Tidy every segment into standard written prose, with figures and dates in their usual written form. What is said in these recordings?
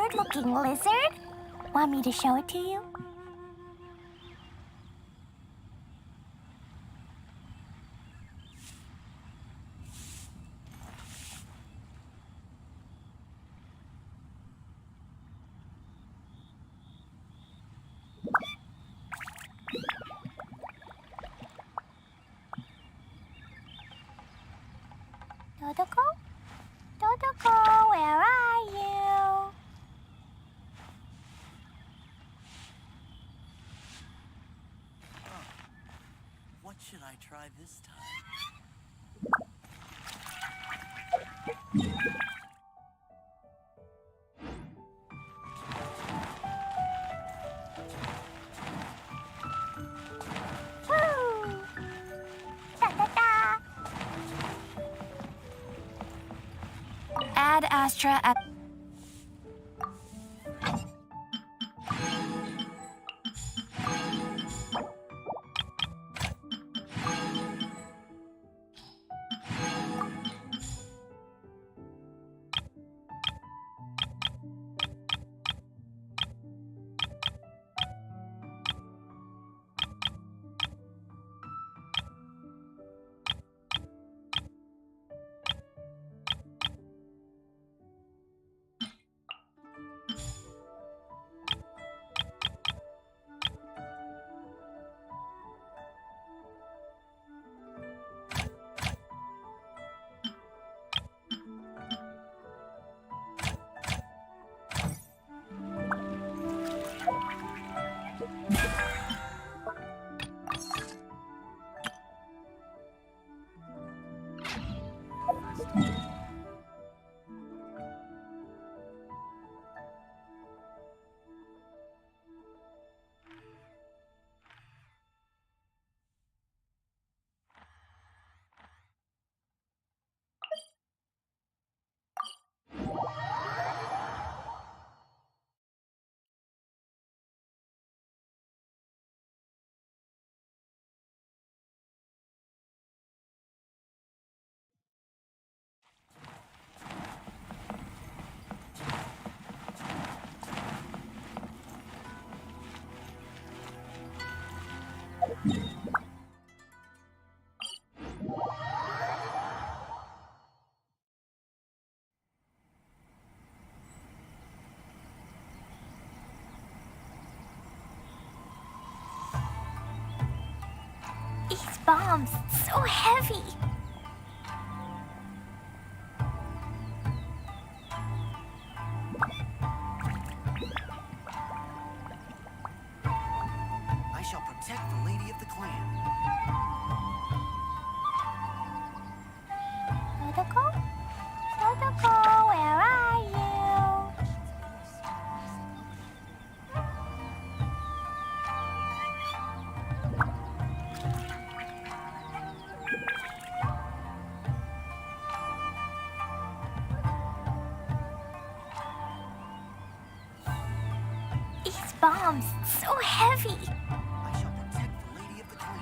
weird-looking lizard? Want me to show it to you? Dodoko? Dodoko, where are you? What should I try this time? Woo! Da da da! Add Astra at... These bombs, so heavy. I shall protect the Lady of the Clan. Dodoko? Dodoko, where are you? These bombs, so heavy. I shall protect the Lady of the Clan.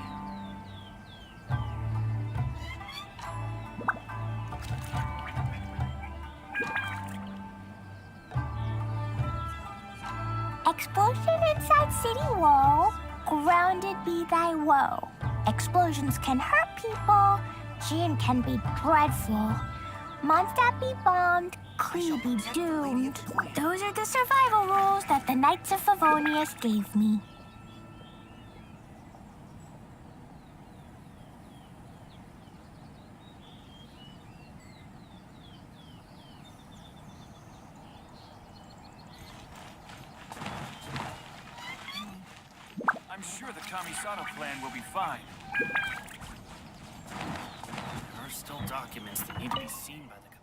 Explosion inside city wall. Grounded be thy woe. Explosions can hurt people. Jin can be dreadful. Mondstadt be bombed. Klee be doomed. Those are the survival rules that the Knights of Favonius gave me. I'm sure the Kamisato plan will be fine. There are still documents that need to be seen by the Commission.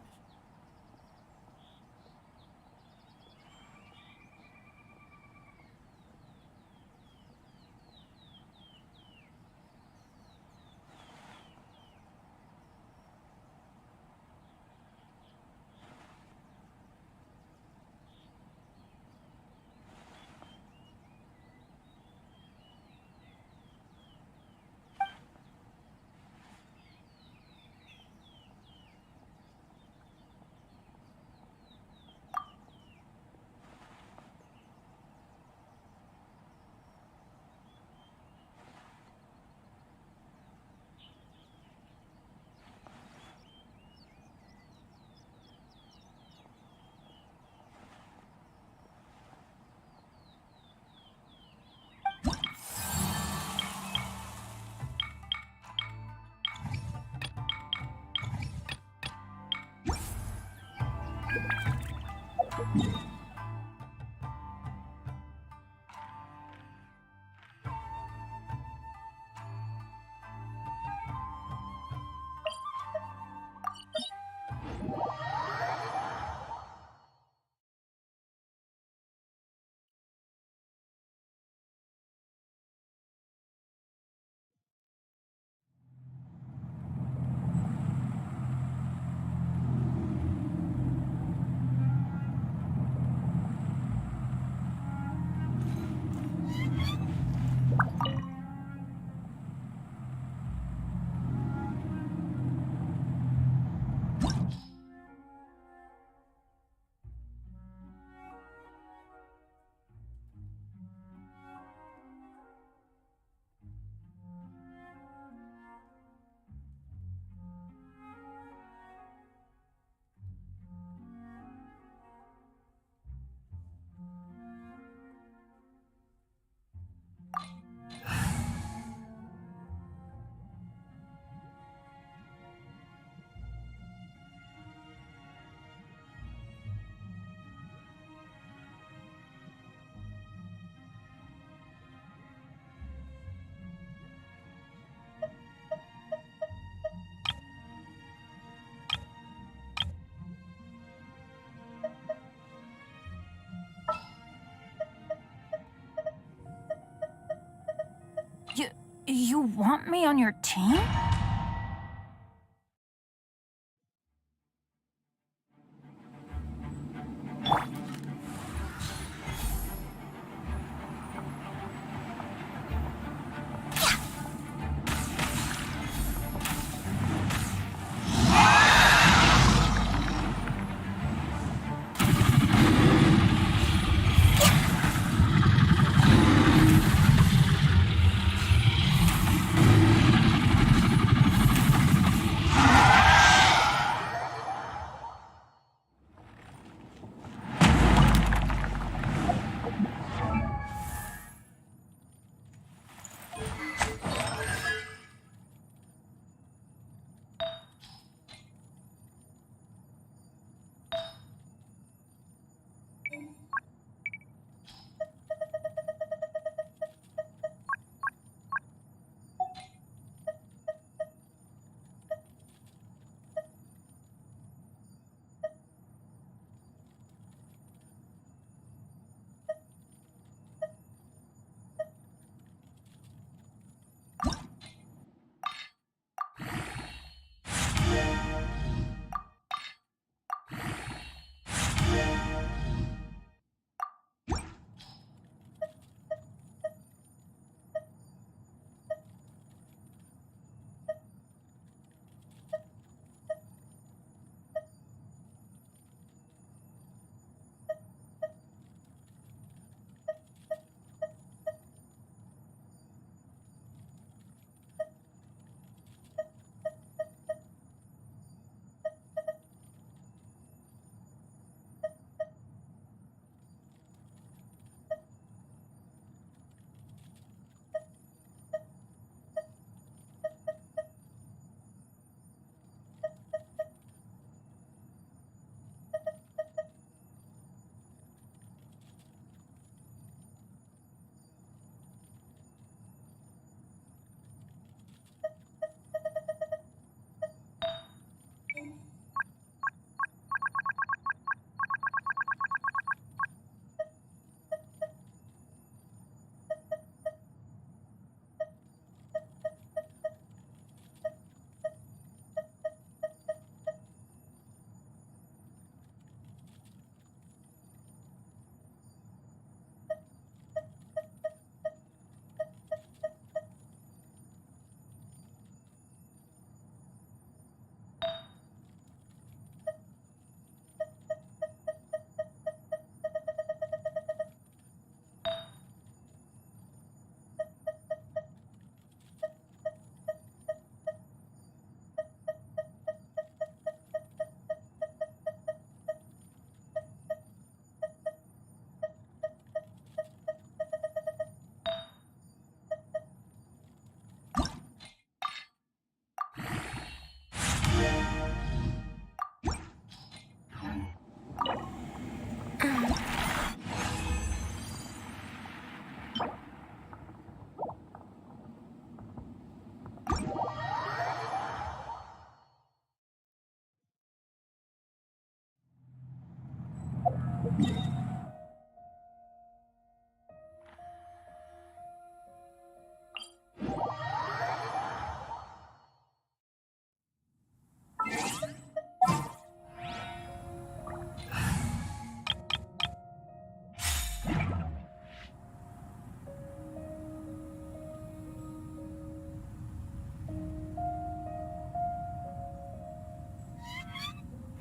You want me on your team?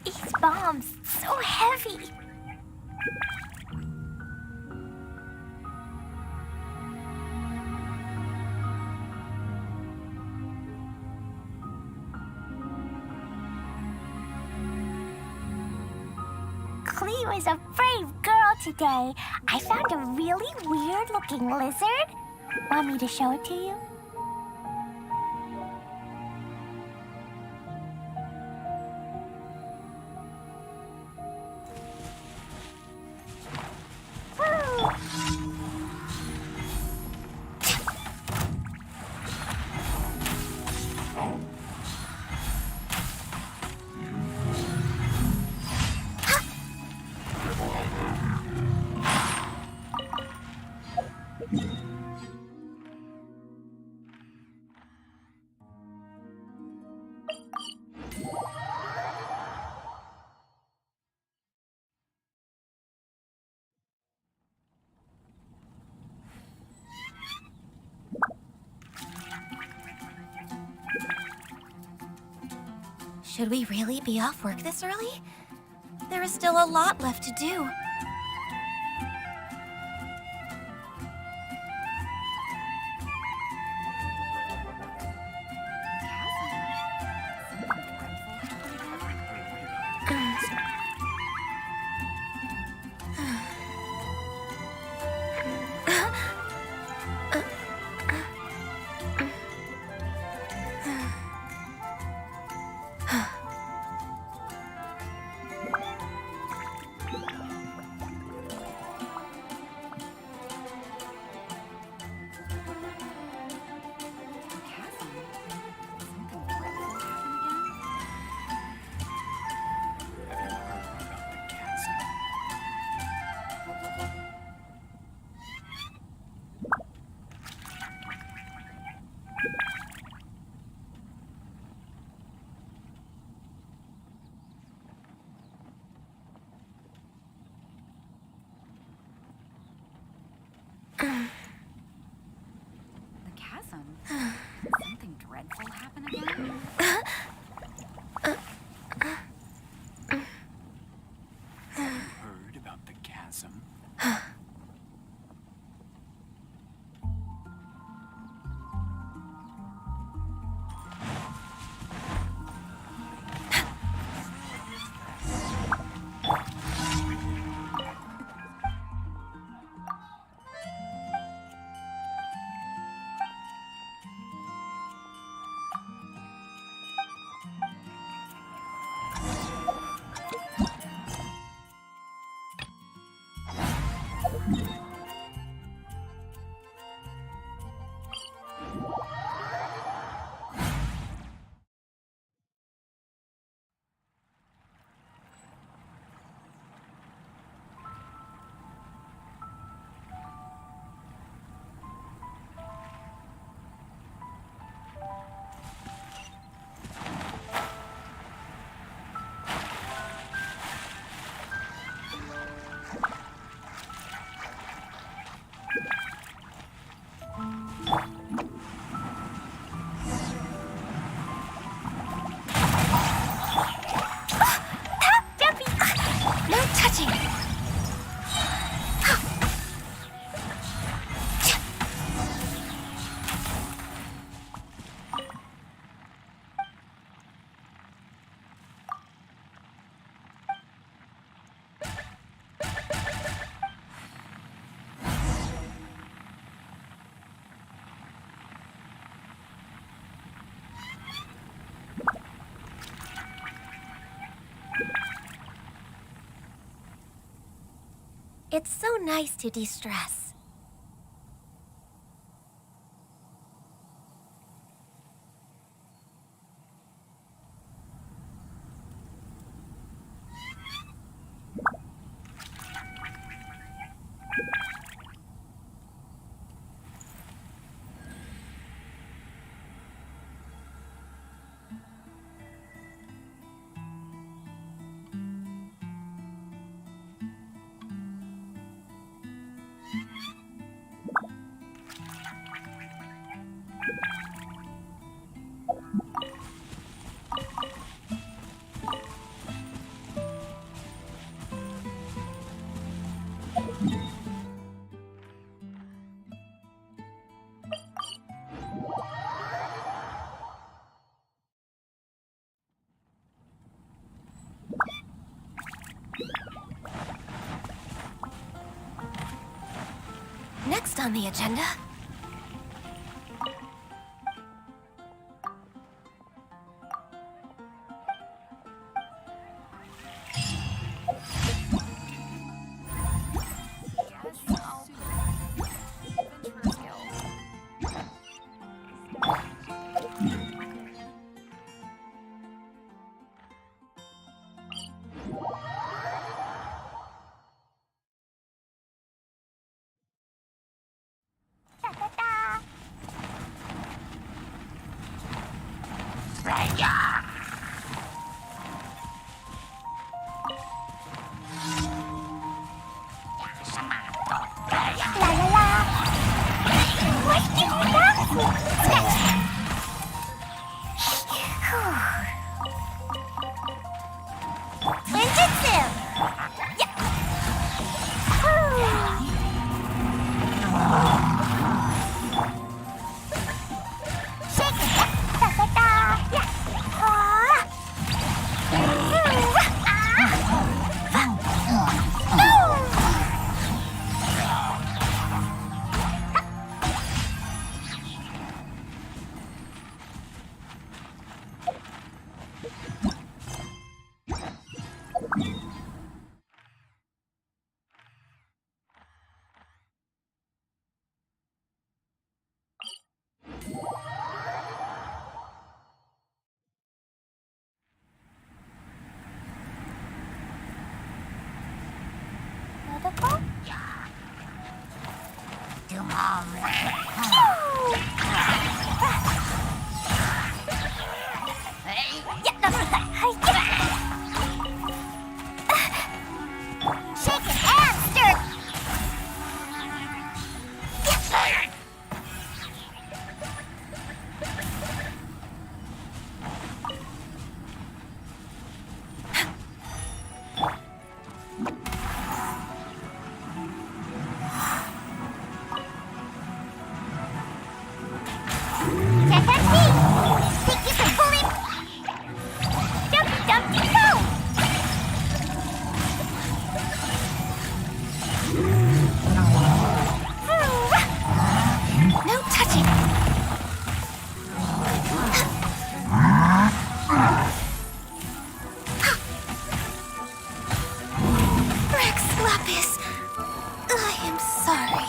These bombs, so heavy. Clea was a brave girl today. I found a really weird-looking lizard. Want me to show it to you? Woo! Should we really be off work this early? There is still a lot left to do. Something dreadful happen again? Heard about the chasm? It's so nice to de-stress. Next on the agenda... Da-da-da. La la la. What do you want? Ninjutsu. Yeah. Shake it. Da da da. Yeah. Ah. Vertical. Shake it and stir. Think you can pull it? Dumpty dumpty go! No touching! Rex Lapis, I am sorry.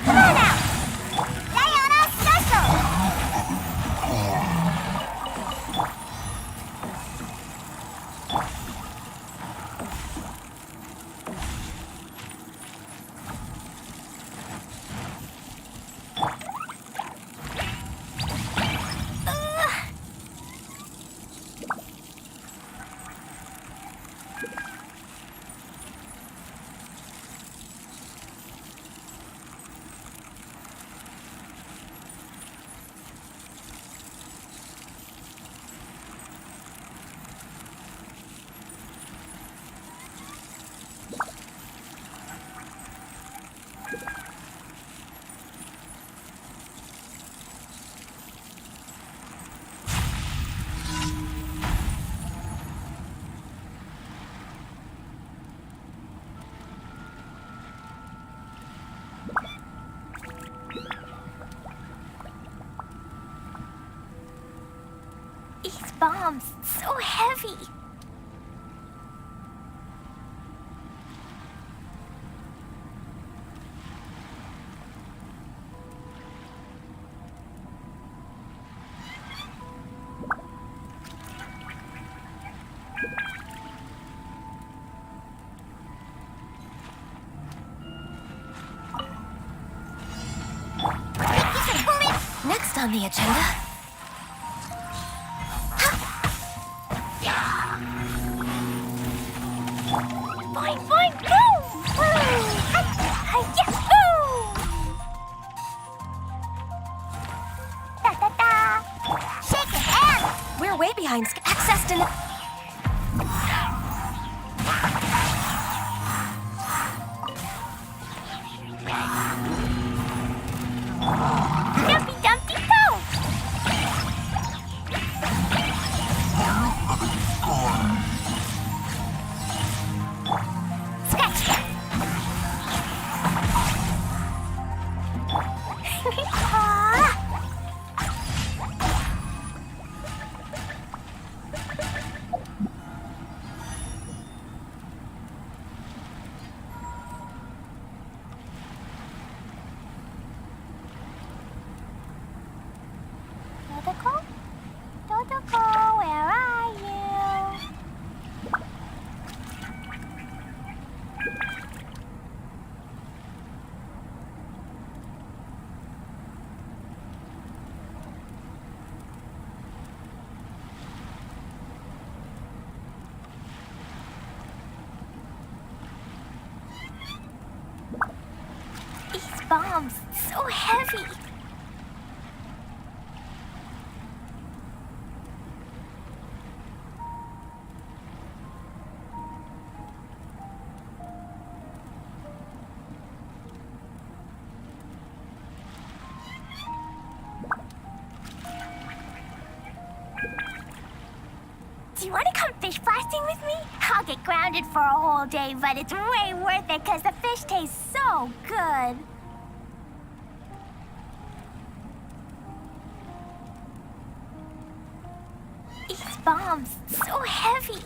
Come on out! Diana Special! These bombs, so heavy. Next on the agenda. Fine, fine, boom! Yahoo! Da-da-da! Shake your hand! We're way behind. Access to. Dumpty Dumpty Go! Scratch that! Dodoko? Dodoko, where are you? These bombs, so heavy. Do you want to come fish blasting with me? I'll get grounded for a whole day, but it's way worth it because the fish tastes so good. These bombs, so heavy.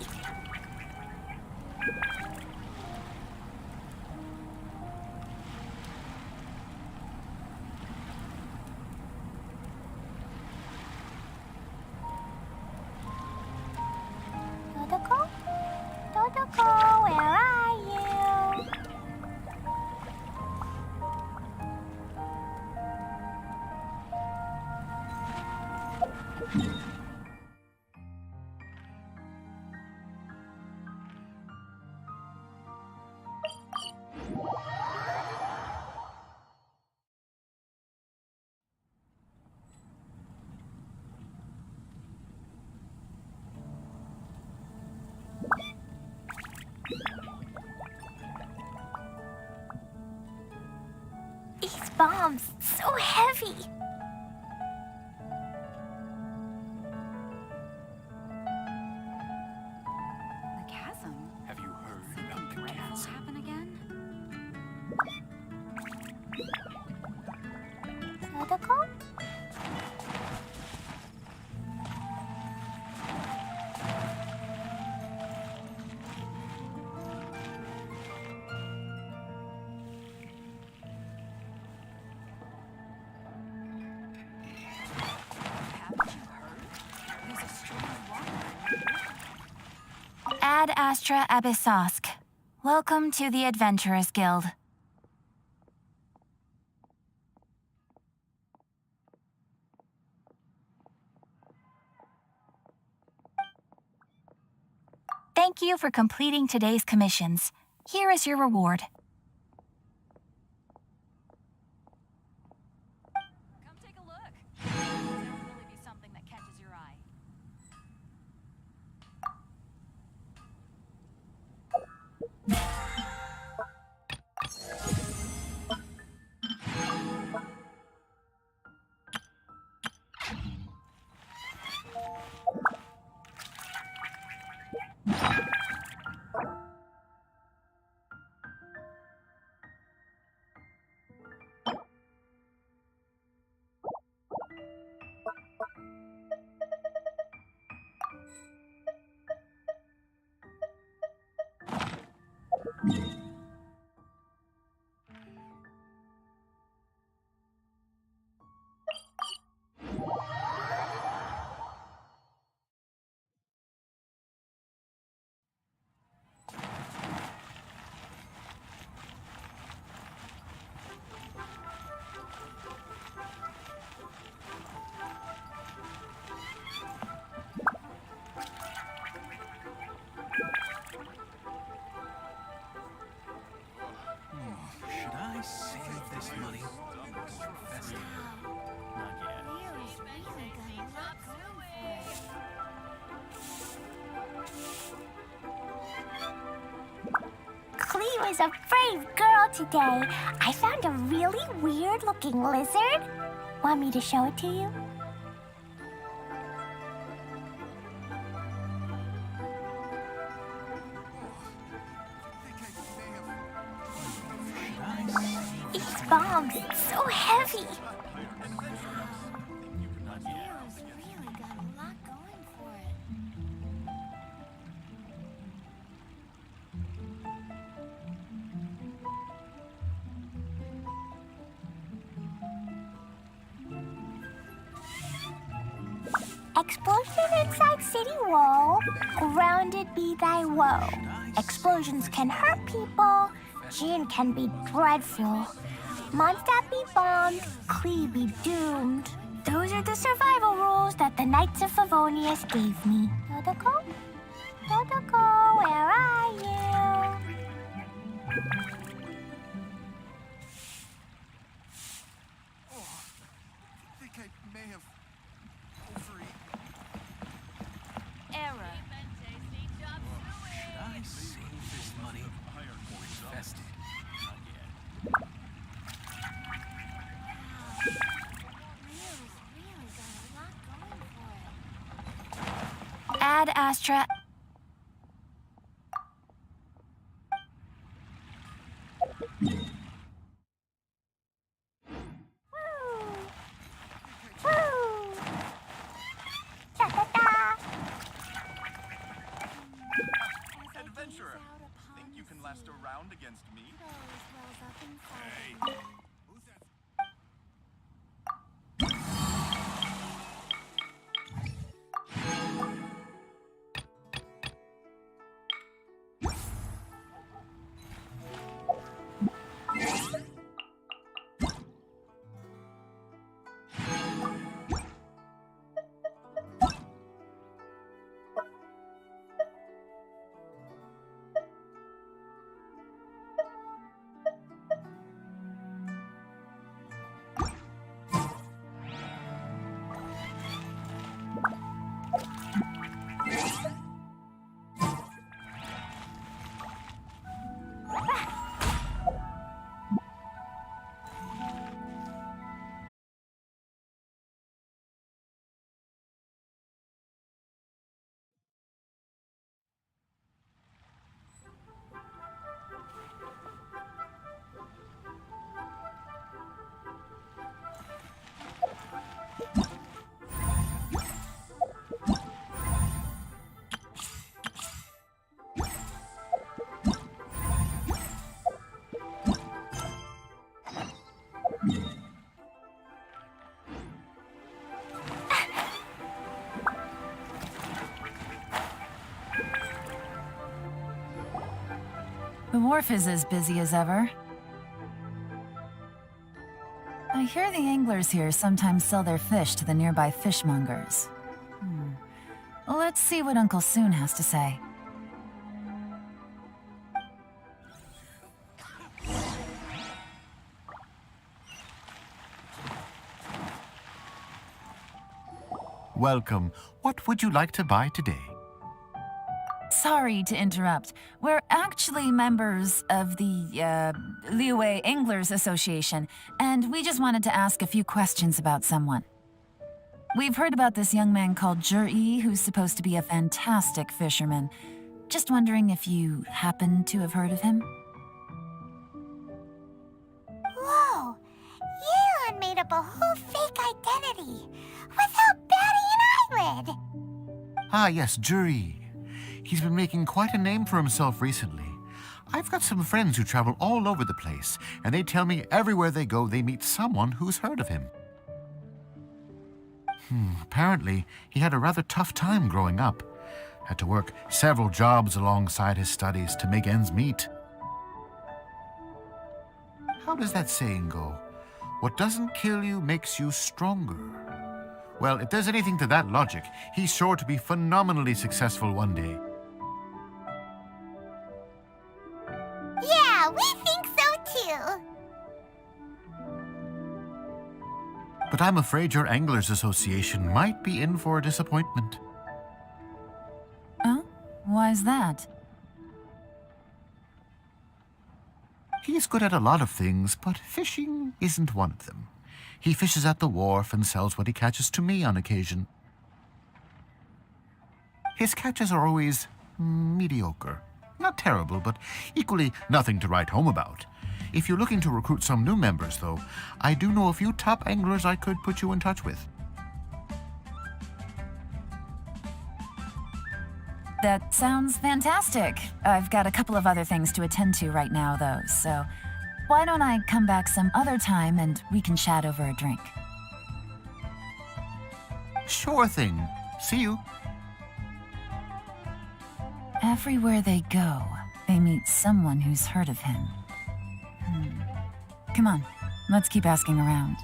Dodoko? Dodoko, where are you? These bombs, so heavy. The chasm? Have you heard about the What will chasm? happen again? Dodoko? Haven't you heard? There's a stream of water. Ad Astra Abyssosk. Welcome to the Adventurers Guild. Thank you for completing today's commissions. Here is your reward. Come take a look. That'll really be something that catches your eye. was a brave girl today. I found a really weird-looking lizard. Want me to show it to you? These bombs, it's so heavy. Hero's really got a lot going for it. Explosion inside city wall. Grounded be thy woe. Explosions can hurt people. Gin can be dreadful. Mondstadt be bombed. Klee be doomed. Those are the survival rules that the Knights of Favonius gave me. Dodoko? Dodoko, where are you? I think I may have overeaten. Error. Should I save this money or invest it? Hero's really got a lot going for it. Ad Astra. Woo! Da da da! Adventurer, think you can last a round against me? Who's that? The wharf is as busy as ever. I hear the anglers here sometimes sell their fish to the nearby fishmongers. Let's see what Uncle Soon has to say. Welcome. What would you like to buy today? Sorry to interrupt. We're actually members of the, Liyue Anglers Association, and we just wanted to ask a few questions about someone. We've heard about this young man called Zhi, who's supposed to be a fantastic fisherman. Just wondering if you happen to have heard of him? Whoa! Yelan made up a whole fake identity without batting an eyelid! Ah, yes, Zhi. He's been making quite a name for himself recently. I've got some friends who travel all over the place, and they tell me everywhere they go they meet someone who's heard of him. Apparently, he had a rather tough time growing up. Had to work several jobs alongside his studies to make ends meet. How does that saying go? What doesn't kill you makes you stronger. Well, if there's anything to that logic, he's sure to be phenomenally successful one day. Yeah, we think so too! But I'm afraid your Anglers Association might be in for a disappointment. Oh? Why's that? He's good at a lot of things, but fishing isn't one of them. He fishes at the wharf and sells what he catches to me on occasion. His catches are always mediocre. Not terrible, but equally nothing to write home about. If you're looking to recruit some new members, though, I do know a few top anglers I could put you in touch with. That sounds fantastic. I've got a couple of other things to attend to right now, though, so why don't I come back some other time and we can chat over a drink? Sure thing. See you. Everywhere they go, they meet someone who's heard of him. Come on, let's keep asking around.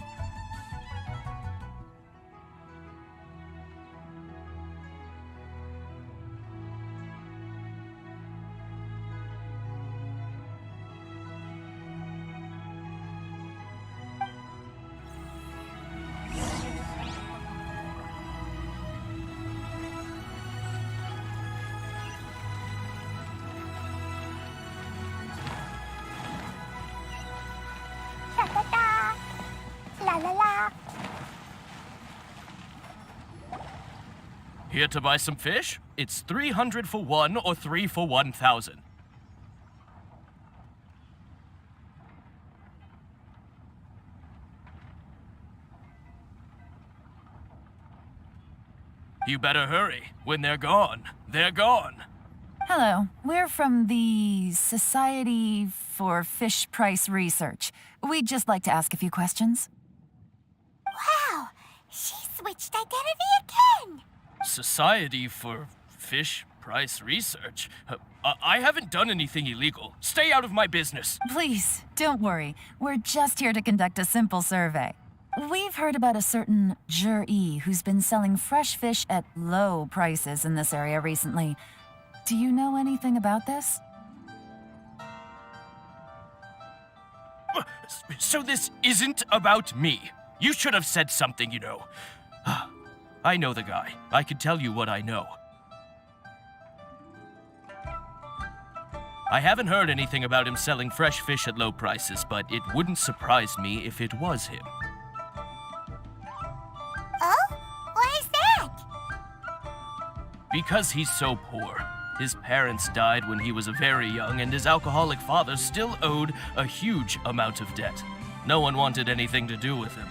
Ta-ta-ta. La la la. Here to buy some fish? It's 300 for one or 3 for 1,000. You better hurry. When they're gone, they're gone. Hello, we're from the Society for Fish Price Research. We'd just like to ask a few questions. Wow, she switched identity again. Society for Fish Price Research? I haven't done anything illegal. Stay out of my business. Please, don't worry. We're just here to conduct a simple survey. We've heard about a certain Jur-E who's been selling fresh fish at low prices in this area recently. Do you know anything about this? So this isn't about me. You should have said something, you know. I know the guy. I can tell you what I know. I haven't heard anything about him selling fresh fish at low prices, but it wouldn't surprise me if it was him. Oh? Why is that? Because he's so poor. His parents died when he was very young, and his alcoholic father still owed a huge amount of debt. No one wanted anything to do with him.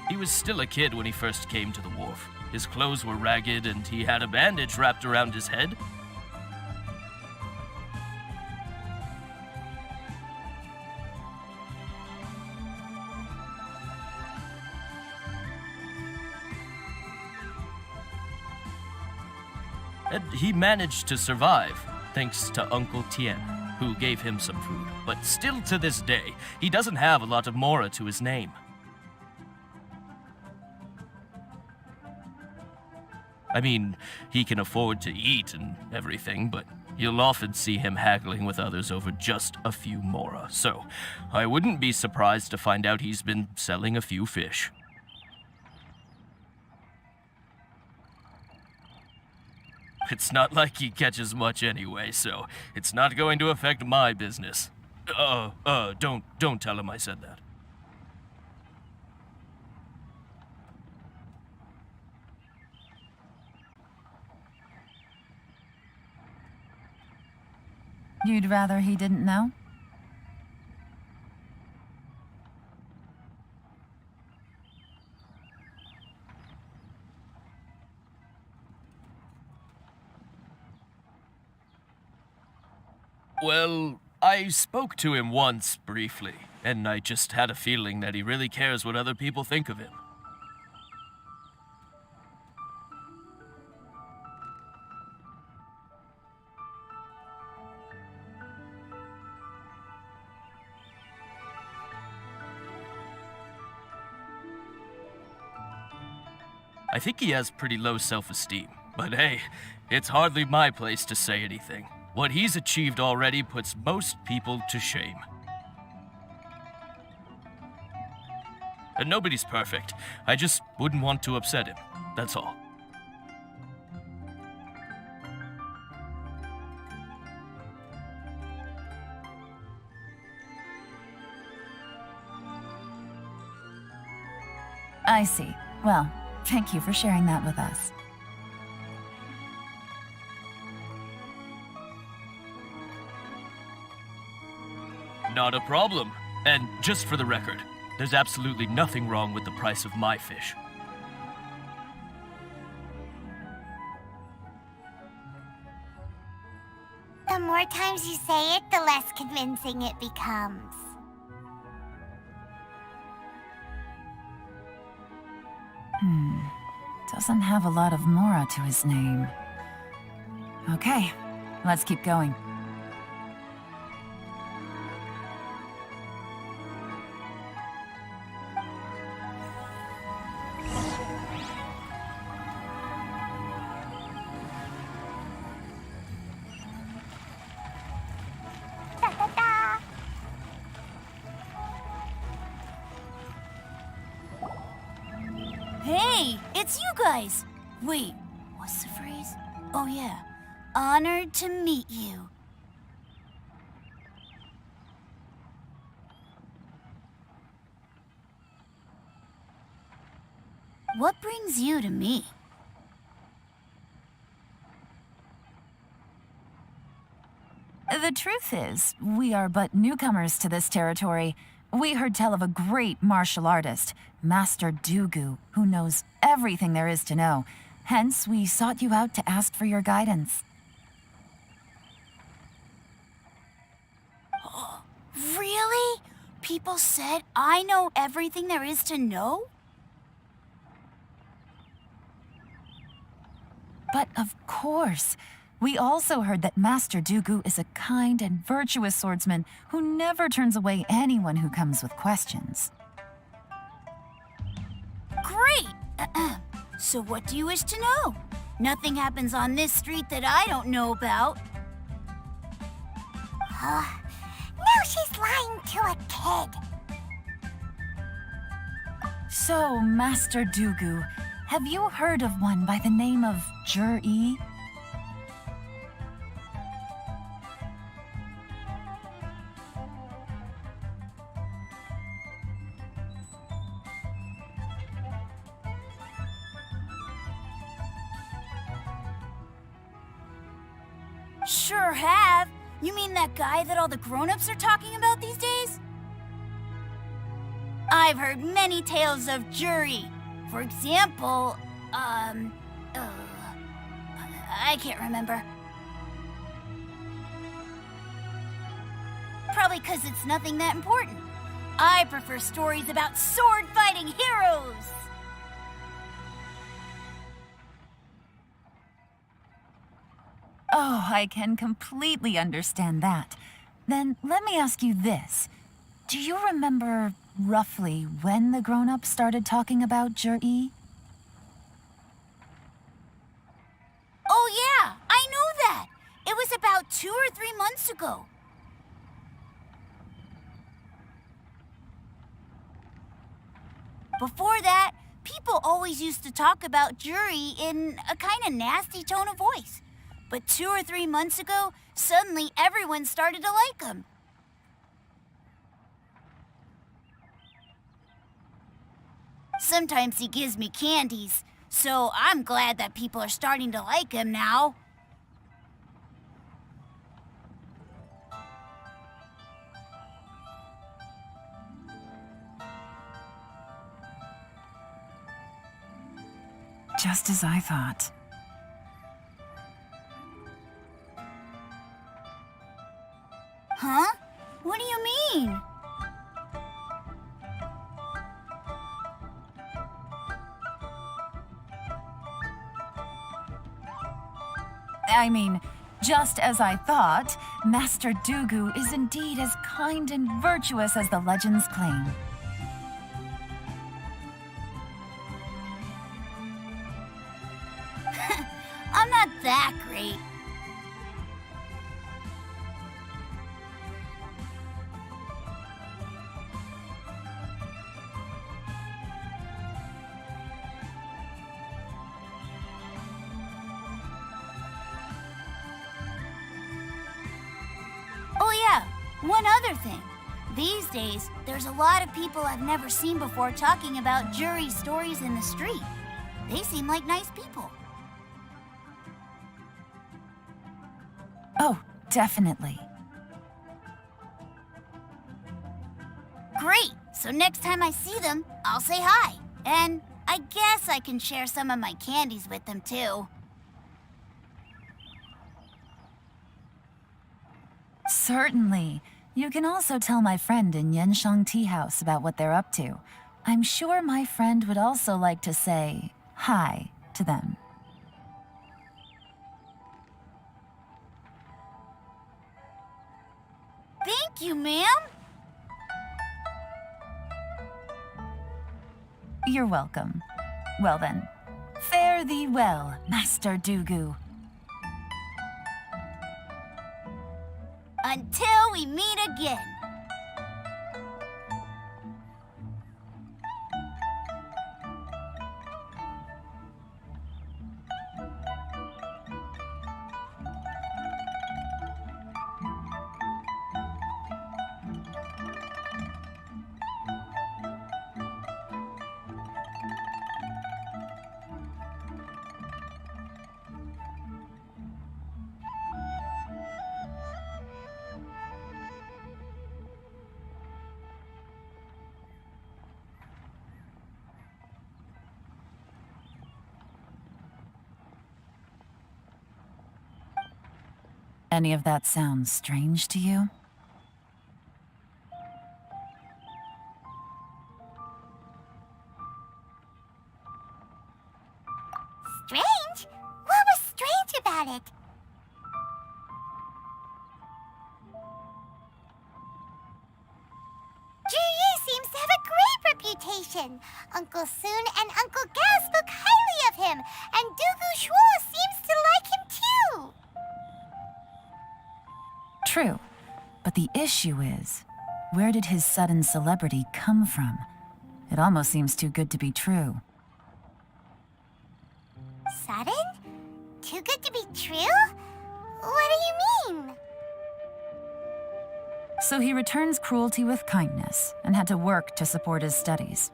He was still a kid when he first came to the wharf. His clothes were ragged, and he had a bandage wrapped around his head. And he managed to survive, thanks to Uncle Tien, who gave him some food. But still to this day, he doesn't have a lot of mora to his name. I mean, he can afford to eat and everything, but you'll often see him haggling with others over just a few mora. So, I wouldn't be surprised to find out he's been selling a few fish. It's not like he catches much anyway, so it's not going to affect my business. Don't tell him I said that. You'd rather he didn't know? Well, I spoke to him once briefly, and I just had a feeling that he really cares what other people think of him. I think he has pretty low self-esteem, but hey, it's hardly my place to say anything. What he's achieved already puts most people to shame. And nobody's perfect. I just wouldn't want to upset him, that's all. I see. Well, thank you for sharing that with us. Not a problem. And just for the record, there's absolutely nothing wrong with the price of my fish. The more times you say it, the less convincing it becomes. Doesn't have a lot of Mora to his name. Okay, let's keep going. Da da da. Hey, it's you guys! Wait, what's the phrase? Oh yeah, honored to meet you. What brings you to me? The truth is, we are but newcomers to this territory. We heard tell of a great martial artist, Master Dugu, who knows everything there is to know. Hence, we sought you out to ask for your guidance. Really? People said I know everything there is to know? But of course, we also heard that Master Dugu is a kind and virtuous swordsman who never turns away anyone who comes with questions. Great! So what do you wish to know? Nothing happens on this street that I don't know about. Now she's lying to a kid. So, Master Dugu, have you heard of one by the name of Jur-E? Sure have. You mean that guy that all the grown-ups are talking about these days? I've heard many tales of Juri. For example, I can't remember. Probably because it's nothing that important. I prefer stories about sword-fighting heroes. Oh, I can completely understand that. Then let me ask you this. Do you remember roughly when the grown-ups started talking about Jur-E? Oh yeah, I know that. It was about 2 or 3 months ago. Before that, people always used to talk about Juri in a kind of nasty tone of voice. But 2 or 3 months ago, suddenly everyone started to like him. Sometimes he gives me candies, so I'm glad that people are starting to like him now. Just as I thought. Huh? What do you mean? I mean, just as I thought, Master Dugu is indeed as kind and virtuous as the legends claim. I'm not that great. Oh yeah, one other thing. These days, there's a lot of people I've never seen before talking about jury stories in the street. They seem like nice people. Oh, definitely. Great! So next time I see them, I'll say hi. And I guess I can share some of my candies with them too. Certainly. You can also tell my friend in Yenshang Tea House about what they're up to. I'm sure my friend would also like to say hi to them. Thank you, ma'am. You're welcome. Well then, fare thee well, Master Dugu. Until we meet again. Any of that sound strange to you? Strange? What was strange about it? Juyi seems to have a great reputation. Uncle Soon and Uncle Gao spoke highly of him, and Dugu Shuo seems to like him too. True. But the issue is, where did his sudden celebrity come from? It almost seems too good to be true. Sudden? Too good to be true? What do you mean? So he returns cruelty with kindness and had to work to support his studies.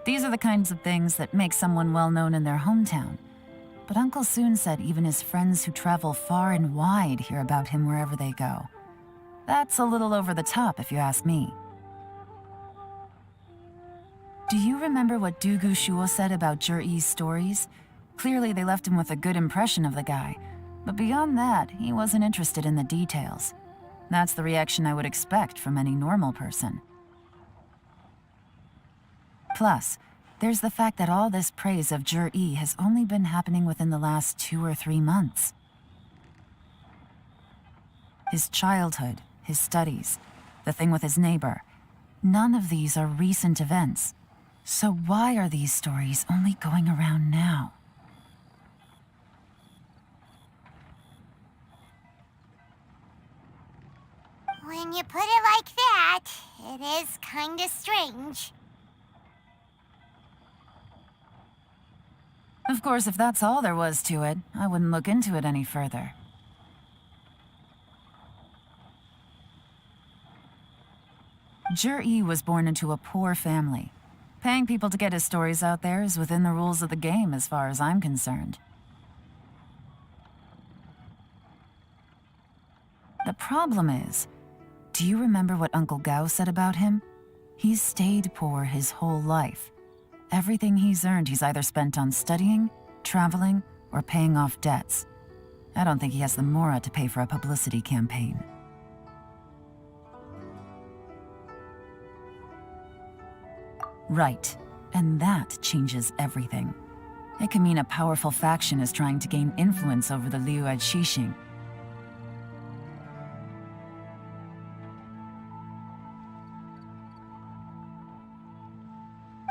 These are the kinds of things that make someone well known in their hometown. But Uncle Soon said even his friends who travel far and wide hear about him wherever they go. That's a little over the top, if you ask me. Do you remember what Dugu Shuo said about Zhiyi's stories? Clearly they left him with a good impression of the guy. But beyond that, he wasn't interested in the details. That's the reaction I would expect from any normal person. Plus, there's the fact that all this praise of Zhiyi has only been happening within the last 2 or 3 months. His childhood, his studies, the thing with his neighbor, none of these are recent events. So why are these stories only going around now? When you put it like that, it is kinda strange. Of course, if that's all there was to it, I wouldn't look into it any further. Zhiyi was born into a poor family. Paying people to get his stories out there is within the rules of the game as far as I'm concerned. The problem is, do you remember what Uncle Gao said about him? He's stayed poor his whole life. Everything he's earned he's either spent on studying, traveling, or paying off debts. I don't think he has the mora to pay for a publicity campaign. Right, and that changes everything. It can mean a powerful faction is trying to gain influence over the Liyue Qixing.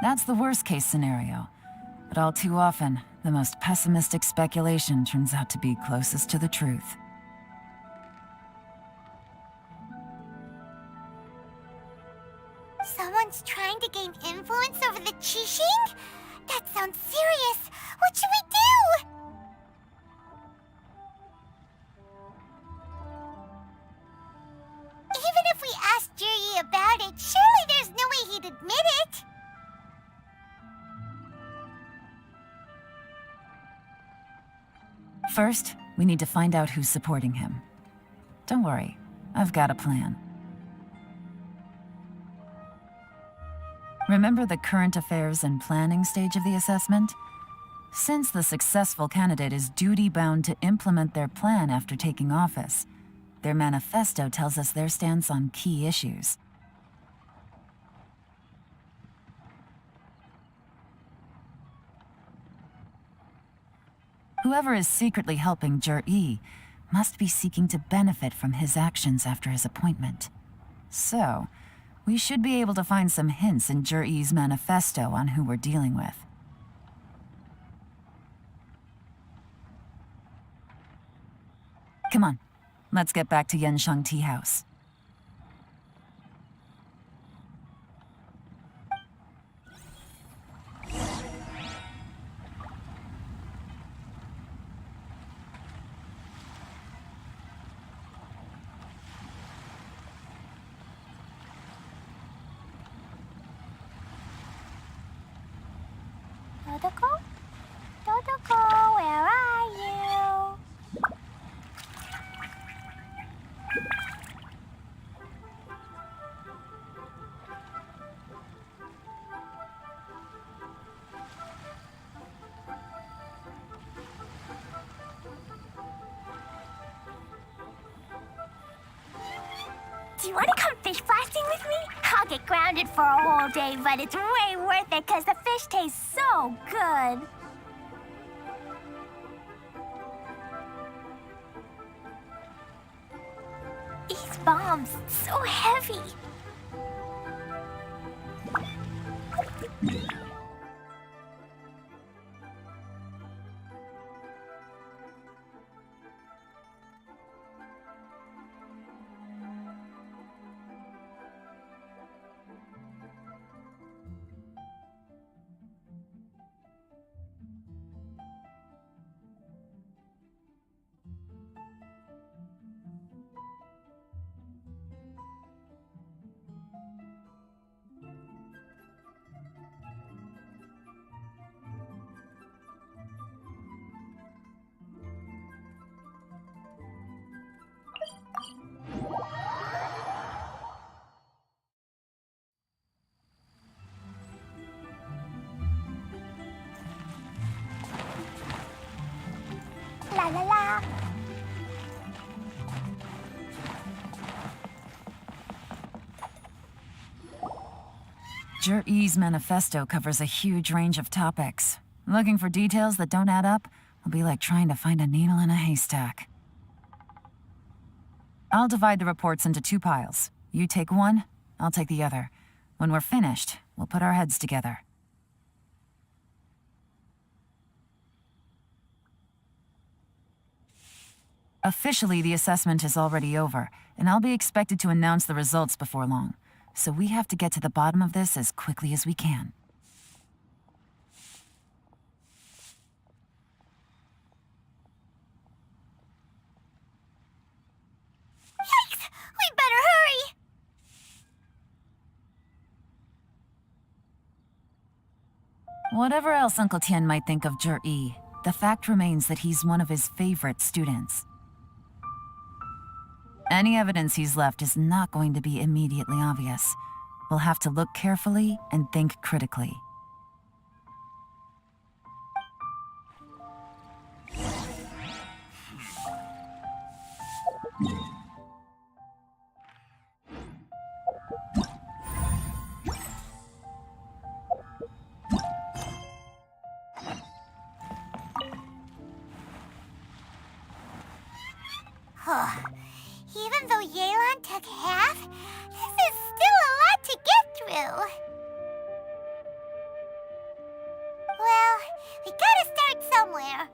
That's the worst-case scenario. But all too often, the most pessimistic speculation turns out to be closest to the truth. Someone's trying to gain influence over the Qixing? That sounds serious. What should we do? Even if we ask Zhiyi about First, we need to find out who's supporting him. Don't worry, I've got a plan. Remember the current affairs and planning stage of the assessment? Since the successful candidate is duty-bound to implement their plan after taking office, their manifesto tells us their stance on key issues. Whoever is secretly helping Jur-E must be seeking to benefit from his actions after his appointment. So, we should be able to find some hints in Jur-E's manifesto on who we're dealing with. Come on, let's get back to Yanshang Tea House. Dodoko? Dodoko, where are you? Do you want to come fish blasting with me? I'll get grounded for a whole day, but it's way worth it because the fish tastes so good. These bombs, so heavy. La la la. Jur-E's manifesto covers a huge range of topics. Looking for details that don't add up will be like trying to find a needle in a haystack. I'll divide the reports into 2 piles. You take one, I'll take the other. When we're finished, we'll put our heads together. Officially, the assessment is already over, and I'll be expected to announce the results before long. So we have to get to the bottom of this as quickly as we can. Yikes! We better hurry! Whatever else Uncle Tian might think of Jur-E, the fact remains that he's one of his favorite students. Any evidence he's left is not going to be immediately obvious. We'll have to look carefully and think critically. Even though Yelan took half, this is still a lot to get through. Well, we gotta start somewhere.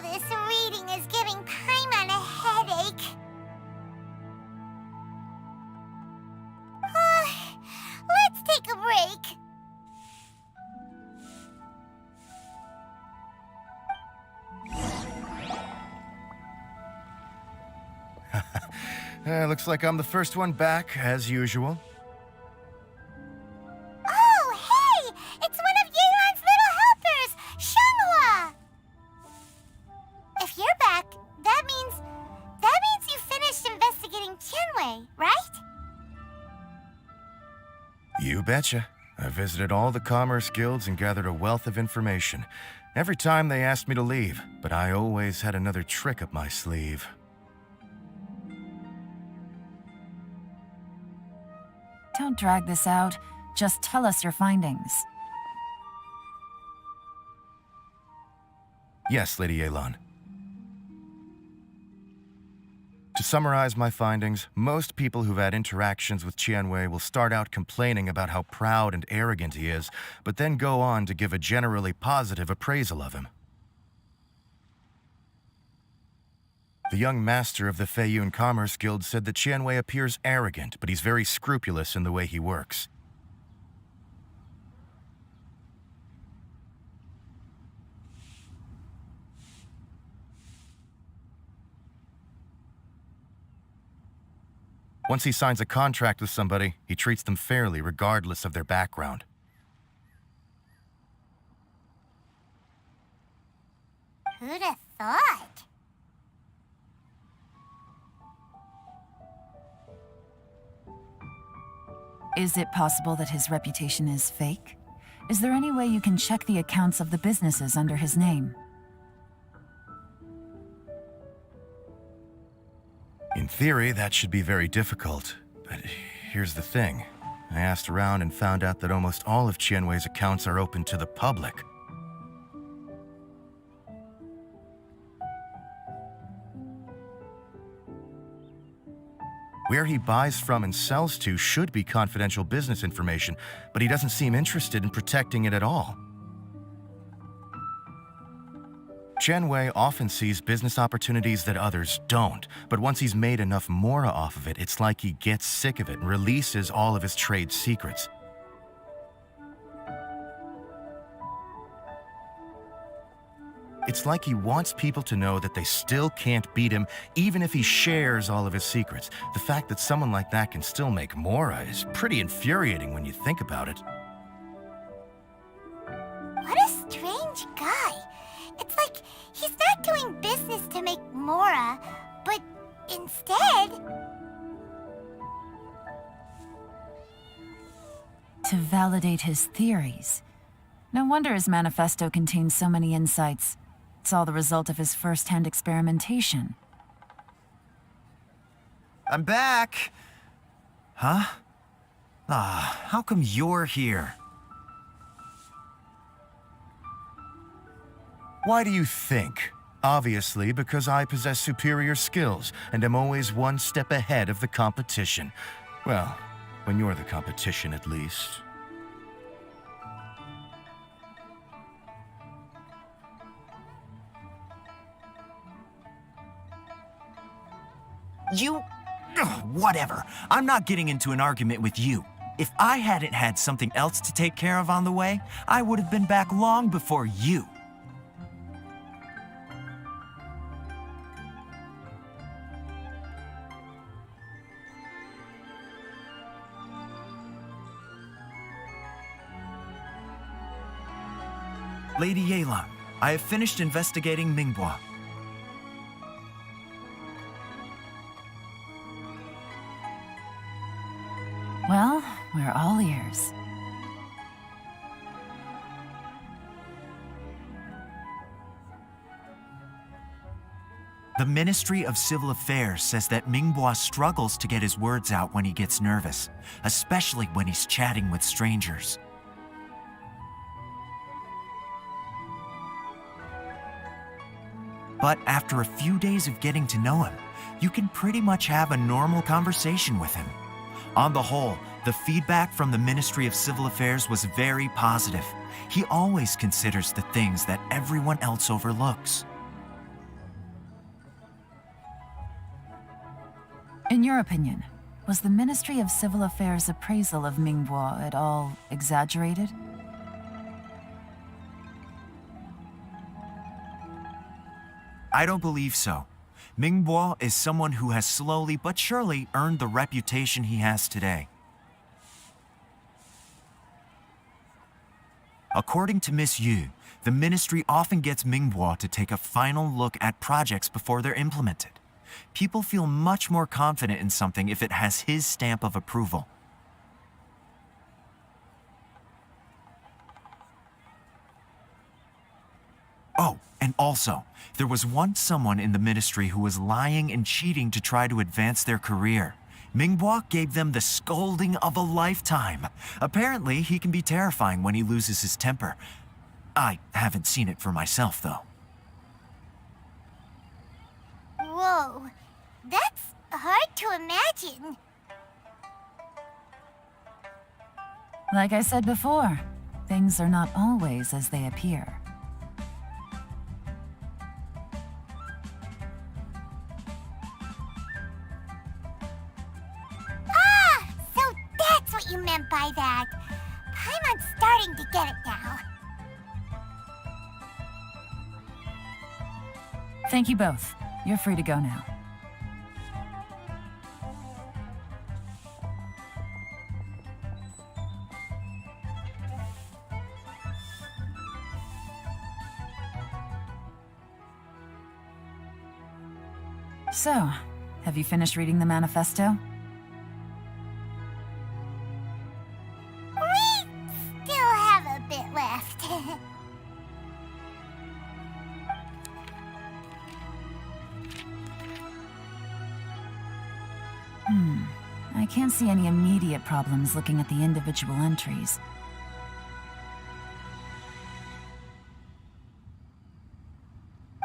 this reading is giving Paimon a headache. Let's take a break. Looks like I'm the first one back, as usual. Oh, hey! It's one of Yelan's little helpers, Shenghua! If you're back, that means you finished investigating Tianwei, right? You betcha. I visited all the commerce guilds and gathered a wealth of information. Every time they asked me to leave, but I always had another trick up my sleeve. Don't drag this out. Just tell us your findings. Yes, Lady Yelan. To summarize my findings, most people who've had interactions with Tianwei will start out complaining about how proud and arrogant he is, but then go on to give a generally positive appraisal of him. The young master of the Feiyun Commerce Guild said that Tianwei appears arrogant, but he's very scrupulous in the way he works. Once he signs a contract with somebody, he treats them fairly regardless of their background. Who'd have thought? Is it possible that his reputation is fake? Is there any way you can check the accounts of the businesses under his name? In theory, that should be very difficult, but here's the thing. I asked around and found out that almost all of Tianwei's accounts are open to the public. Where he buys from and sells to should be confidential business information, but he doesn't seem interested in protecting it at all. Tianwei often sees business opportunities that others don't, but once he's made enough mora off of it, it's like he gets sick of it and releases all of his trade secrets. It's like he wants people to know that they still can't beat him, even if he shares all of his secrets. The fact that someone like that can still make mora is pretty infuriating when you think about it. What a strange guy. It's like he's not doing business to make mora, but instead... To validate his theories. No wonder his manifesto contains so many insights. It's all the result of his first-hand experimentation. I'm back! Huh? How come you're here? Why do you think? Obviously, because I possess superior skills and am always one step ahead of the competition. Well, when you're the competition, at least. Whatever. I'm not getting into an argument with you. If I hadn't had something else to take care of on the way, I would have been back long before you. Lady Yelan, I have finished investigating Mingbua. Well, we're all ears. The Ministry of Civil Affairs says that Mingbua struggles to get his words out when he gets nervous, especially when he's chatting with strangers. But after a few days of getting to know him, you can pretty much have a normal conversation with him. On the whole, the feedback from the Ministry of Civil Affairs was very positive. He always considers the things that everyone else overlooks. In your opinion, was the Ministry of Civil Affairs' appraisal of Mingbo at all exaggerated? I don't believe so. Mingbo is someone who has slowly but surely earned the reputation he has today. According to Miss Yu, the ministry often gets Mingbo to take a final look at projects before they're implemented. People feel much more confident in something if it has his stamp of approval. Oh, and also, there was once someone in the ministry who was lying and cheating to try to advance their career. Mingbo gave them the scolding of a lifetime. Apparently, he can be terrifying when he loses his temper. I haven't seen it for myself, though. Whoa, that's hard to imagine. Like I said before, things are not always as they appear. So that's what you meant by that. Paimon's starting to get it now. Thank you both. You're free to go now. So, have you finished reading the manifesto? We still have a bit left. I can't see any immediate problems looking at the individual entries.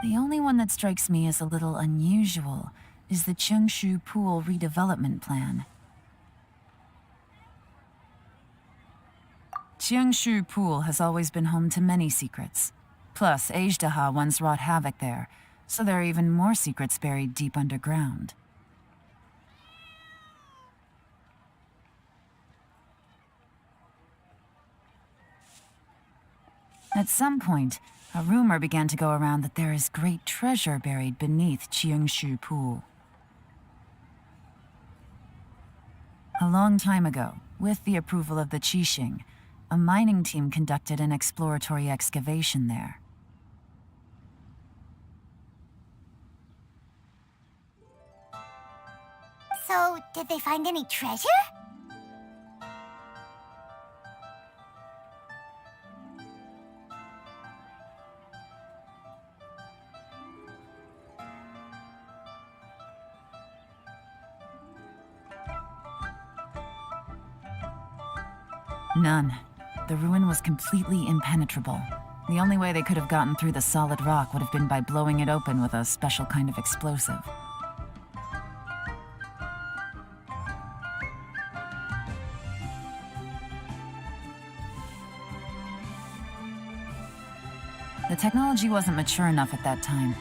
The only one that strikes me as a little unusual is the Cheungshu Pool redevelopment plan. Cheungshu Pool has always been home to many secrets. Plus, Ajdaha once wrought havoc there, so there are even more secrets buried deep underground. At some point, a rumor began to go around that there is great treasure buried beneath Cheungshu Pool. A long time ago, with the approval of the Qixing, a mining team conducted an exploratory excavation there. So, did they find any treasure? None. The ruin was completely impenetrable. The only way they could have gotten through the solid rock would have been by blowing it open with a special kind of explosive. The technology wasn't mature enough at that time,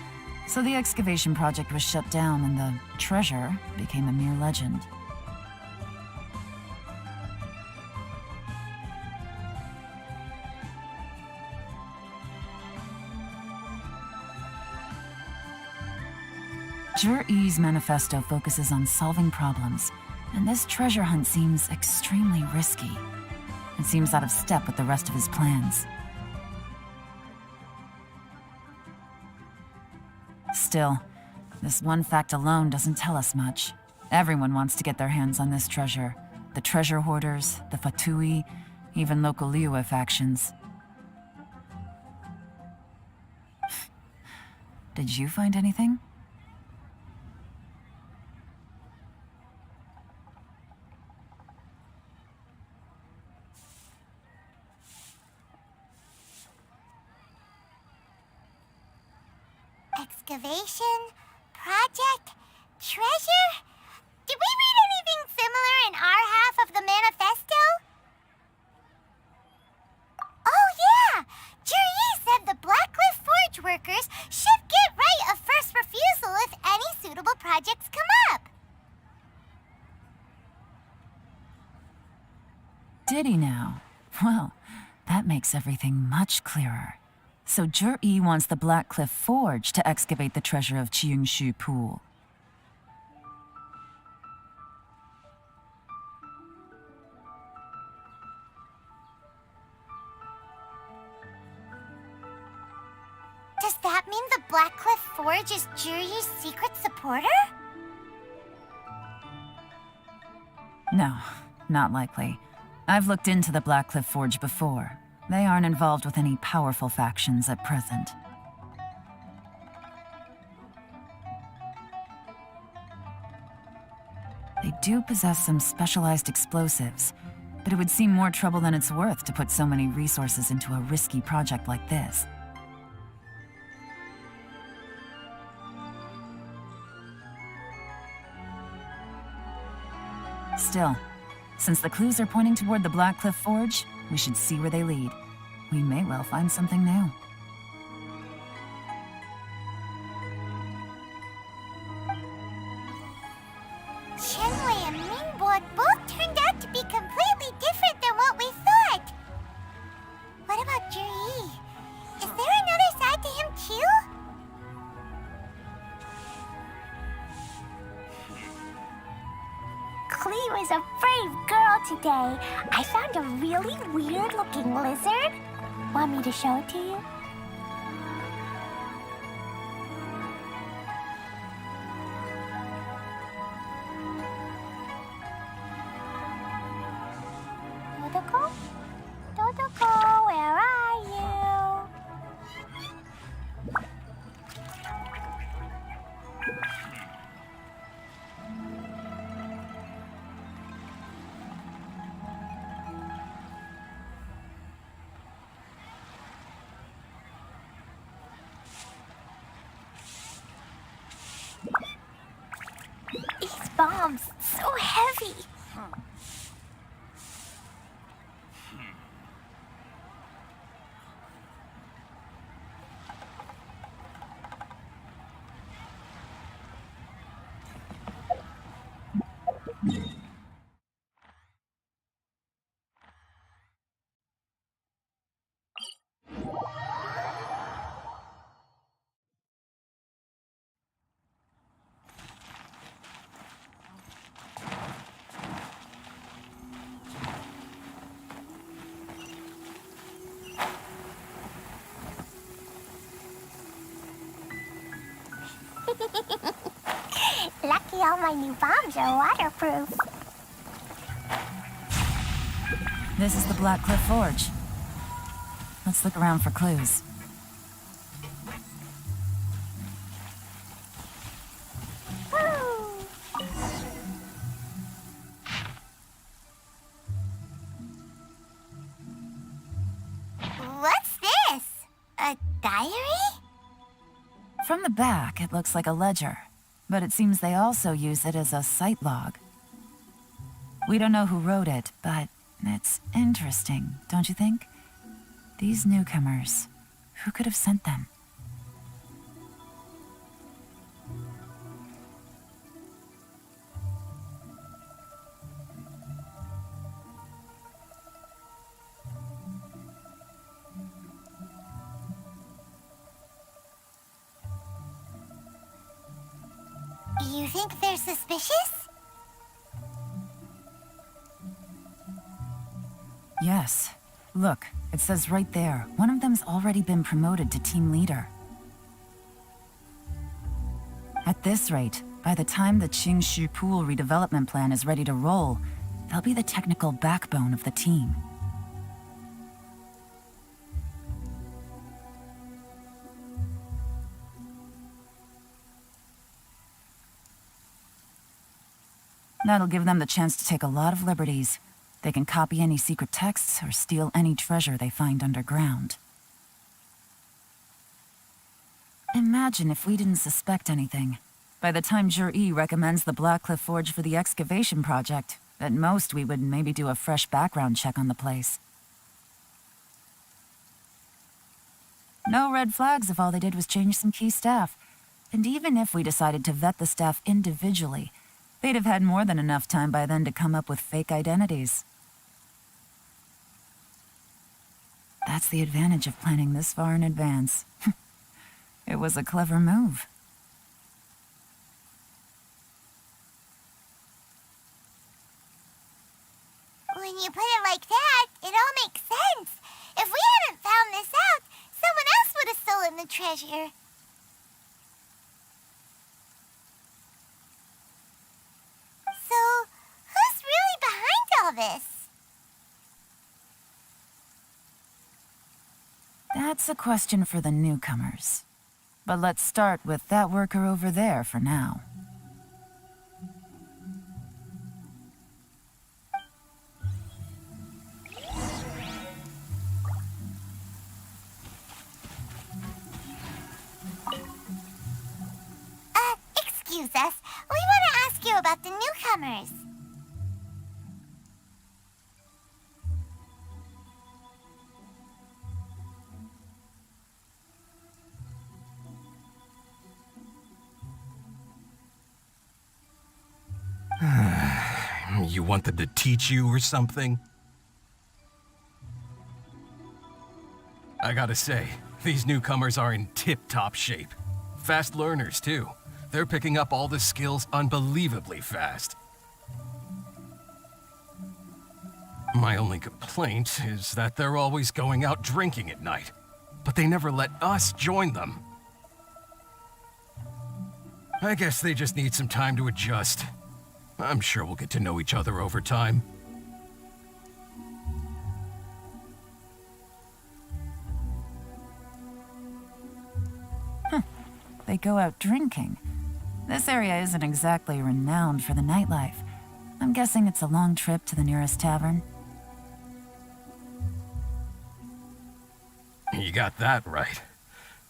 so the excavation project was shut down and the treasure became a mere legend. Zhi-Yi's manifesto focuses on solving problems, and this treasure hunt seems extremely risky. It seems out of step with the rest of his plans. Still, this one fact alone doesn't tell us much. Everyone wants to get their hands on this treasure. The treasure hoarders, the Fatui, even local Liyue factions. Did you find anything? Excavation? Project? Treasure? Did we read anything similar in our half of the manifesto? Oh yeah! Zhi-Yi said the Blacklist Forge workers should get right of first refusal if any suitable projects come up. That makes everything much clearer. So Zhi wants the Blackcliff Forge to excavate the treasure of Qingshu Pool. Does that mean the Blackcliff Forge is Juri's secret supporter? No, not likely. I've looked into the Blackcliff Forge before. They aren't involved with any powerful factions at present. They do possess some specialized explosives, but it would seem more trouble than it's worth to put so many resources into a risky project like this. Still, since the clues are pointing toward the Blackcliff Forge, we should see where they lead. We may well find something new. Shenwei and Mingbo both turned out to be completely different than what we thought. What about Juri? Is there another side to him too? Klee was a brave girl today. I found a really weird-looking lizard. Want me to show it to you? Dodoko? Dodoko, where are you? These bombs, so heavy. Lucky all my new bombs are waterproof. This is the Blackcliff Forge. Let's look around for clues. What's this? A diary? From the back, it looks like a ledger, but it seems they also use it as a site log. We don't know who wrote it, but it's interesting, don't you think? These newcomers, who could have sent them? You think they're suspicious? Yes. Look, it says right there, one of them's already been promoted to team leader. At this rate, by the time the Qingshu Pool redevelopment plan is ready to roll, they'll be the technical backbone of the team. That'll give them the chance to take a lot of liberties. They can copy any secret texts or steal any treasure they find underground. Imagine if we didn't suspect anything. By the time Jur-E recommends the Blackcliff Forge for the excavation project, at most we would maybe do a fresh background check on the place. No red flags if all they did was change some key staff. And even if we decided to vet the staff individually, they'd have had more than enough time by then to come up with fake identities. That's the advantage of planning this far in advance. It was a clever move. When you put it like that, it all makes sense. If we hadn't found this out, someone else would have stolen the treasure. So, who's really behind all this? That's a question for the newcomers. But let's start with that worker over there for now. Excuse us. We want to ask you about the newcomers. You want them to teach you or something? I gotta say, these newcomers are in tip-top shape. Fast learners, too. They're picking up all the skills unbelievably fast. My only complaint is that they're always going out drinking at night, but they never let us join them. I guess they just need some time to adjust. I'm sure we'll get to know each other over time. They go out drinking. This area isn't exactly renowned for the nightlife. I'm guessing it's a long trip to the nearest tavern. You got that right.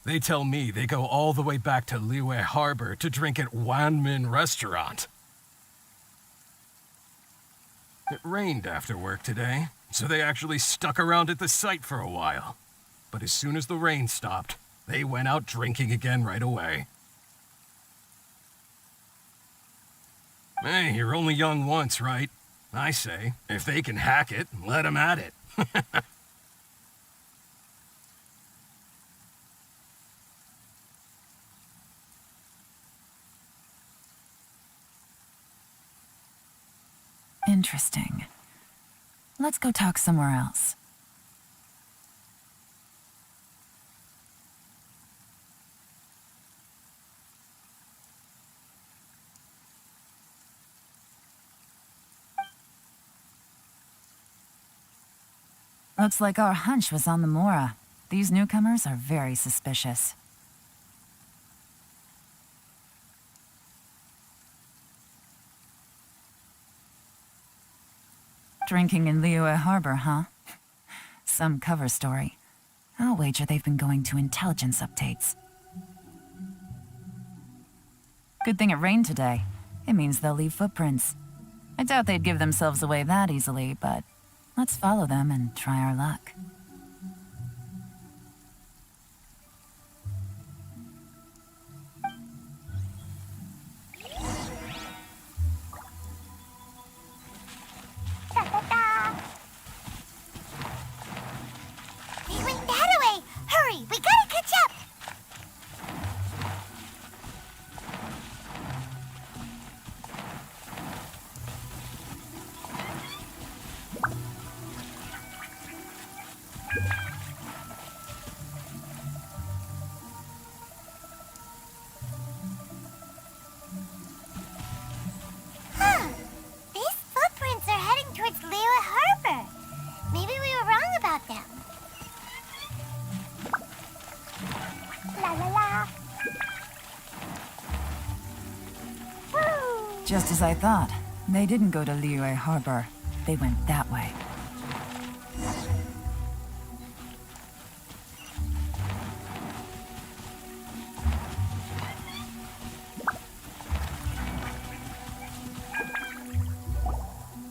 They tell me they go all the way back to Liyue Harbor to drink at Wanmin Restaurant. It rained after work today, so they actually stuck around at the site for a while. But as soon as the rain stopped, they went out drinking again right away. Hey, you're only young once, right? I say, if they can hack it, let them at it. Interesting. Let's go talk somewhere else. Looks like our hunch was on the Mora. These newcomers are very suspicious. Drinking in Liyue Harbor, huh? Some cover story. I'll wager they've been going to intelligence updates. Good thing it rained today. It means they'll leave footprints. I doubt they'd give themselves away that easily, but let's follow them and try our luck. They went that way. Hurry, we gotta catch up. Huh. These footprints are heading towards Liyue Harbor. Maybe we were wrong about them. La la la. Woo! Just as I thought. They didn't go to Liyue Harbor. They went that way.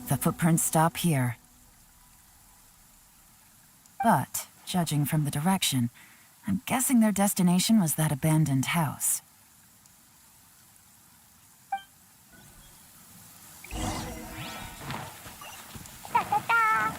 The footprints stop here. But, judging from the direction, I'm guessing their destination was that abandoned house. Da da da.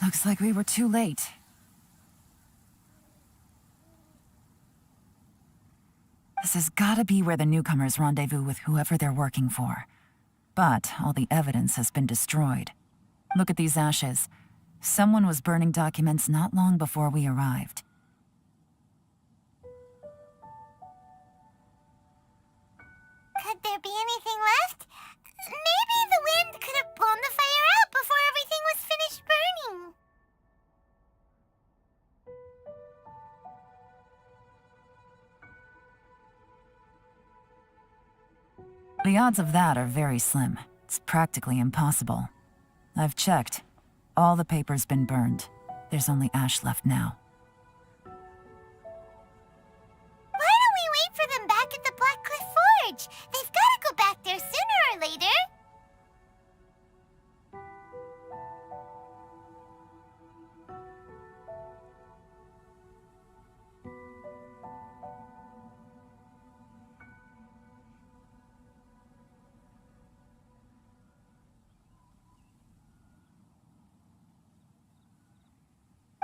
Looks like we were too late. This has gotta be where the newcomers rendezvous with whoever they're working for. But all the evidence has been destroyed. Look at these ashes. Someone was burning documents not long before we arrived. Could there be anything left? Maybe the wind could have blown the fire out before everything was finished burning. The odds of that are very slim. It's practically impossible. I've checked. All the paper's been burned. There's only ash left now. Why don't we wait for them back at the Black Cliff Forge? They've got to go back there sooner or later.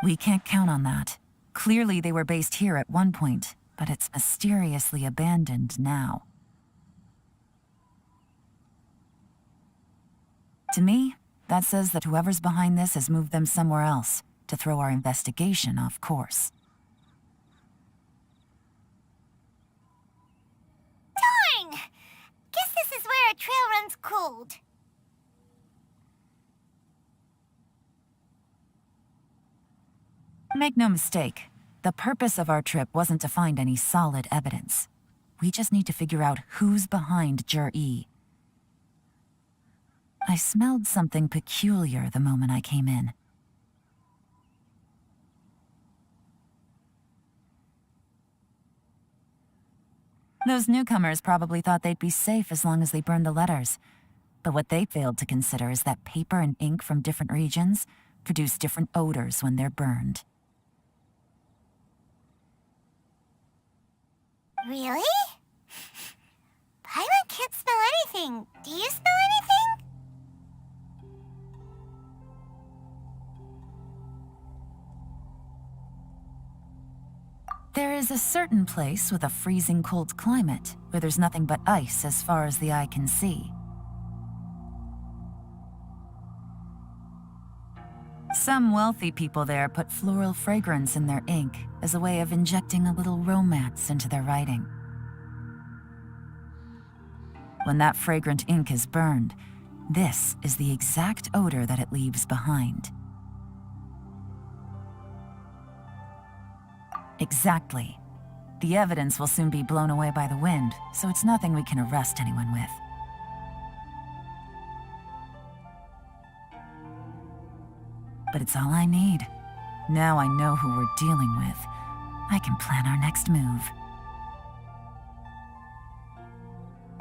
We can't count on that. Clearly they were based here at one point, but it's mysteriously abandoned now. To me, that says that whoever's behind this has moved them somewhere else to throw our investigation off course. Darn! Guess this is where our trail runs cold. Make no mistake, the purpose of our trip wasn't to find any solid evidence. We just need to figure out who's behind Jur-E. I smelled something peculiar the moment I came in. Those newcomers probably thought they'd be safe as long as they burned the letters. But what they failed to consider is that paper and ink from different regions produce different odors when they're burned. Really? Paimon can't smell anything. Do you smell anything? There is a certain place with a freezing cold climate where there's nothing but ice as far as the eye can see. Some wealthy people there put floral fragrance in their ink as a way of injecting a little romance into their writing. When that fragrant ink is burned, this is the exact odor that it leaves behind. Exactly. The evidence will soon be blown away by the wind, so it's nothing we can arrest anyone with. But it's all I need. Now I know who we're dealing with. I can plan our next move.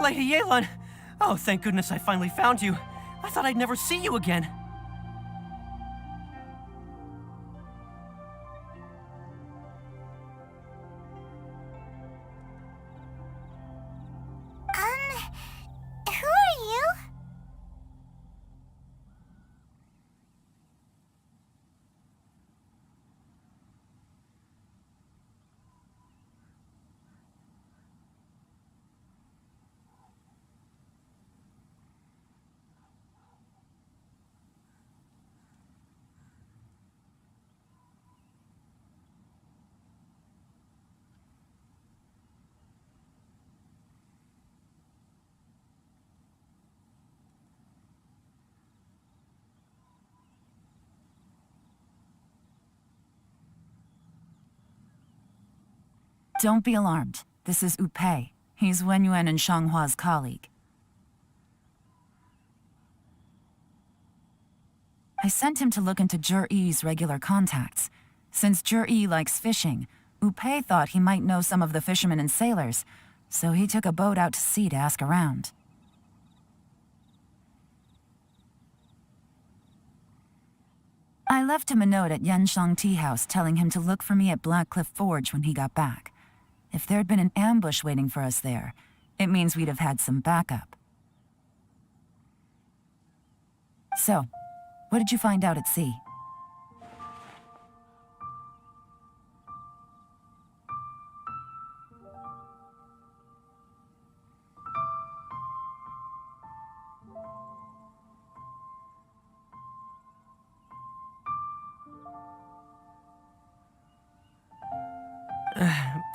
Lady Yelan! Oh, thank goodness I finally found you. I thought I'd never see you again. Who are you? Don't be alarmed. This is Wu Pei. He's Wen Yuan and Shanghua's colleague. I sent him to look into Jur-E's regular contacts. Since Jur-E likes fishing, Wu Pei thought he might know some of the fishermen and sailors, so he took a boat out to sea to ask around. I left him a note at Yanshang Tea House telling him to look for me at Black Cliff Forge when he got back. If there'd been an ambush waiting for us there, it means we'd have had some backup. So, what did you find out at sea?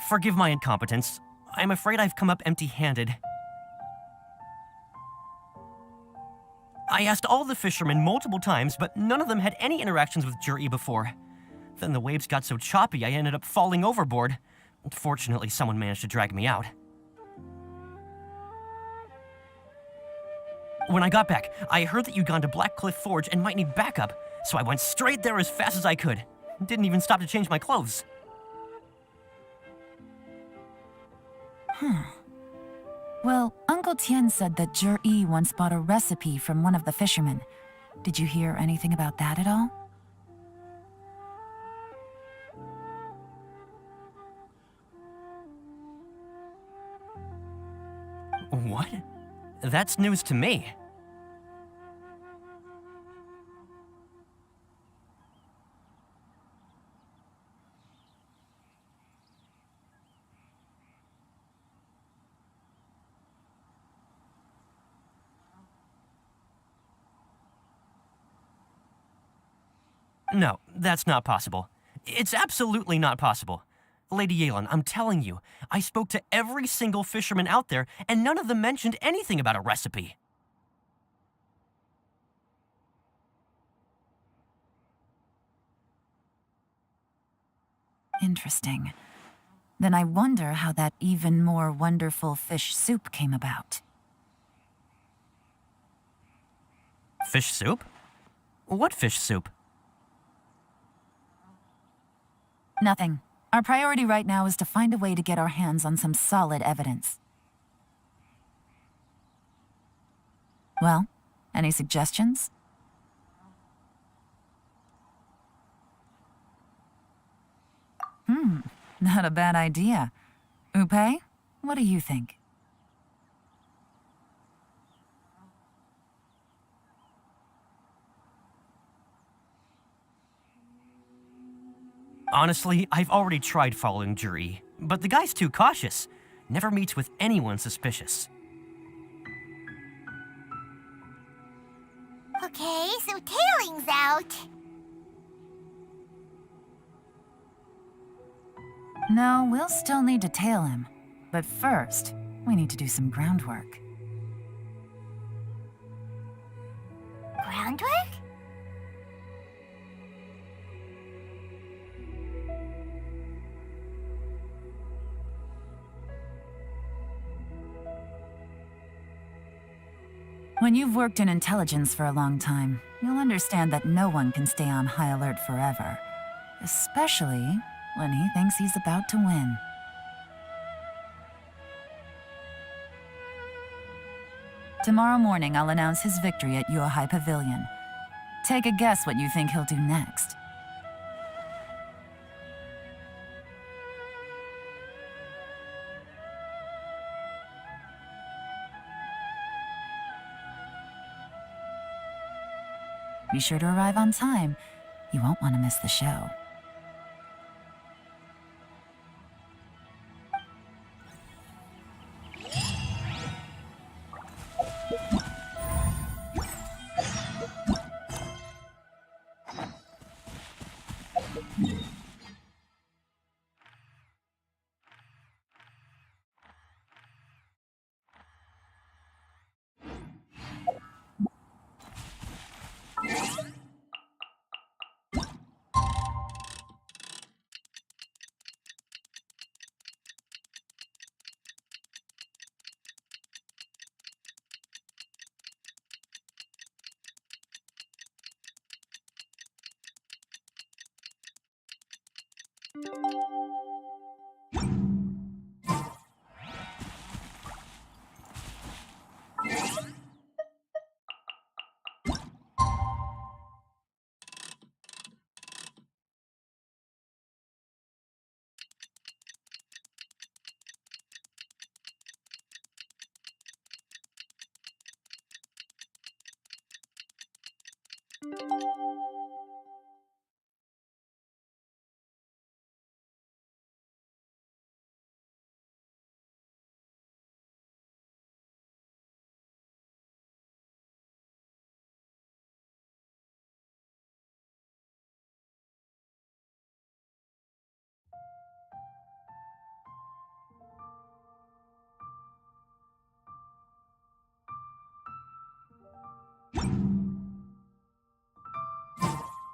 Forgive my incompetence. I'm afraid I've come up empty-handed. I asked all the fishermen multiple times, but none of them had any interactions with Juri before. Then the waves got so choppy I ended up falling overboard. Fortunately, someone managed to drag me out. When I got back, I heard that you'd gone to Black Cliff Forge and might need backup, so I went straight there as fast as I could. Didn't even stop to change my clothes. Well, Uncle Tien said that Jur-E once bought a recipe from one of the fishermen. Did you hear anything about that at all? What? That's news to me. No, that's not possible. It's absolutely not possible. Lady Yelan, I'm telling you, I spoke to every single fisherman out there, and none of them mentioned anything about a recipe. Interesting. Then I wonder how that even more wonderful fish soup came about. Fish soup? What fish soup? Nothing. Our priority right now is to find a way to get our hands on some solid evidence. Well, any suggestions? Not a bad idea. Upe, what do you think? Honestly, I've already tried following Juri, but the guy's too cautious. Never meets with anyone suspicious. Okay, so Tailing's out. No, we'll still need to tail him. But first, we need to do some groundwork. Groundwork? When you've worked in intelligence for a long time, you'll understand that no one can stay on high alert forever. Especially when he thinks he's about to win. Tomorrow morning, I'll announce his victory at Yuehai Pavilion. Take a guess what you think he'll do next. Be sure to arrive on time. You won't want to miss the show.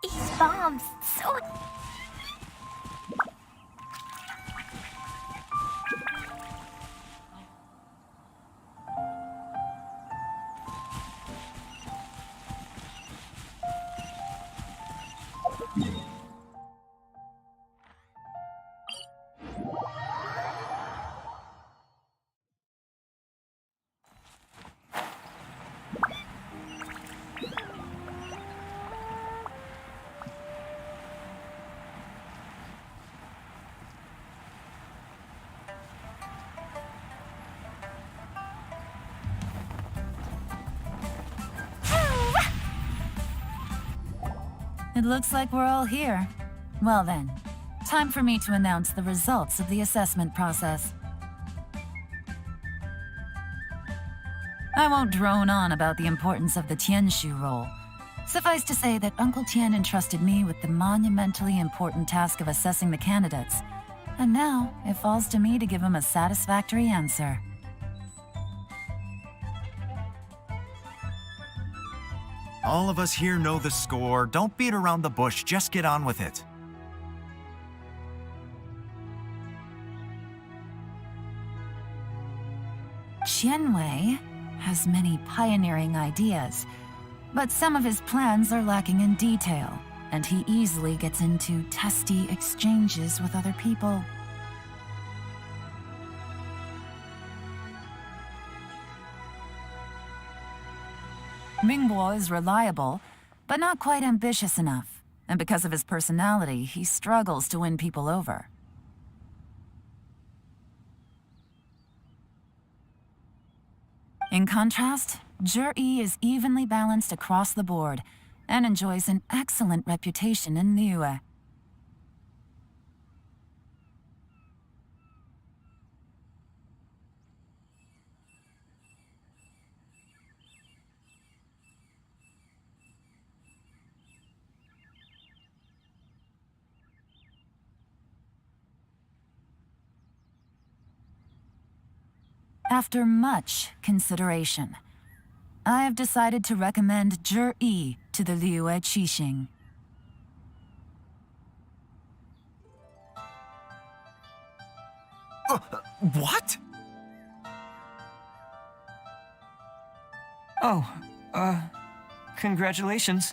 These bombs, so... It looks like we're all here. Well then, time for me to announce the results of the assessment process. I won't drone on about the importance of the Tianshu role. Suffice to say that Uncle Tian entrusted me with the monumentally important task of assessing the candidates. And now, it falls to me to give him a satisfactory answer. All of us here know the score. Don't beat around the bush, just get on with it. Qianwei has many pioneering ideas, but some of his plans are lacking in detail, and he easily gets into testy exchanges with other people. Mingbo is reliable, but not quite ambitious enough, and because of his personality, he struggles to win people over. In contrast, Zhi is evenly balanced across the board and enjoys an excellent reputation in Liyue. After much consideration, I have decided to recommend Zhi to the Liyue Qixing. What? Oh, congratulations.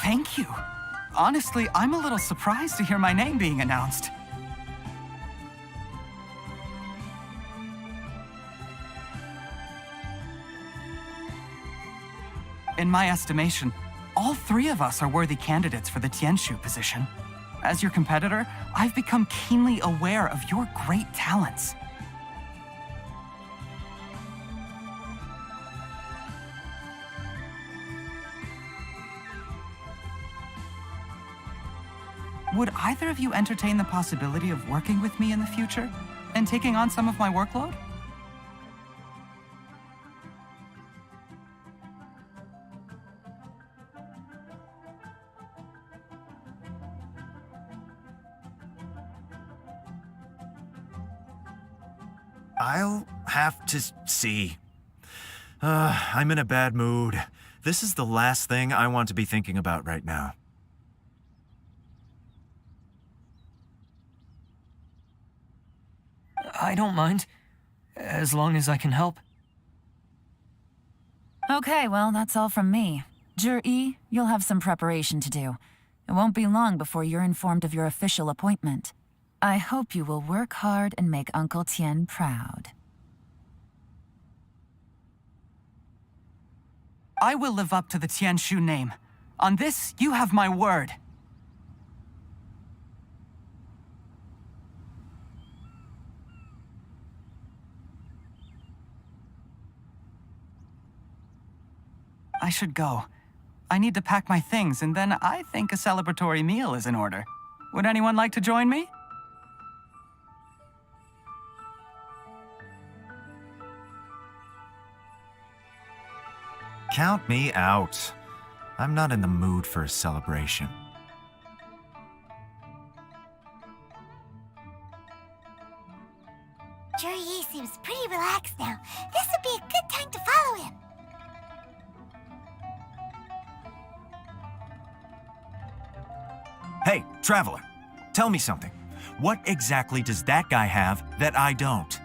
Thank you. Honestly, I'm a little surprised to hear my name being announced. In my estimation, all three of us are worthy candidates for the Tianshu position. As your competitor, I've become keenly aware of your great talents. Would either of you entertain the possibility of working with me in the future and taking on some of my workload? I'll have to see. I'm in a bad mood. This is the last thing I want to be thinking about right now. I don't mind, as long as I can help. Okay, well, that's all from me. Zhi, you'll have some preparation to do. It won't be long before you're informed of your official appointment. I hope you will work hard and make Uncle Tian proud. I will live up to the Tianshu name. On this, you have my word. I should go. I need to pack my things, and then I think a celebratory meal is in order. Would anyone like to join me? Count me out. I'm not in the mood for a celebration. Juri seems pretty relaxed now. This would be a good time to follow him. Hey, traveler, tell me something. What exactly does that guy have that I don't?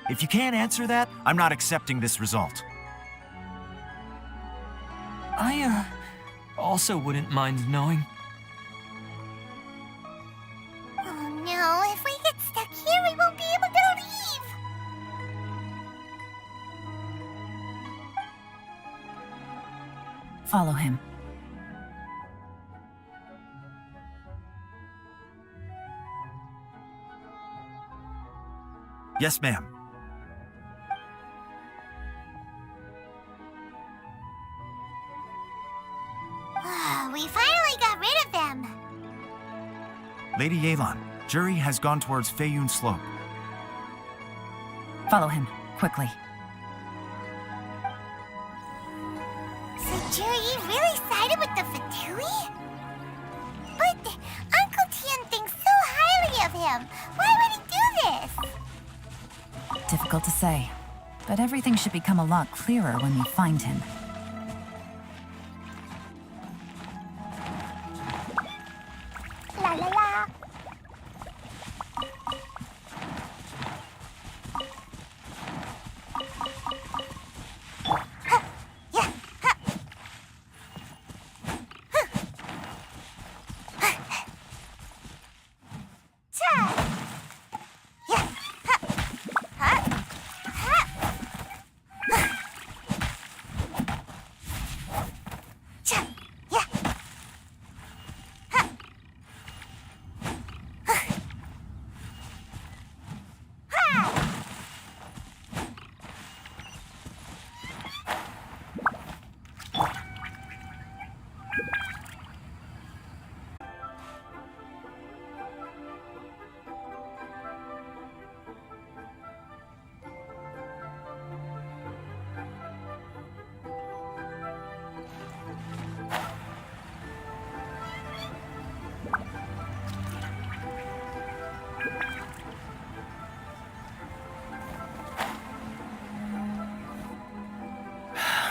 If you can't answer that, I'm not accepting this result. I, also wouldn't mind knowing. Oh no, if we get stuck here, we won't be able to leave. Follow him. Yes, ma'am. We finally got rid of them. Lady Yelan, Juri has gone towards Feiyun Slope. Follow him, quickly. So Juri really sided with the Fatui? But Uncle Tian thinks so highly of him. Why would he do this? Difficult to say, but everything should become a lot clearer when we find him. La la la.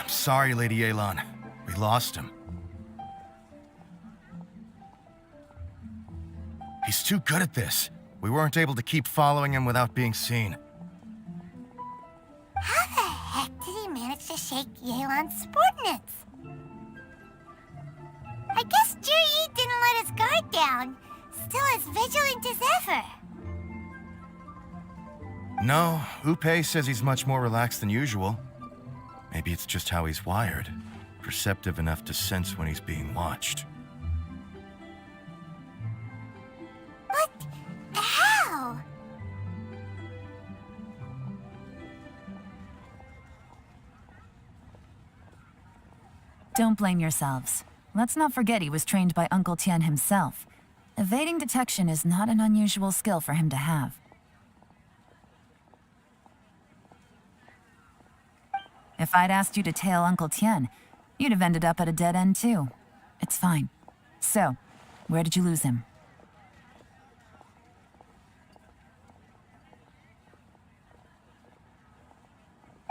Sorry, Lady Yelan. We lost him. He's too good at this. We weren't able to keep following him without being seen. How the heck did he manage to shake Yelan's subordinates? I guess Juri didn't let his guard down. Still as vigilant as ever. No, Upe says he's much more relaxed than usual. Maybe it's just how he's wired. Perceptive enough to sense when he's being watched. But how? Don't blame yourselves. Let's not forget he was trained by Uncle Tian himself. Evading detection is not an unusual skill for him to have. If I'd asked you to tail Uncle Tian, you'd have ended up at a dead end too. It's fine. So, where did you lose him?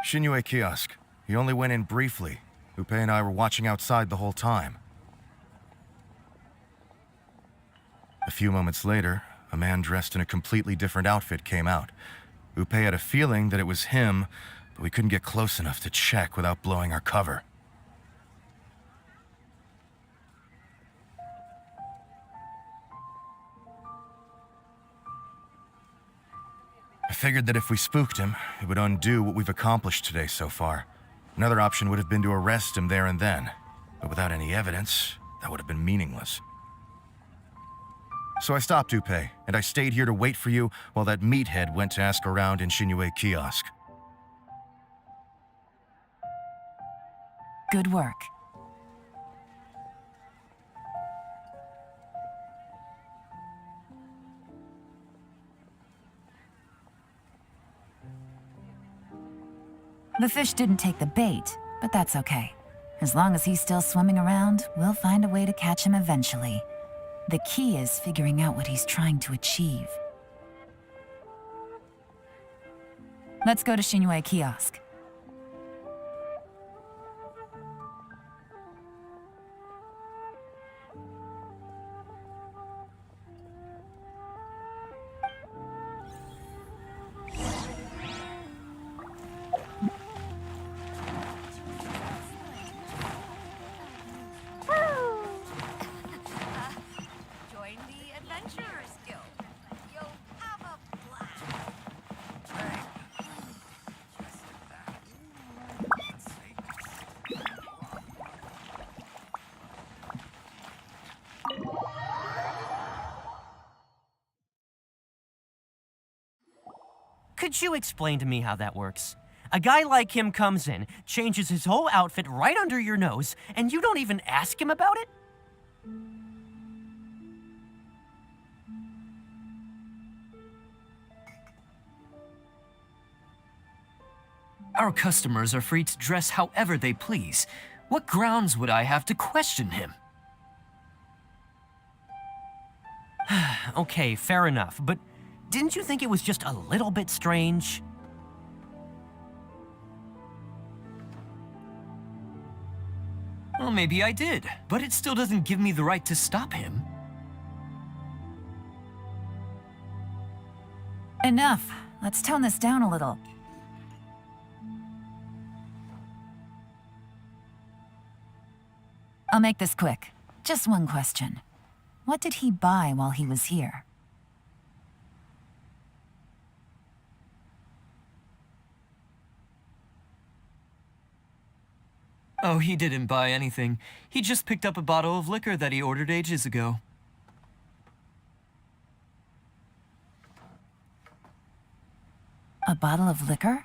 Shinue Kiosk. He only went in briefly. Upe and I were watching outside the whole time. A few moments later, a man dressed in a completely different outfit came out. Upe had a feeling that it was him, but we couldn't get close enough to check without blowing our cover. I figured that if we spooked him, it would undo what we've accomplished today so far. Another option would have been to arrest him there and then, but without any evidence, that would have been meaningless. So I stopped Upe, and I stayed here to wait for you while that meathead went to ask around in Shinue Kiosk. Good work. The fish didn't take the bait, but that's okay. As long as he's still swimming around, we'll find a way to catch him eventually. The key is figuring out what he's trying to achieve. Let's go to Shinue Kiosk. Join the Adventurers Guild. You'll have a blast. Could you explain to me how that works? A guy like him comes in, changes his whole outfit right under your nose, and you don't even ask him about it? Our customers are free to dress however they please. What grounds would I have to question him? Okay, fair enough, but didn't you think it was just a little bit strange? Well, maybe I did, but it still doesn't give me the right to stop him. Enough. Let's tone this down a little. I'll make this quick. Just one question. What did he buy while he was here? Oh, he didn't buy anything. He just picked up a bottle of liquor that he ordered ages ago. A bottle of liquor?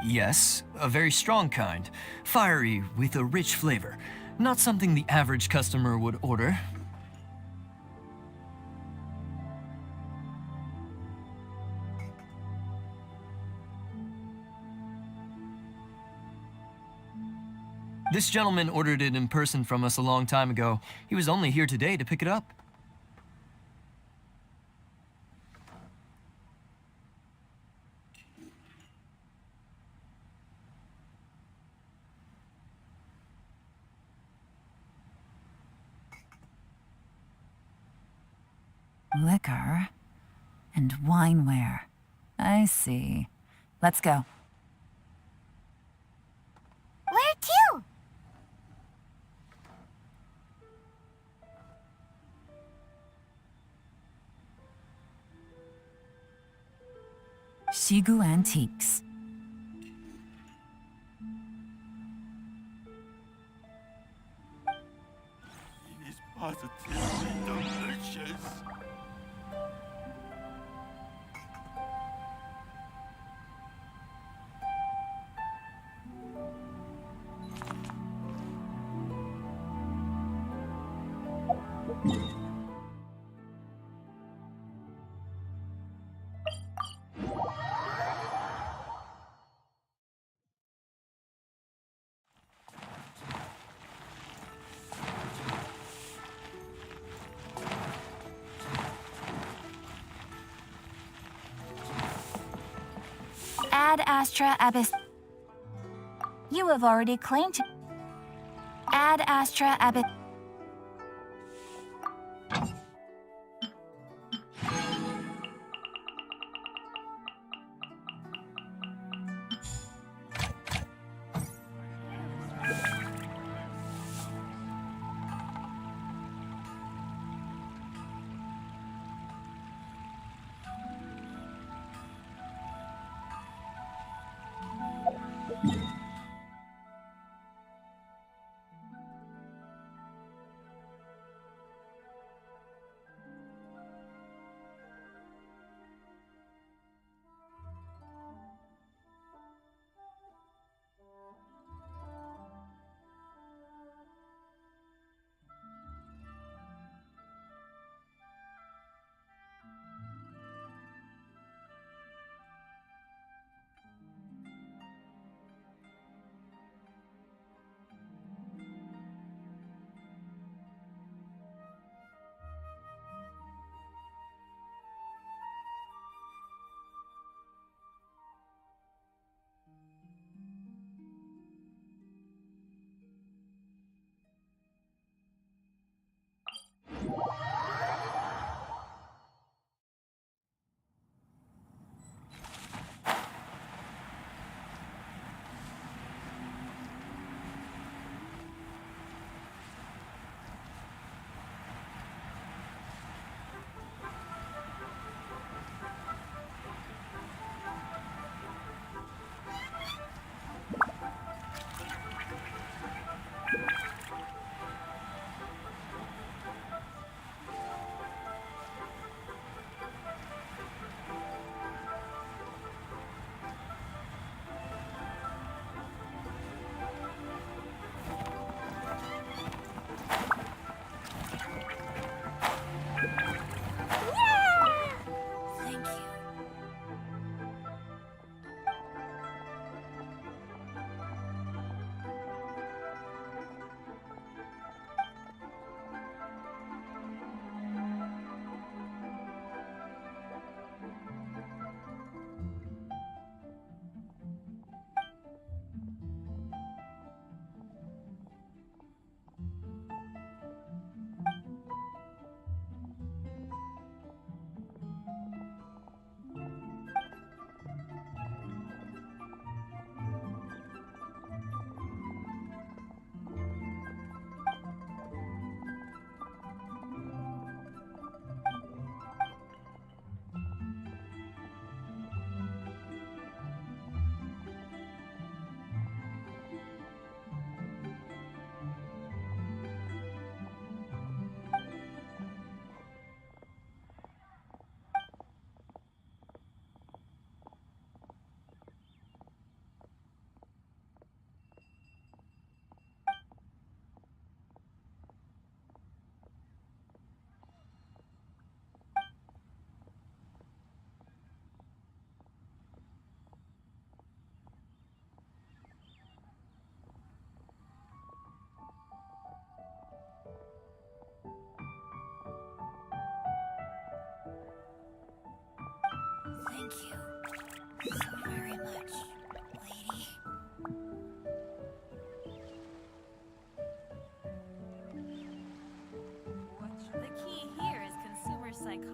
Yes, a very strong kind. Fiery, with a rich flavor. Not something the average customer would order. This gentleman ordered it in person from us a long time ago. He was only here today to pick it up. Liquor and wineware. I see. Let's go. Where to? Shigu Antiques. It is positively delicious. Ad Astra Abyss. You have already claimed to. Ad Astra Abyss.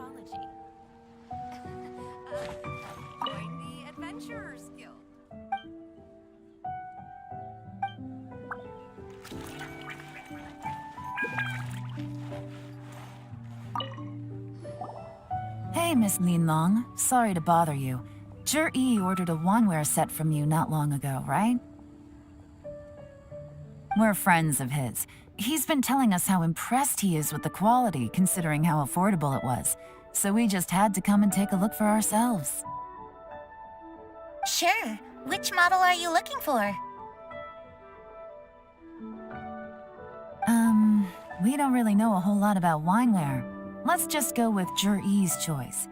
psychology. Join the Adventurers Guild. Hey, Miss Linlong. Sorry to bother you. Zhi ordered a wanware set from you not long ago, right? We're friends of his. He's been telling us how impressed he is with the quality, considering how affordable it was. So we just had to come and take a look for ourselves. Sure. Which model are you looking for? We don't really know a whole lot about wineware. Let's just go with Zhi's choice.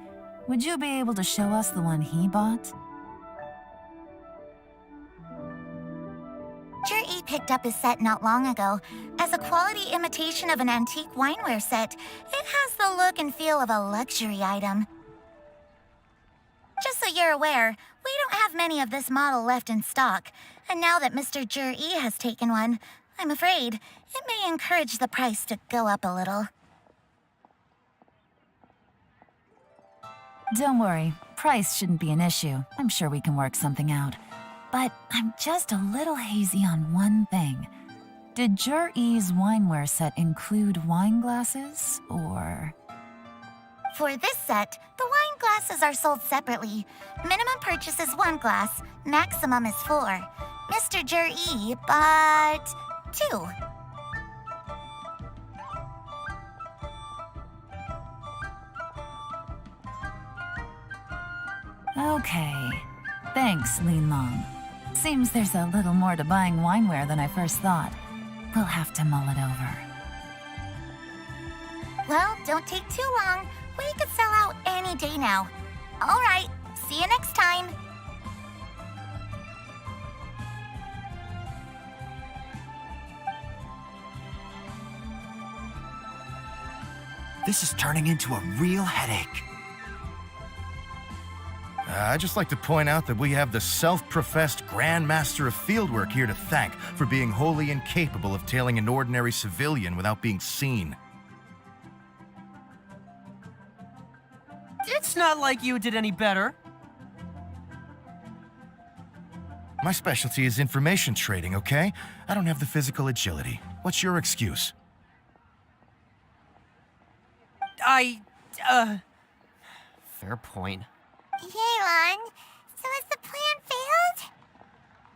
Would you be able to show us the one he bought? Zhi picked up his set not long ago. As a quality imitation of an antique wineware set, it has the look and feel of a luxury item. Just so you're aware, we don't have many of this model left in stock, and now that Mr. Zhi has taken one, I'm afraid it may encourage the price to go up a little. Don't worry, price shouldn't be an issue. I'm sure we can work something out. But I'm just a little hazy on one thing. Did Zhi's wineware set include wine glasses, or...? For this set, the wine glasses are sold separately. Minimum purchase is 1 glass, maximum is 4. Mr. Zhi bought 2. Okay. Thanks, Linlong. Seems there's a little more to buying wineware than I first thought. We'll have to mull it over. Well, don't take too long. We could sell out any day now. All right, see you next time. This is turning into a real headache. I'd just like to point out that we have the self-professed Grand Master of Fieldwork here to thank for being wholly incapable of tailing an ordinary civilian without being seen. It's not like you did any better. My specialty is information trading, okay? I don't have the physical agility. What's your excuse? Fair point. Yelan, so has the plan failed?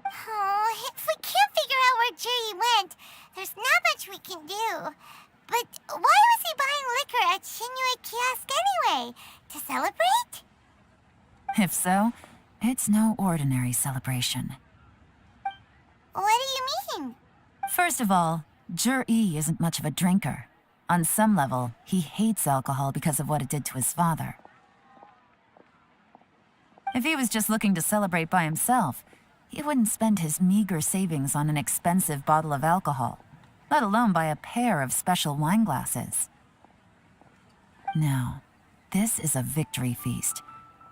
Oh, if we can't figure out where Zhi went, there's not much we can do. But why was he buying liquor at Shinue Kiosk anyway? To celebrate? If so, it's no ordinary celebration. What do you mean? First of all, Zhi isn't much of a drinker. On some level, he hates alcohol because of what it did to his father. If he was just looking to celebrate by himself, he wouldn't spend his meager savings on an expensive bottle of alcohol, let alone buy a pair of special wine glasses. No, this is a victory feast,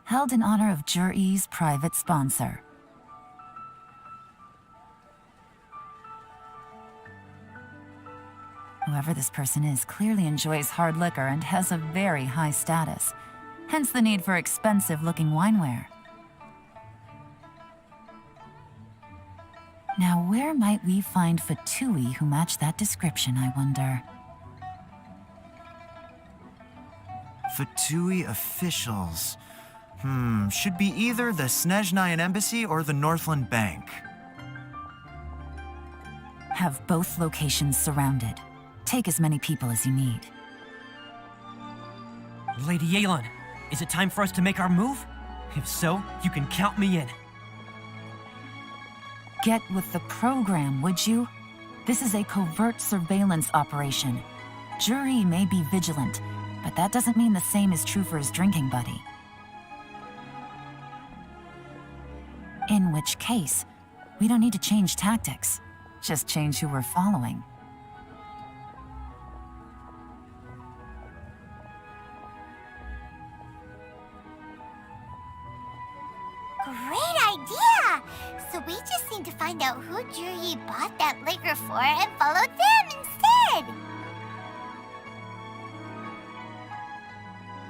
held in honor of Zhi's private sponsor. Whoever this person is clearly enjoys hard liquor and has a very high status, hence the need for expensive-looking wineware. Now, where might we find Fatui who match that description, I wonder? Fatui officials. Should be either the Snezhnayan Embassy or the Northland Bank. Have both locations surrounded. Take as many people as you need. Lady Yelan, is it time for us to make our move? If so, you can count me in. Get with the program, would you? This is a covert surveillance operation. Zhi may be vigilant, but that doesn't mean the same is true for his drinking buddy. In which case, we don't need to change tactics. Just change who we're following. Great idea! So we just need to find out who Zhi bought that liquor for and follow them instead!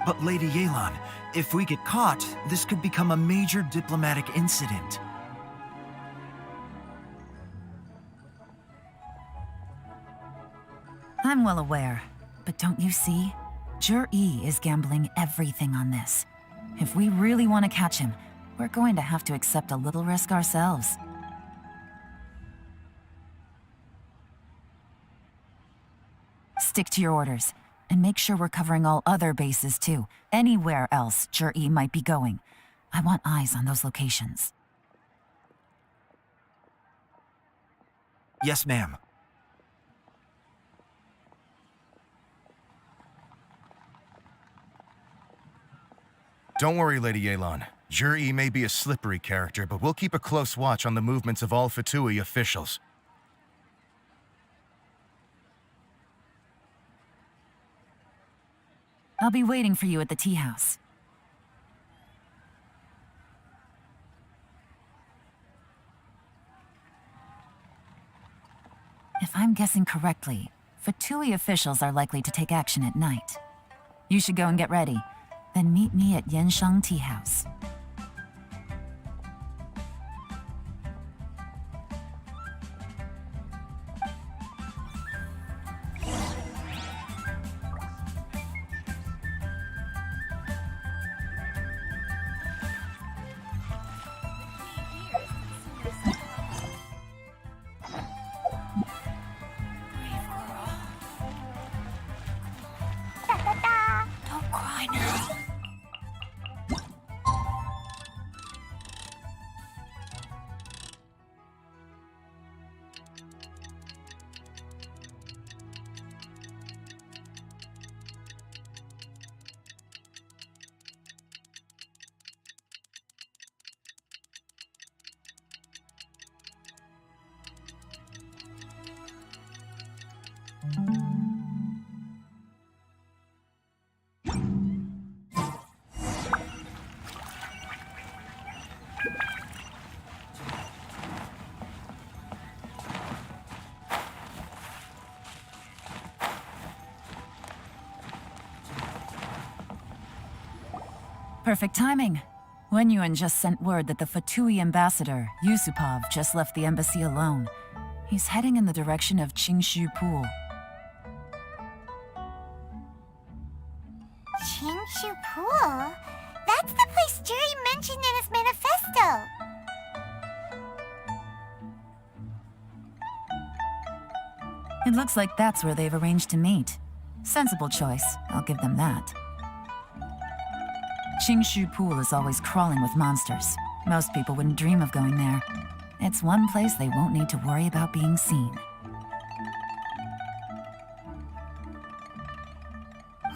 But Lady Yelan, if we get caught, this could become a major diplomatic incident. I'm well aware, but don't you see? Jur-E is gambling everything on this. If we really want to catch him, we're going to have to accept a little risk ourselves. Stick to your orders, and make sure we're covering all other bases too. Anywhere else Jur-E might be going. I want eyes on those locations. Yes, ma'am. Don't worry, Lady Yelan. Jur-E may be a slippery character, but we'll keep a close watch on the movements of all Fatui officials. I'll be waiting for you at the tea house. If I'm guessing correctly, Fatui officials are likely to take action at night. You should go and get ready. Then meet me at Yansheng Tea House. Don't cry now. Perfect timing. Wen Yuan just sent word that the Fatui ambassador, Yusupov, just left the embassy alone. He's heading in the direction of Qingshu Pool. Qingshu Pool? That's the place Juri mentioned in his manifesto. It looks like that's where they've arranged to meet. Sensible choice, I'll give them that. Qingshu Pool is always crawling with monsters. Most people wouldn't dream of going there. It's one place they won't need to worry about being seen.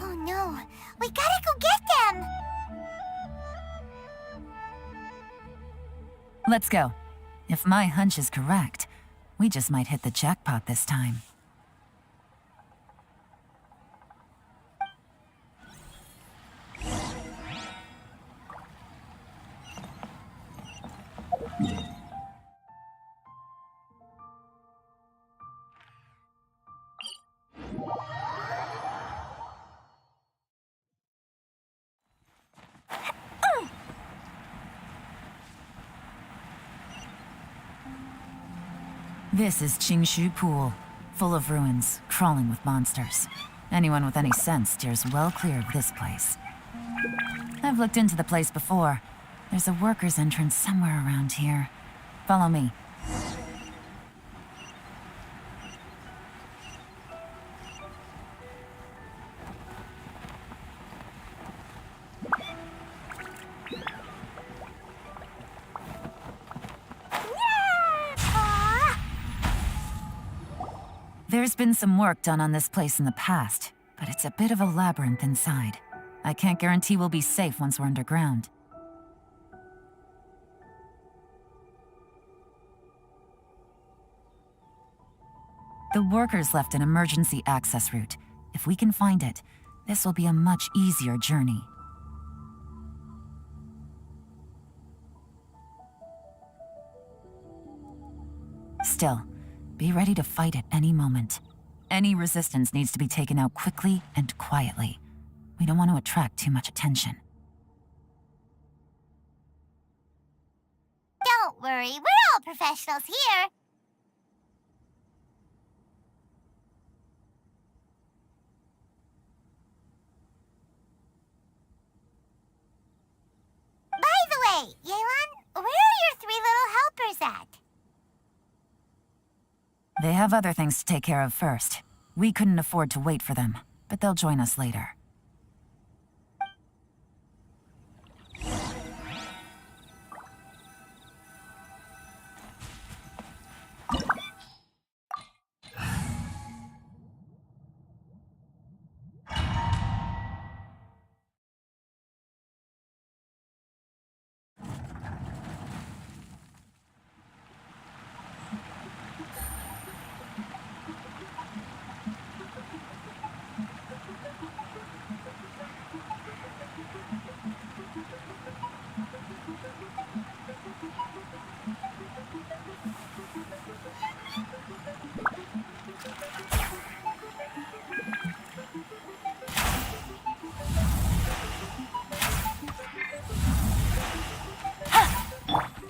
Oh no, we gotta go get them! Let's go. If my hunch is correct, we just might hit the jackpot this time. This is Qingshu Pool, full of ruins, crawling with monsters. Anyone with any sense steers well clear of this place. I've looked into the place before. There's a worker's entrance somewhere around here. Follow me. There's been some work done on this place in the past, but it's a bit of a labyrinth inside. I can't guarantee we'll be safe once we're underground. The workers left an emergency access route. If we can find it, this will be a much easier journey. Still, be ready to fight at any moment. Any resistance needs to be taken out quickly and quietly. We don't want to attract too much attention. Don't worry, we're all professionals here. By the way, Yelan, where are your 3 little helpers at? They have other things to take care of first. We couldn't afford to wait for them, but they'll join us later.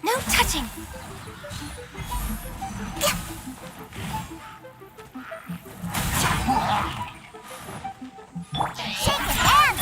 No touching! Shake your hands!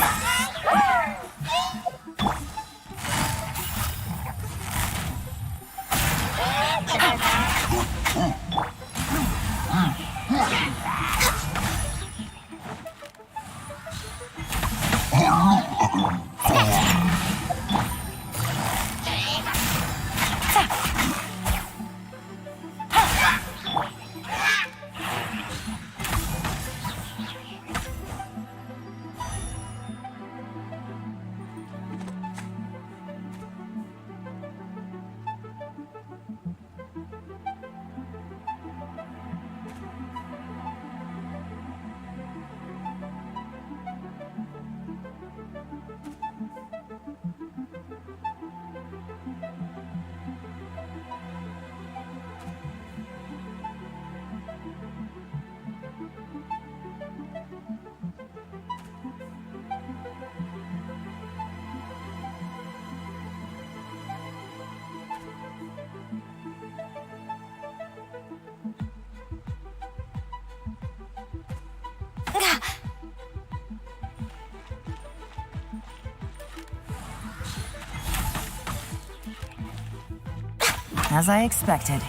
As I expected,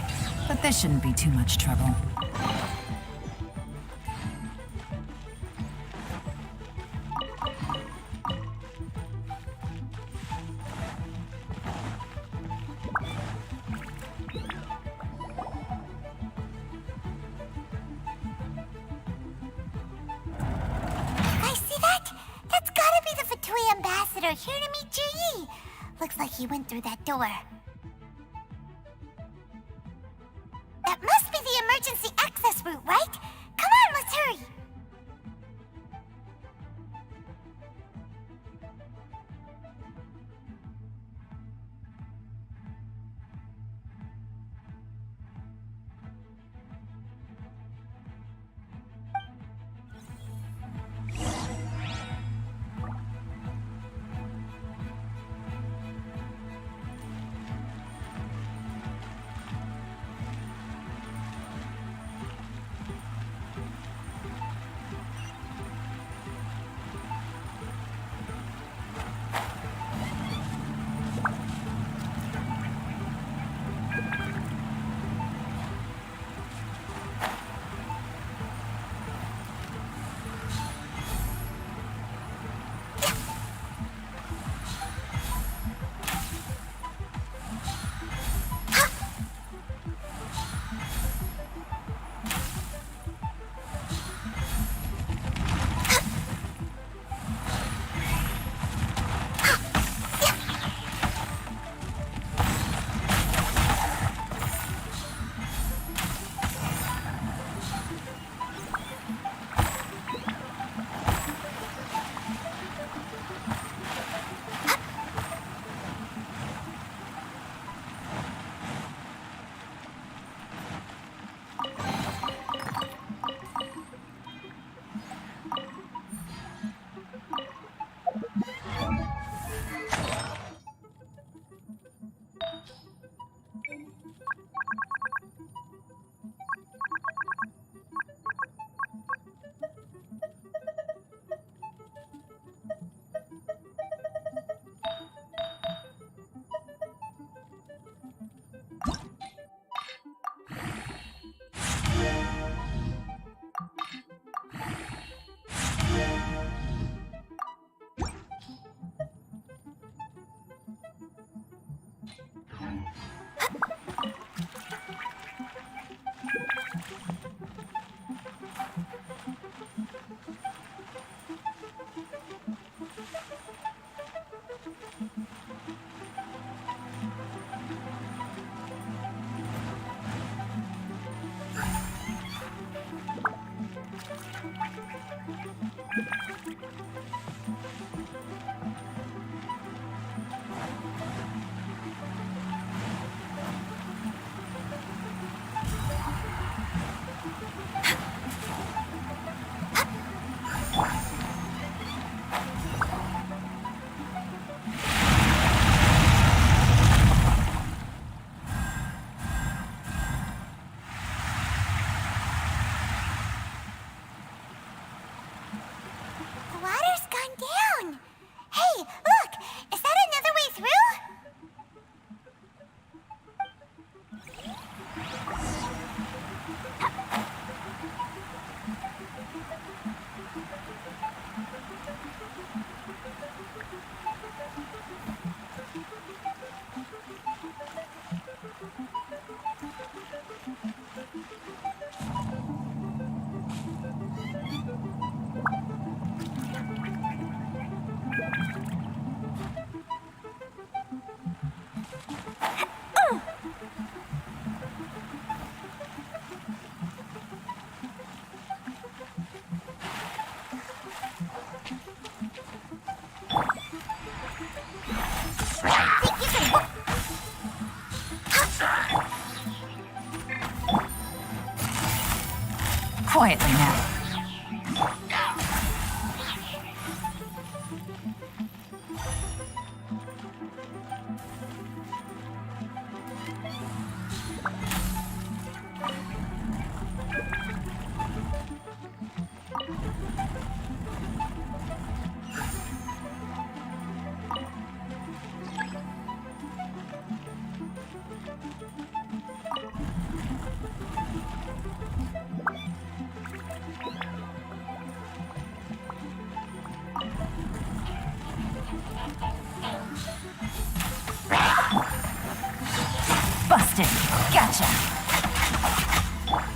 but this shouldn't be too much trouble. I see that? That's gotta be the Fatui ambassador here to meet Ji. Looks like he went through that door. That must be the emergency access route, right? Come on, let's hurry! The water's gone down. Hey, look! Is that another way through? Quietly now. Busted. Gotcha.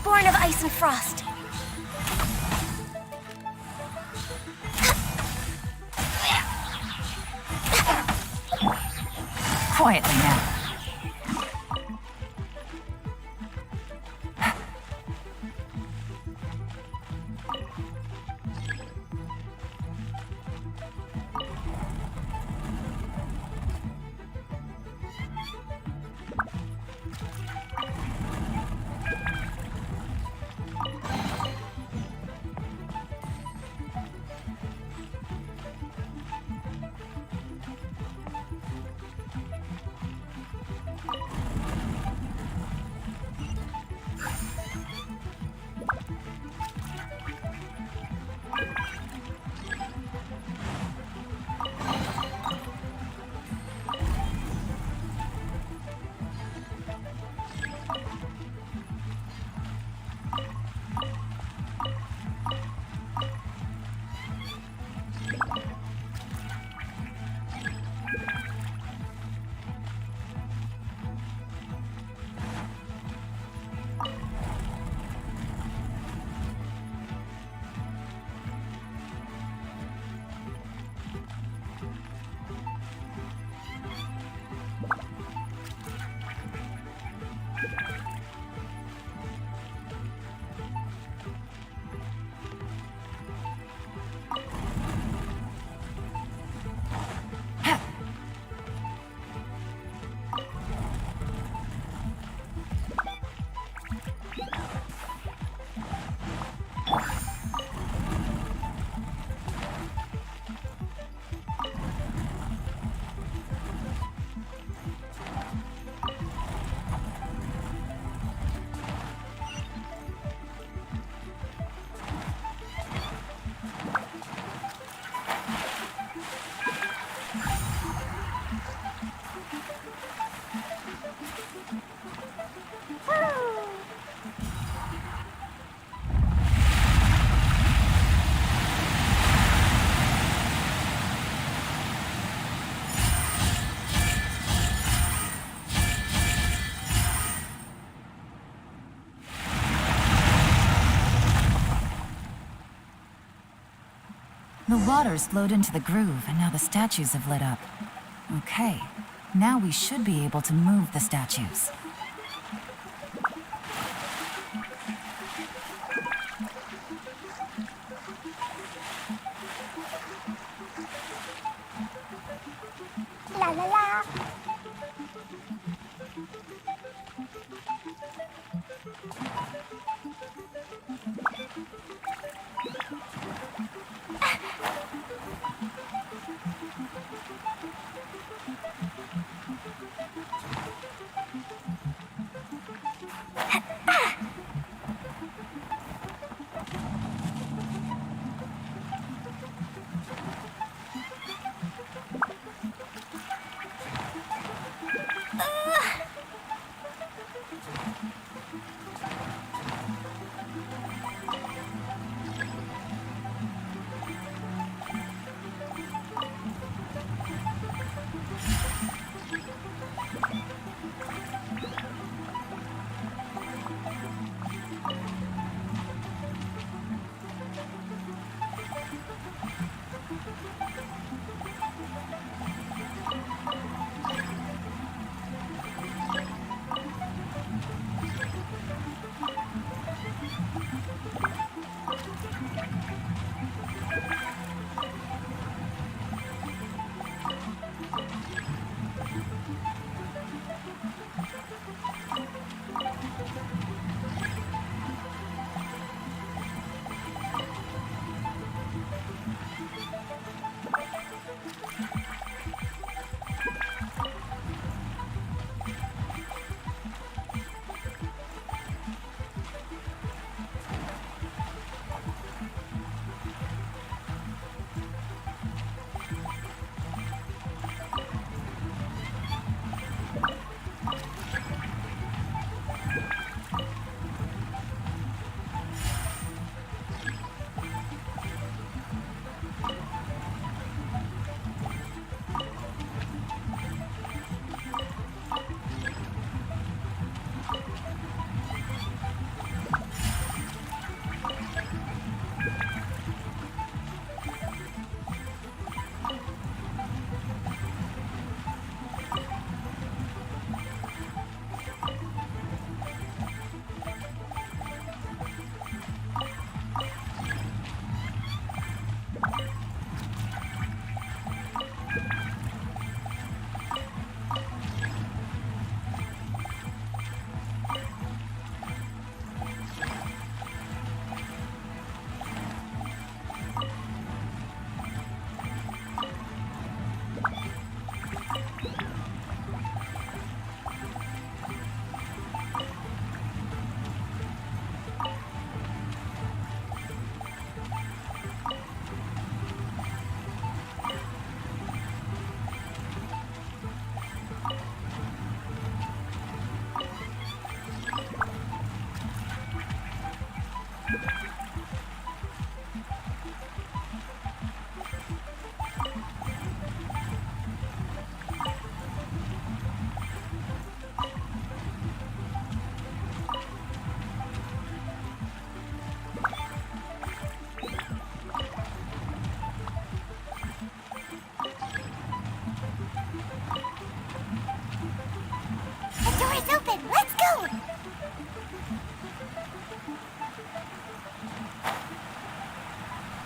Born of ice and frost. Quietly now. The water's flowed into the groove, and now the statues have lit up. Okay, now we should be able to move the statues. La la la.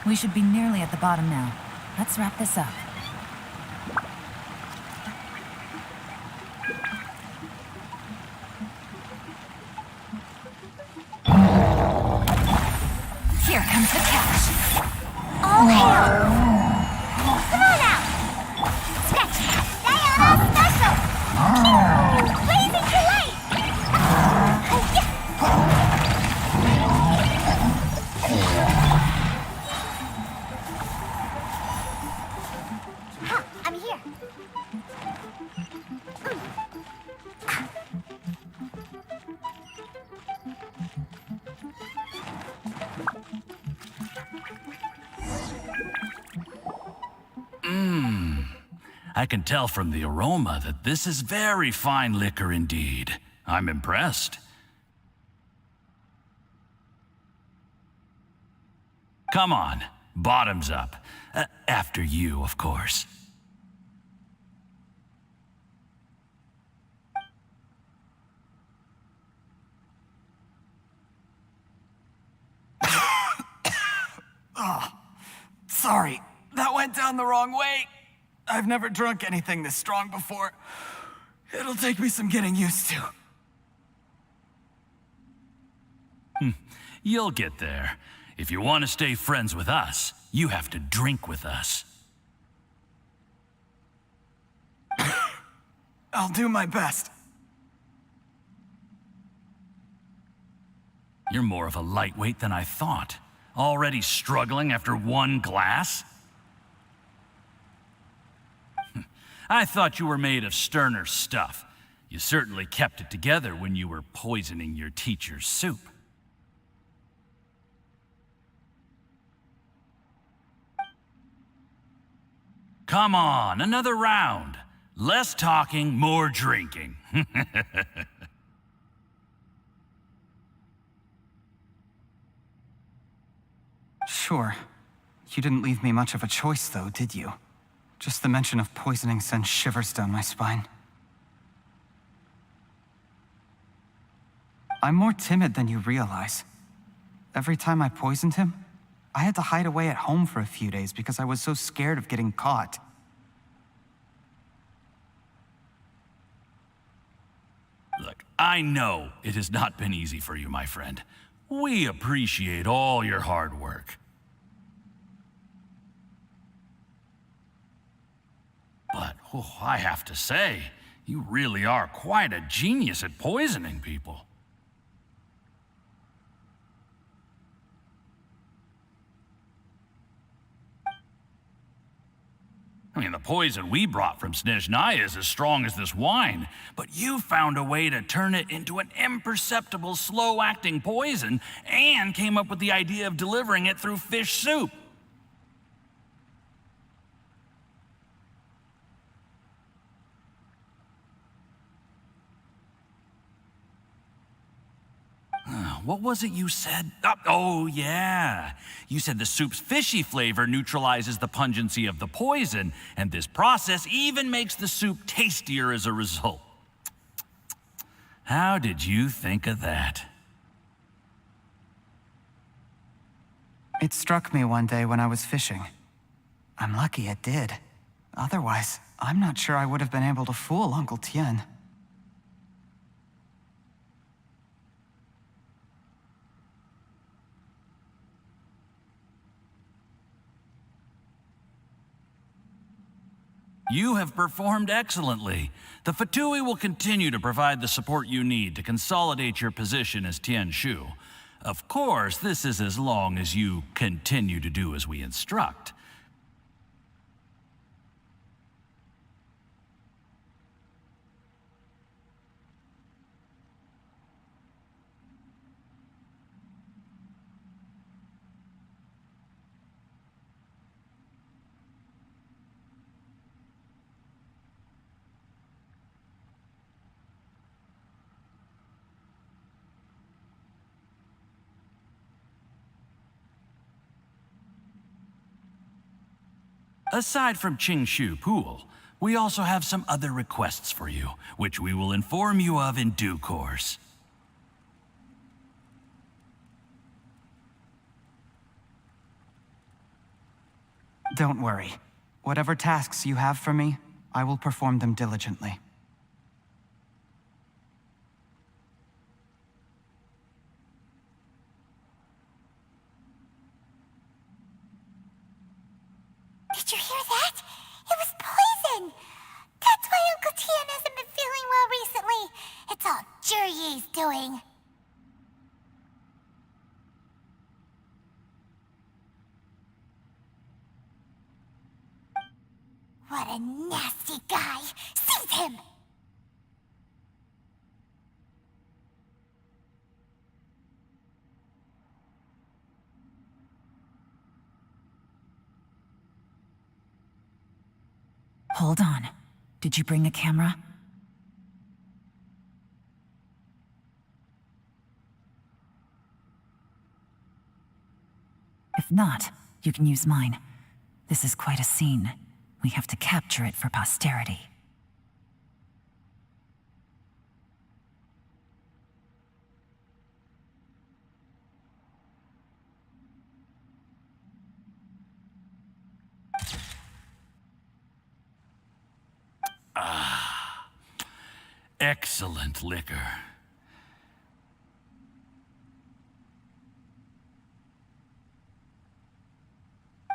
We should be nearly at the bottom now. Let's wrap this up. Here comes the catch. All hail! Come on out! Sketch! Diana Special! Blazing Delight! Ha! I'm here. I can tell from the aroma that this is very fine liquor indeed. I'm impressed. Come on, bottoms up. After you, of course. Oh, sorry, that went down the wrong way. I've never drunk anything this strong before. It'll take me some getting used to. You'll get there. If you want to stay friends with us, you have to drink with us. I'll do my best. You're more of a lightweight than I thought. Already struggling after one glass? I thought you were made of sterner stuff. You certainly kept it together when you were poisoning your teacher's soup. Come on, another round. Less talking, more drinking. Sure. You didn't leave me much of a choice, though, did you? Just the mention of poisoning sends shivers down my spine. I'm more timid than you realize. Every time I poisoned him, I had to hide away at home for a few days because I was so scared of getting caught. Look, I know it has not been easy for you, my friend. We appreciate all your hard work. But, I have to say, you really are quite a genius at poisoning people. I mean, the poison we brought from Snezhnaya is as strong as this wine, but you found a way to turn it into an imperceptible, slow-acting poison and came up with the idea of delivering it through fish soup. What was it you said? Oh, yeah. You said the soup's fishy flavor neutralizes the pungency of the poison, and this process even makes the soup tastier as a result. How did you think of that? It struck me one day when I was fishing. I'm lucky it did. Otherwise, I'm not sure I would have been able to fool Uncle Tien. You have performed excellently. The Fatui will continue to provide the support you need to consolidate your position as Tien Shu. Of course, this is as long as you continue to do as we instruct. Aside from Qingshu Pool, we also have some other requests for you, which we will inform you of in due course. Don't worry. Whatever tasks you have for me, I will perform them diligently. Did you hear that? It was poison! That's why Uncle Tien hasn't been feeling well recently. It's all Jurye's doing. What a nasty guy! Seize him! Hold on. Did you bring a camera? If not, you can use mine. This is quite a scene. We have to capture it for posterity. excellent liquor.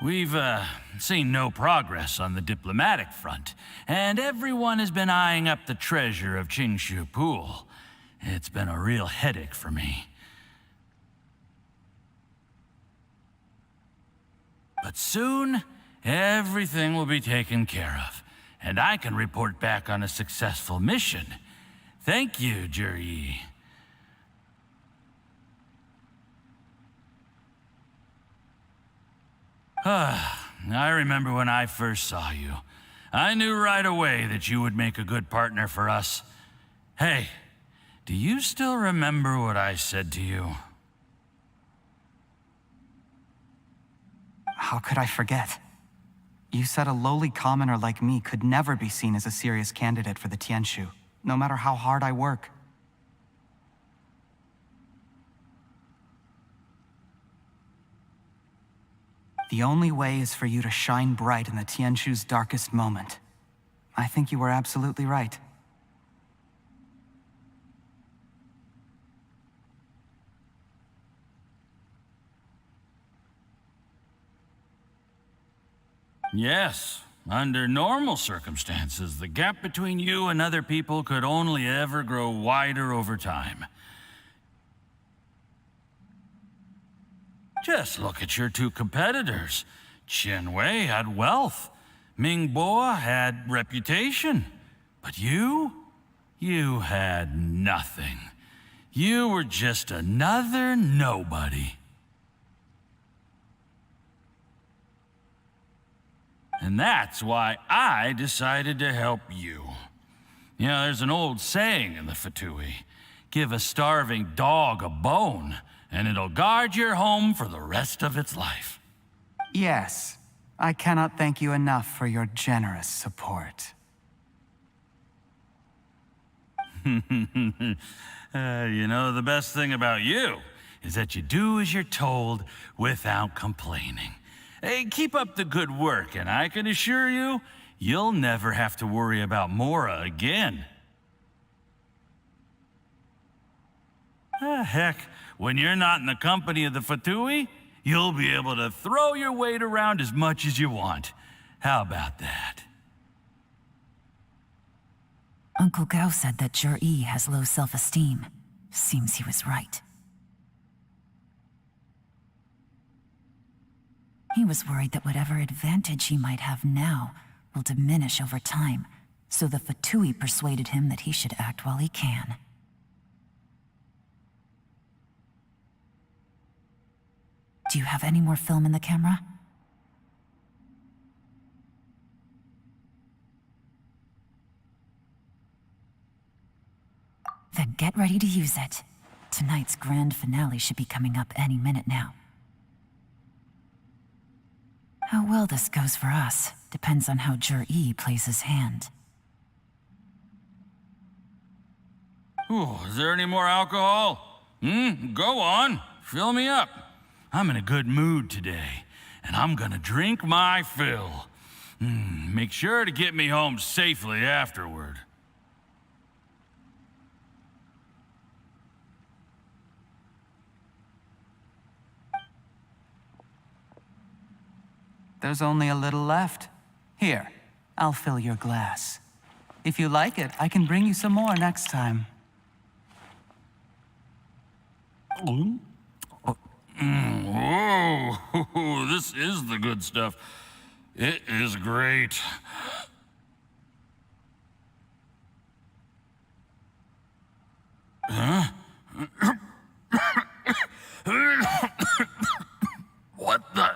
We've seen no progress on the diplomatic front, and everyone has been eyeing up the treasure of Qingshu Pool. It's been a real headache for me. But soon, everything will be taken care of, and I can report back on a successful mission. Thank you, Juri. I remember when I first saw you. I knew right away that you would make a good partner for us. Hey, do you still remember what I said to you? How could I forget? You said a lowly commoner like me could never be seen as a serious candidate for the Tianshu, no matter how hard I work. The only way is for you to shine bright in the Tianshu's darkest moment. I think you were absolutely right. Yes. Under normal circumstances, the gap between you and other people could only ever grow wider over time. Just look at your two competitors. Chen Wei had wealth. Ming Bo had reputation. But you had nothing. You were just another nobody. And that's why I decided to help you. You know, there's an old saying in the Fatui, give a starving dog a bone, and it'll guard your home for the rest of its life. Yes, I cannot thank you enough for your generous support. You know, the best thing about you is that you do as you're told without complaining. Hey, keep up the good work, and I can assure you, you'll never have to worry about Mora again. Heck, when you're not in the company of the Fatui, you'll be able to throw your weight around as much as you want. How about that? Uncle Gao said that Jur-E has low self-esteem. Seems he was right. He was worried that whatever advantage he might have now will diminish over time, so the Fatui persuaded him that he should act while he can. Do you have any more film in the camera? Then get ready to use it. Tonight's grand finale should be coming up any minute now. How well this goes for us depends on how Jur-E plays his hand. Ooh, is there any more alcohol? Go on, fill me up. I'm in a good mood today, and I'm gonna drink my fill. Make sure to get me home safely afterward. There's only a little left. Here, I'll fill your glass. If you like it, I can bring you some more next time. Whoa, this is the good stuff. It is great. Huh? What the?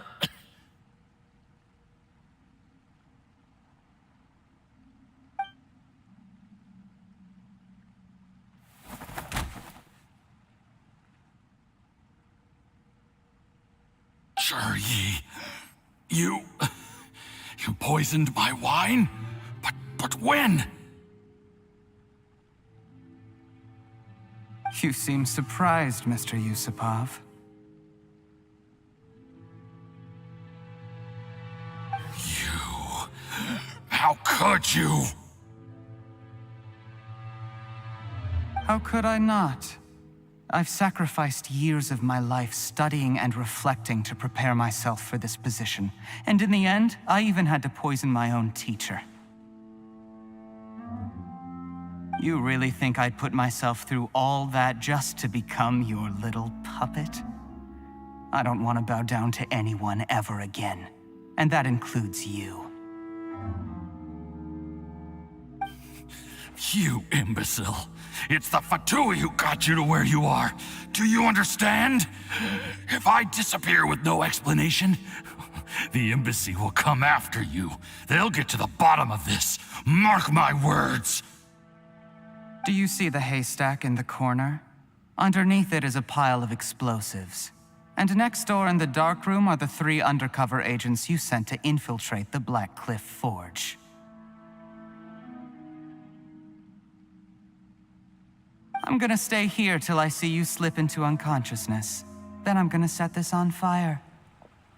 Jur-E, you poisoned my wine? But when? You seem surprised, Mr. Yusupov. How could you? How could I not? I've sacrificed years of my life studying and reflecting to prepare myself for this position. And in the end, I even had to poison my own teacher. You really think I'd put myself through all that just to become your little puppet? I don't want to bow down to anyone ever again. And that includes you. You imbecile. It's the Fatui who got you to where you are. Do you understand? If I disappear with no explanation, the embassy will come after you. They'll get to the bottom of this. Mark my words. Do you see the haystack in the corner? Underneath it is a pile of explosives. And next door in the dark room are the 3 undercover agents you sent to infiltrate the Black Cliff Forge. I'm gonna stay here till I see you slip into unconsciousness. Then I'm gonna set this on fire.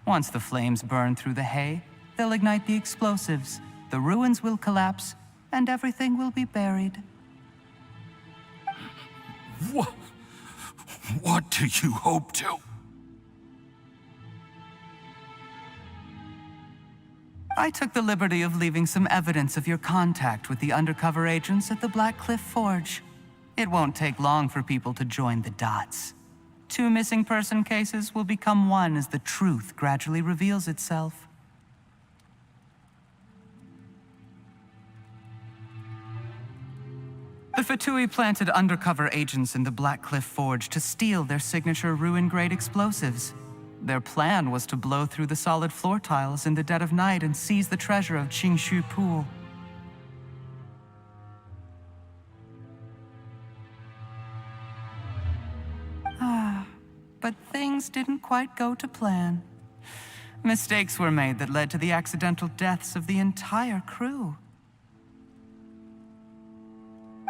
Once the flames burn through the hay, they'll ignite the explosives, the ruins will collapse, and everything will be buried. What do you hope to? I took the liberty of leaving some evidence of your contact with the undercover agents at the Black Cliff Forge. It won't take long for people to join the dots. 2 missing person cases will become 1 as the truth gradually reveals itself. The Fatui planted undercover agents in the Black Cliff Forge to steal their signature ruin-grade explosives. Their plan was to blow through the solid floor tiles in the dead of night and seize the treasure of Qingshu Pool. But things didn't quite go to plan. Mistakes were made that led to the accidental deaths of the entire crew.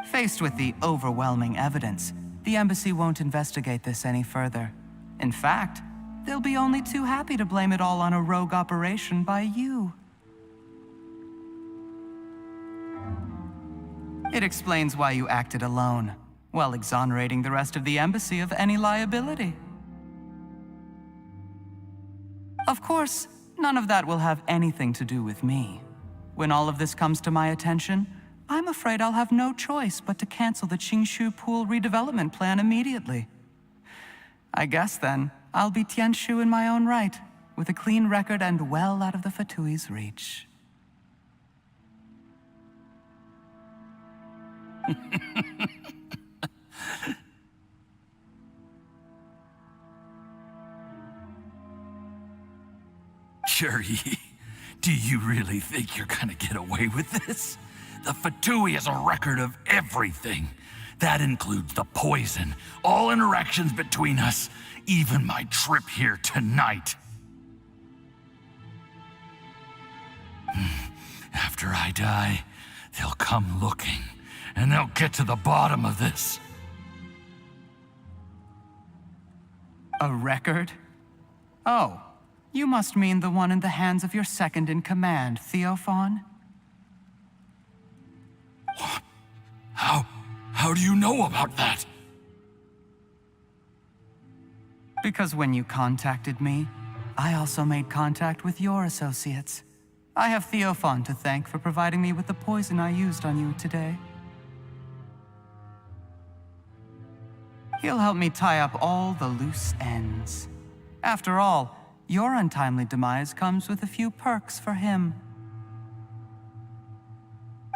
Faced with the overwhelming evidence, the embassy won't investigate this any further. In fact, they'll be only too happy to blame it all on a rogue operation by you. It explains why you acted alone, while exonerating the rest of the embassy of any liability. Of course, none of that will have anything to do with me. When all of this comes to my attention, I'm afraid I'll have no choice but to cancel the Qingshu Pool redevelopment plan immediately. I guess then, I'll be Tianshu in my own right, with a clean record and well out of the Fatui's reach. Juri, do you really think you're gonna get away with this? The Fatui has a record of everything. That includes the poison, all interactions between us, even my trip here tonight. After I die, they'll come looking, and they'll get to the bottom of this. A record? Oh, you must mean the one in the hands of your second-in-command, Theophan? What? How do you know about that? Because when you contacted me, I also made contact with your associates. I have Theophan to thank for providing me with the poison I used on you today. He'll help me tie up all the loose ends. After all, your untimely demise comes with a few perks for him.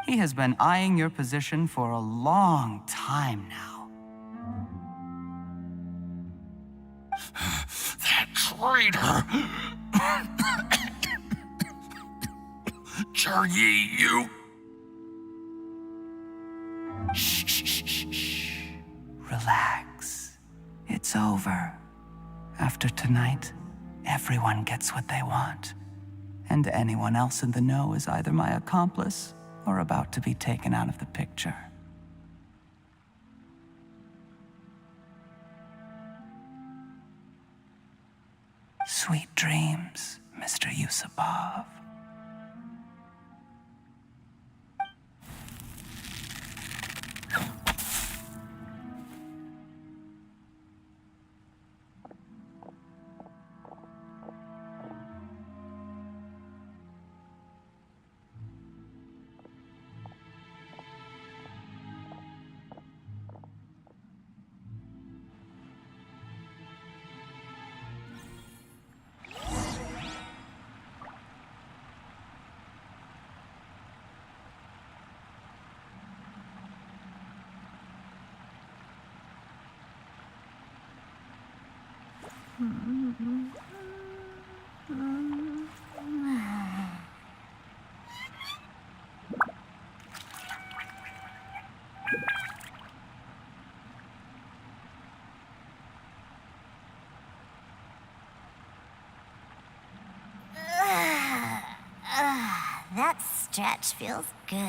He has been eyeing your position for a long time now. That traitor! Juri, you... Shh. Relax. It's over. After tonight, everyone gets what they want. And anyone else in the know is either my accomplice or about to be taken out of the picture. Sweet dreams, Mr. Yusupov. That stretch feels good.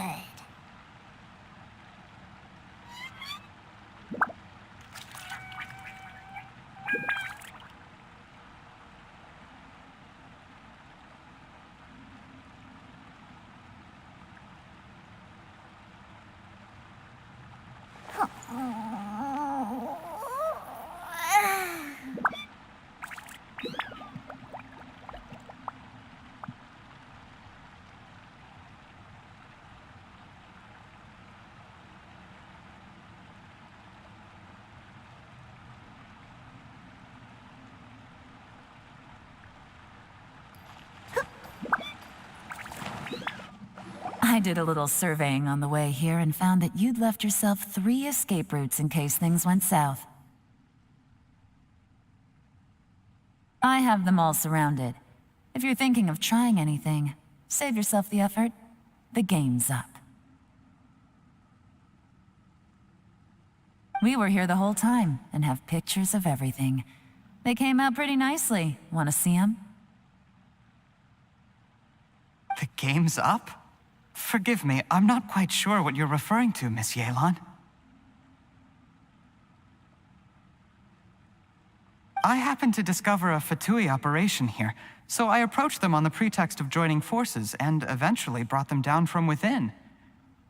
I did a little surveying on the way here and found that you'd left yourself 3 escape routes in case things went south. I have them all surrounded. If you're thinking of trying anything, save yourself the effort. The game's up. We were here the whole time and have pictures of everything. They came out pretty nicely. Want to see them? The game's up? Forgive me, I'm not quite sure what you're referring to, Miss Yelan. I happened to discover a Fatui operation here, so I approached them on the pretext of joining forces and eventually brought them down from within.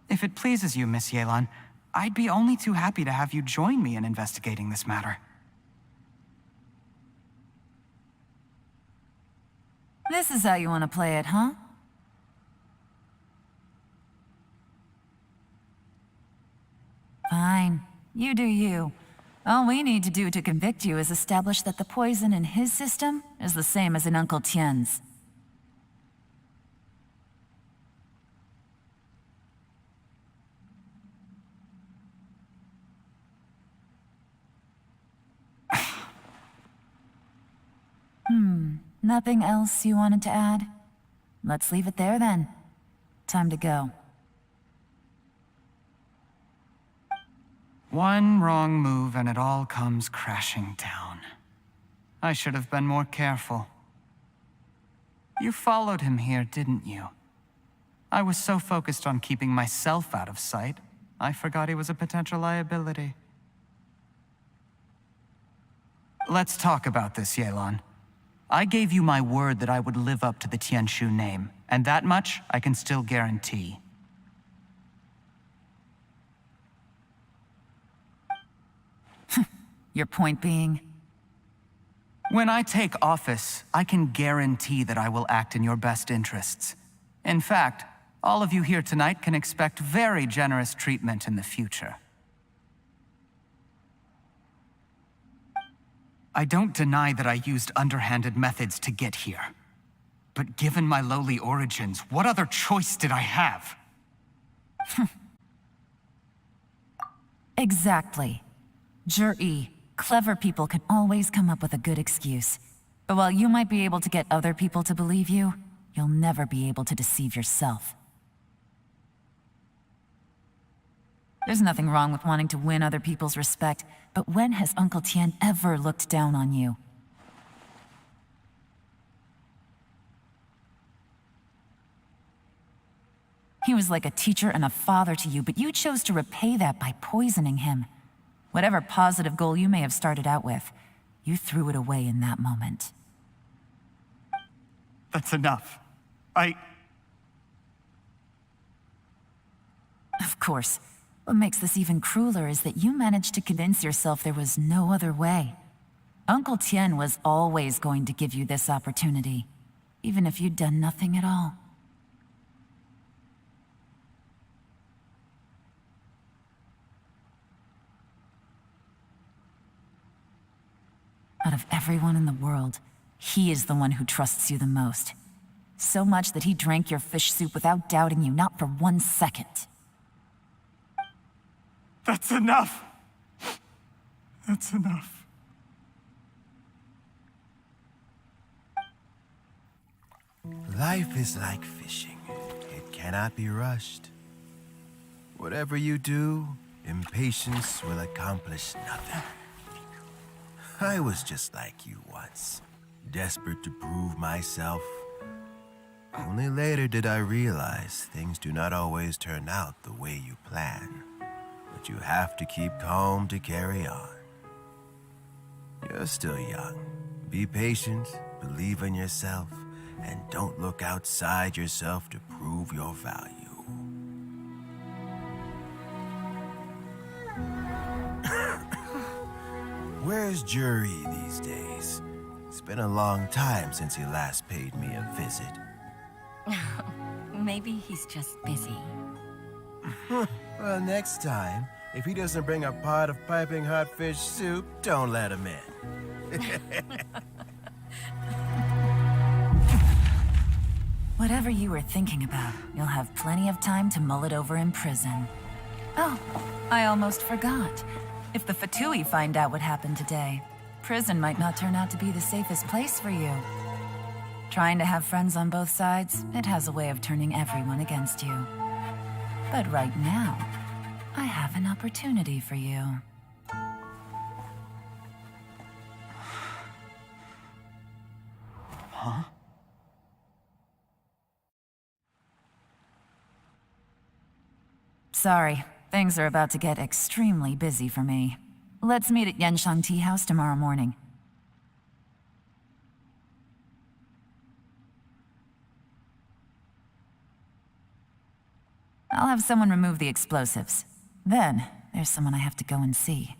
If it pleases you, Miss Yelan, I'd be only too happy to have you join me in investigating this matter. This is how you want to play it, huh? Fine. You do you. All we need to do to convict you is establish that the poison in his system is the same as in Uncle Tien's. Nothing else you wanted to add? Let's leave it there then. Time to go. One wrong move and it all comes crashing down. I should have been more careful. You followed him here, didn't you? I was so focused on keeping myself out of sight, I forgot he was a potential liability. Let's talk about this, Yelan. I gave you my word that I would live up to the Tianshu name, and that much I can still guarantee. Your point being? When I take office, I can guarantee that I will act in your best interests. In fact, all of you here tonight can expect very generous treatment in the future. I don't deny that I used underhanded methods to get here. But given my lowly origins, what other choice did I have? Exactly. Jur-E, clever people can always come up with a good excuse. But while you might be able to get other people to believe you, you'll never be able to deceive yourself. There's nothing wrong with wanting to win other people's respect, but when has Uncle Tien ever looked down on you? He was like a teacher and a father to you, but you chose to repay that by poisoning him. Whatever positive goal you may have started out with, you threw it away in that moment. That's enough. Of course. What makes this even crueler is that you managed to convince yourself there was no other way. Uncle Tien was always going to give you this opportunity, even if you'd done nothing at all. Out of everyone in the world, he is the one who trusts you the most. So much that he drank your fish soup without doubting you, not for 1 second. That's enough. That's enough. Life is like fishing. It cannot be rushed. Whatever you do, impatience will accomplish nothing. I was just like you once, desperate to prove myself. Only later did I realize things do not always turn out the way you plan. But you have to keep calm to carry on. You're still young. Be patient, believe in yourself, and don't look outside yourself to prove your value. Where's Jury these days? It's been a long time since he last paid me a visit. Maybe he's just busy. Well, next time, if he doesn't bring a pot of piping hot fish soup, don't let him in. Whatever you were thinking about, you'll have plenty of time to mull it over in prison. Oh, I almost forgot. If the Fatui find out what happened today, prison might not turn out to be the safest place for you. Trying to have friends on both sides, it has a way of turning everyone against you. But right now, I have an opportunity for you. Huh? Sorry, things are about to get extremely busy for me. Let's meet at Yanshang Tea House tomorrow morning. I'll have someone remove the explosives. Then, there's someone I have to go and see.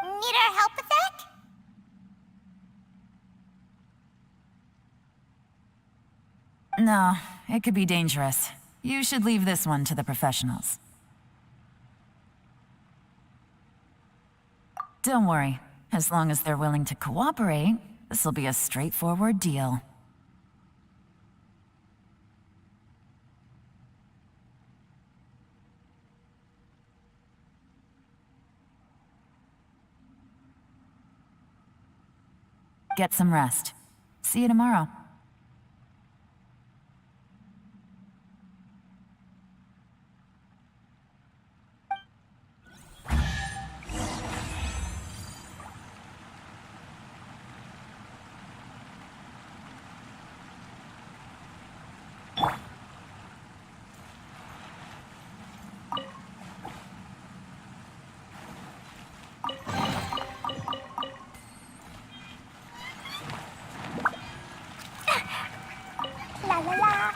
Need our help with that? No, it could be dangerous. You should leave this one to the professionals. Don't worry. As long as they're willing to cooperate, this'll be a straightforward deal. Get some rest. See you tomorrow. La la la.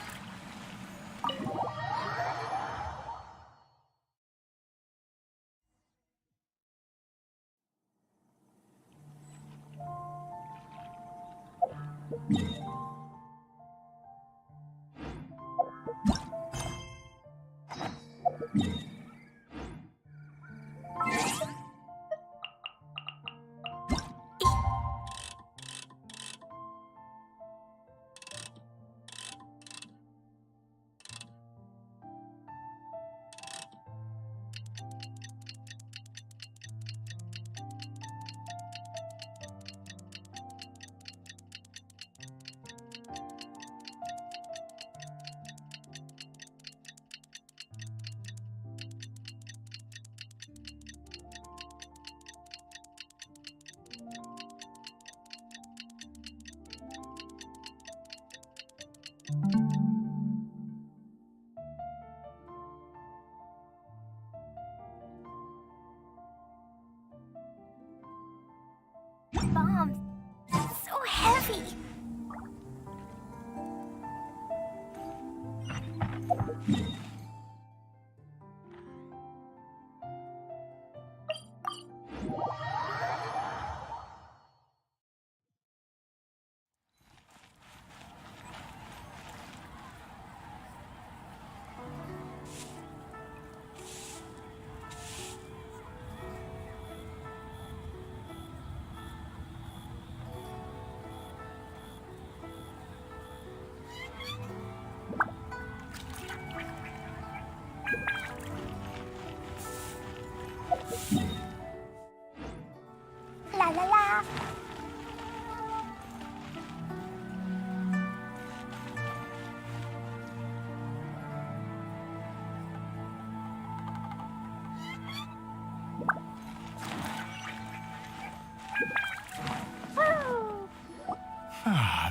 Bombs. So heavy.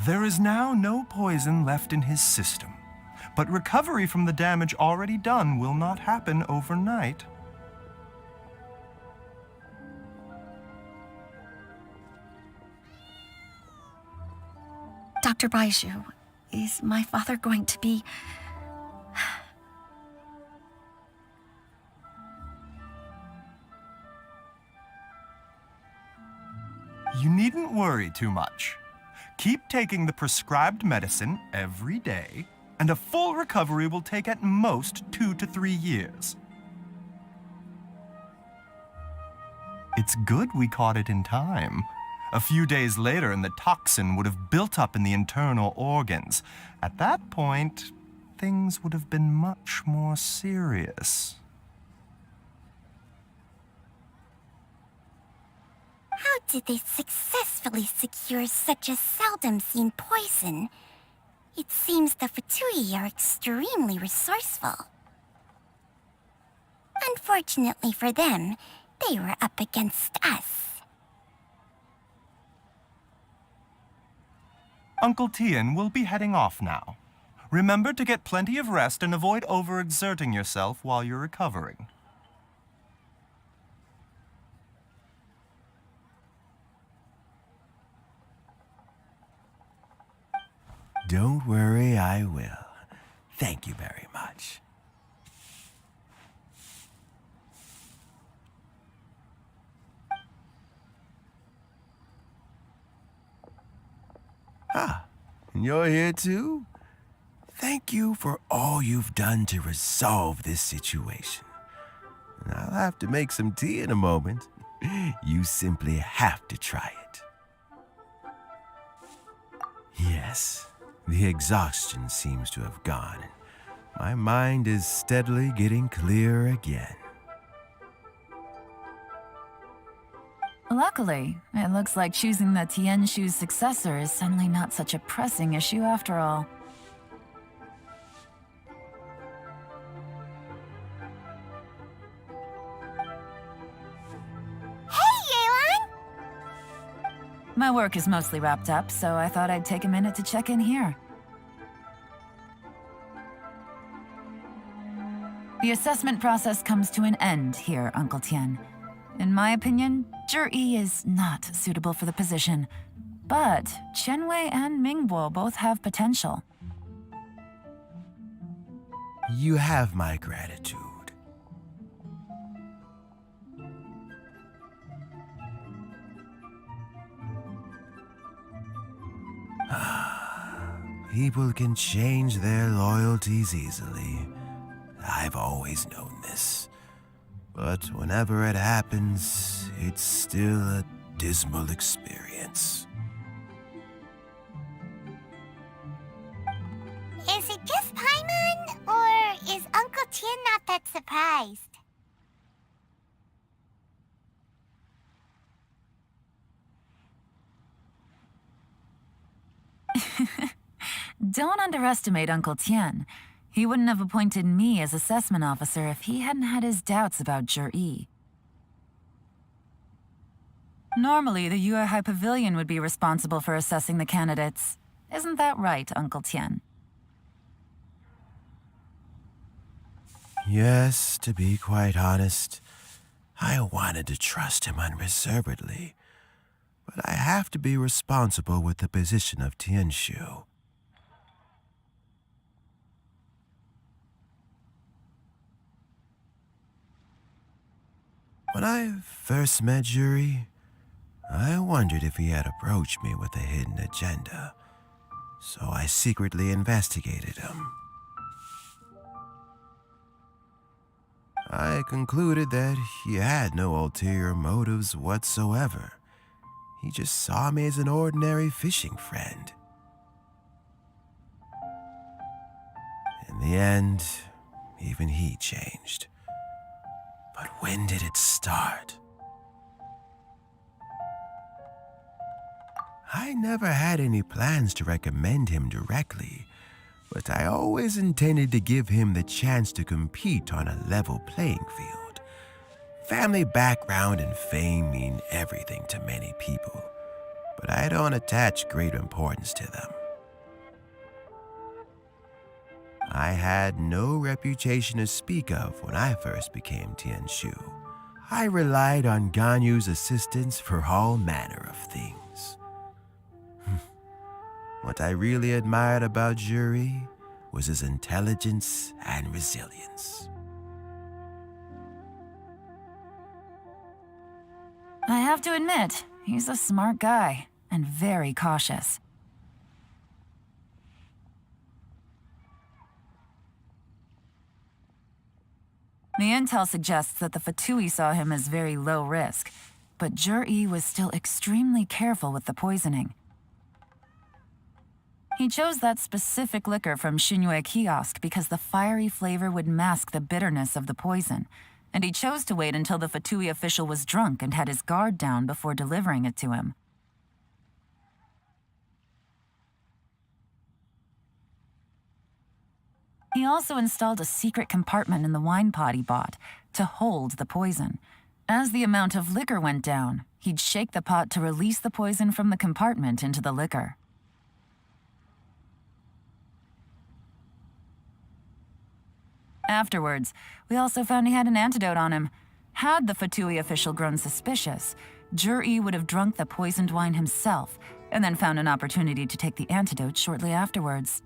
There is now no poison left in his system, but recovery from the damage already done will not happen overnight. Dr. Baiju, is my father going to be... You needn't worry too much. Keep taking the prescribed medicine every day, and a full recovery will take at most 2 to 3 years. It's good we caught it in time. A few days later, and the toxin would have built up in the internal organs. At that point, things would have been much more serious. How did they successfully secure such a seldom-seen poison? It seems the Fatui are extremely resourceful. Unfortunately for them, they were up against us. Uncle Tian will be heading off now. Remember to get plenty of rest and avoid overexerting yourself while you're recovering. Don't worry, I will. Thank you very much. Ah, you're here too? Thank you for all you've done to resolve this situation. I'll have to make some tea in a moment. You simply have to try it. Yes, the exhaustion seems to have gone. My mind is steadily getting clear again. Luckily, it looks like choosing the Tianshu's successor is suddenly not such a pressing issue after all. Hey, Yelan! My work is mostly wrapped up, so I thought I'd take a minute to check in here. The assessment process comes to an end here, Uncle Tian. In my opinion, Zhi is not suitable for the position, but Qianwei and Mingbo both have potential. You have my gratitude. People can change their loyalties easily. I've always known this. But whenever it happens, it's still a dismal experience. Is it just Paimon, or is Uncle Tian not that surprised? Don't underestimate Uncle Tian. He wouldn't have appointed me as assessment officer if he hadn't had his doubts about Zhi. Normally, the Yuehai Pavilion would be responsible for assessing the candidates. Isn't that right, Uncle Tian? Yes, to be quite honest, I wanted to trust him unreservedly. But I have to be responsible with the position of Tianshu. When I first met Zhi, I wondered if he had approached me with a hidden agenda, so I secretly investigated him. I concluded that he had no ulterior motives whatsoever. He just saw me as an ordinary fishing friend. In the end, even he changed. But when did it start? I never had any plans to recommend him directly, but I always intended to give him the chance to compete on a level playing field. Family background and fame mean everything to many people, but I don't attach great importance to them. I had no reputation to speak of when I first became Tianshu. I relied on Ganyu's assistance for all manner of things. What I really admired about Juri was his intelligence and resilience. I have to admit, he's a smart guy and very cautious. The intel suggests that the Fatui saw him as very low risk, but Jur-E was still extremely careful with the poisoning. He chose that specific liquor from Xinyue Kiosk because the fiery flavor would mask the bitterness of the poison, and he chose to wait until the Fatui official was drunk and had his guard down before delivering it to him. He also installed a secret compartment in the wine pot he bought to hold the poison. As the amount of liquor went down, he'd shake the pot to release the poison from the compartment into the liquor. Afterwards, we also found he had an antidote on him. Had the Fatui official grown suspicious, Jur-E would have drunk the poisoned wine himself and then found an opportunity to take the antidote shortly afterwards.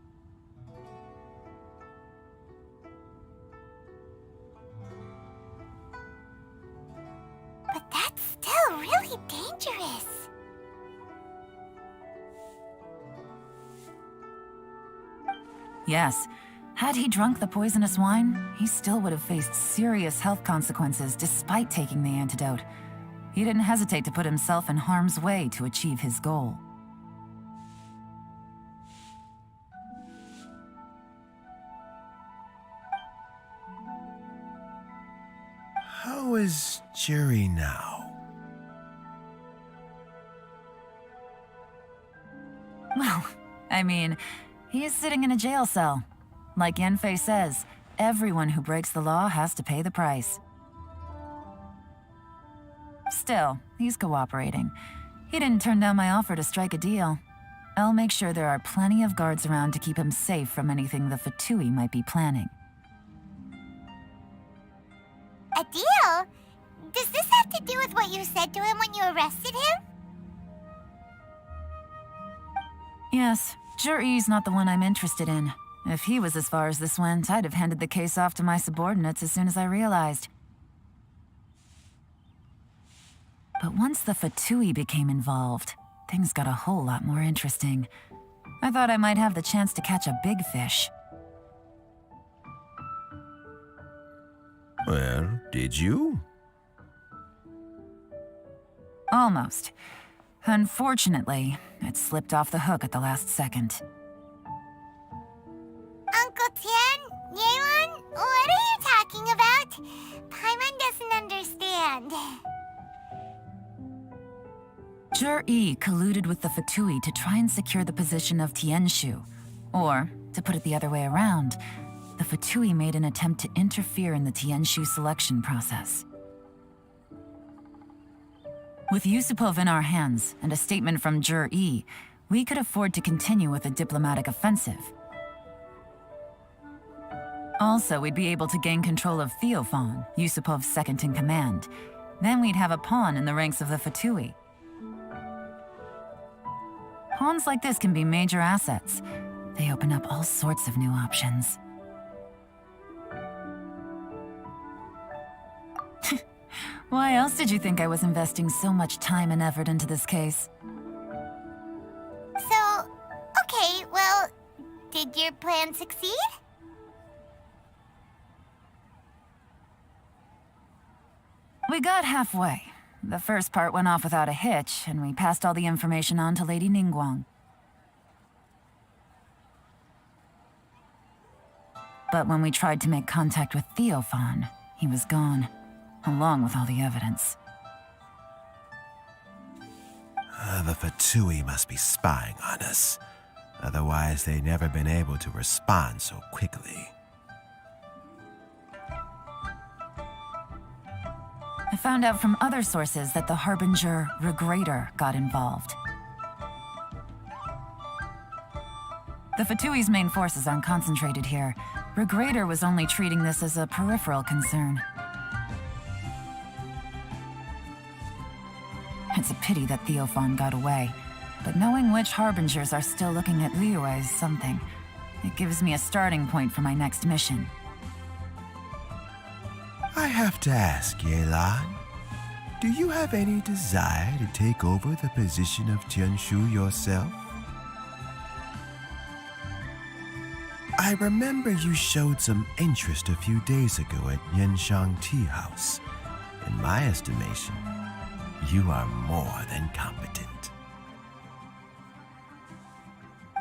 But that's still really dangerous. Yes, had he drunk the poisonous wine, he still would have faced serious health consequences despite taking the antidote. He didn't hesitate to put himself in harm's way to achieve his goal. How is Juri now? Well, I mean, he is sitting in a jail cell. Like Yanfei says, everyone who breaks the law has to pay the price. Still, he's cooperating. He didn't turn down my offer to strike a deal. I'll make sure there are plenty of guards around to keep him safe from anything the Fatui might be planning. A deal? Does this have to do with what you said to him when you arrested him? Yes, Jur-E's not the one I'm interested in. If he was as far as this went, I'd have handed the case off to my subordinates as soon as I realized. But once the Fatui became involved, things got a whole lot more interesting. I thought I might have the chance to catch a big fish. Well, did you? Almost. Unfortunately, it slipped off the hook at the last second. Uncle Tian, Yeon, what are you talking about? Paimon doesn't understand. Jur-E colluded with the Fatui to try and secure the position of Tianshu. Or, to put it the other way around, the Fatui made an attempt to interfere in the Tianshu selection process. With Yusupov in our hands and a statement from Jur-E, we could afford to continue with a diplomatic offensive. Also, we'd be able to gain control of Theophan, Yusupov's second-in-command. Then we'd have a pawn in the ranks of the Fatui. Pawns like this can be major assets. They open up all sorts of new options. Why else did you think I was investing so much time and effort into this case? So, okay, well, did your plan succeed? We got halfway. The first part went off without a hitch, and we passed all the information on to Lady Ningguang. But when we tried to make contact with Theophan, he was gone, along with all the evidence. The Fatui must be spying on us. Otherwise, they'd never been able to respond so quickly. I found out from other sources that the Harbinger Regrator got involved. The Fatui's main forces aren't concentrated here. Regrader was only treating this as a peripheral concern. It's a pity that Theophan got away, but knowing which Harbingers are still looking at Liyue is something. It gives me a starting point for my next mission. I have to ask, Yelan, do you have any desire to take over the position of Tianshu yourself? I remember you showed some interest a few days ago at Yanshang Tea House. In my estimation, you are more than competent.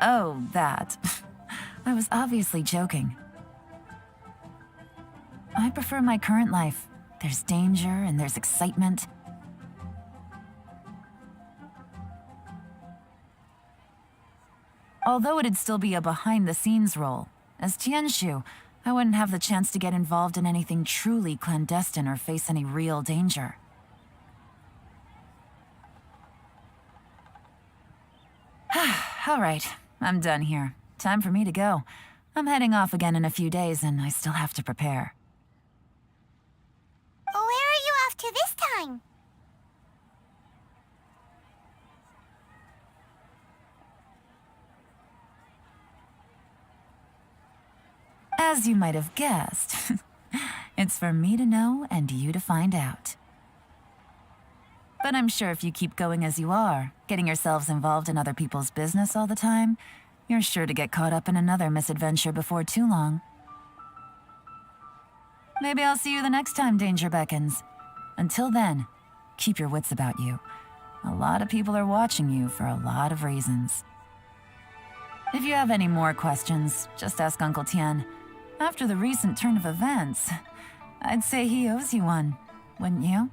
Oh, that. I was obviously joking. I prefer my current life. There's danger and there's excitement. Although it'd still be a behind-the-scenes role, as Tianshu, I wouldn't have the chance to get involved in anything truly clandestine or face any real danger. All right, I'm done here. Time for me to go. I'm heading off again in a few days, and I still have to prepare. Where are you off to this time? As you might have guessed, it's for me to know and you to find out. But I'm sure if you keep going as you are, getting yourselves involved in other people's business all the time, you're sure to get caught up in another misadventure before too long. Maybe I'll see you the next time danger beckons. Until then, keep your wits about you. A lot of people are watching you for a lot of reasons. If you have any more questions, just ask Uncle Tian. After the recent turn of events, I'd say he owes you one, wouldn't you?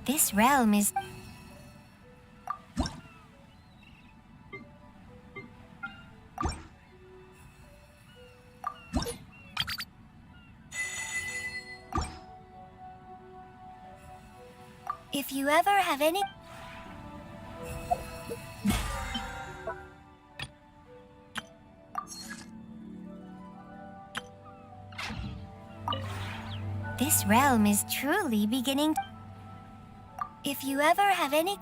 This realm is... If you ever have any... This realm is truly beginning... If you ever have any...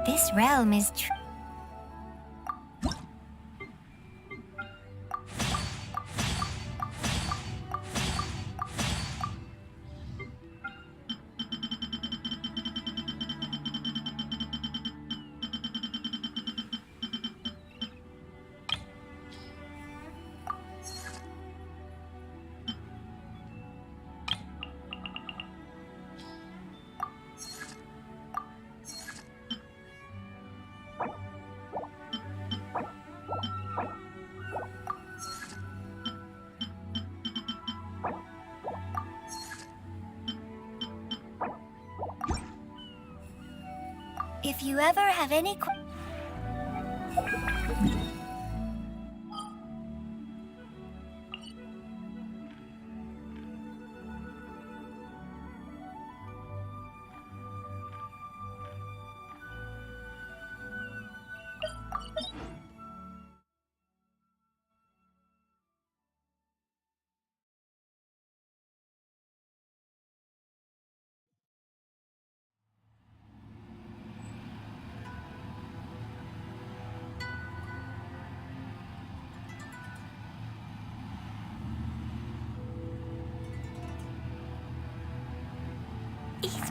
This realm is If you ever have any...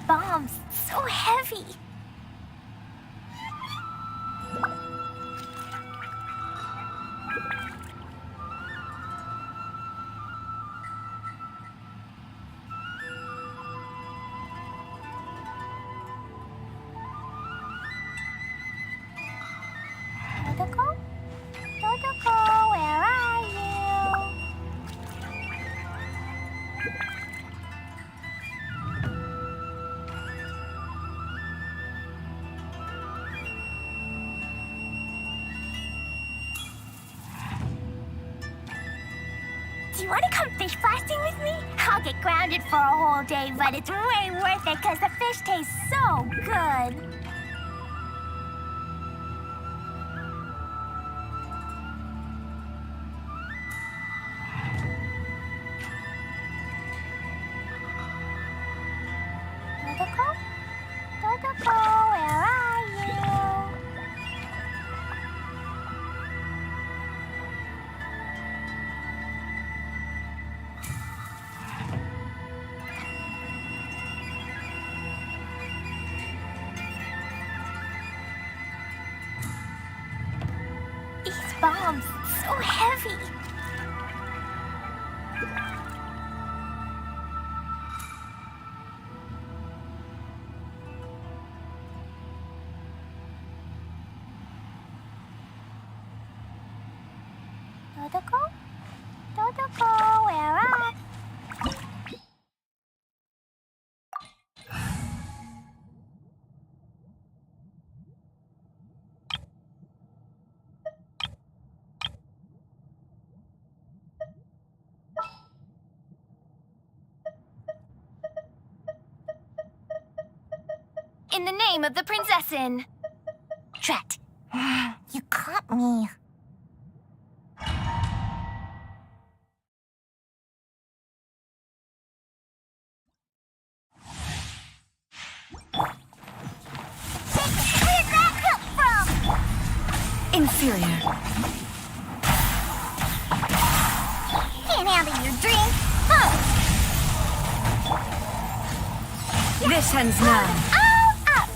bombs so heavy. Totoko? Totoko, where are you? Do you want to come fish blasting with me? I'll get grounded for a whole day, but it's way worth it because the fish tastes so good. Totoko? Totoko, where are you? These bombs, so heavy. Totoko? Totoko, where are In the name of the princessen. Drat. You caught me. Where'd that come from? Inferior. Can't handle your drink. Huh. This ends now. All up.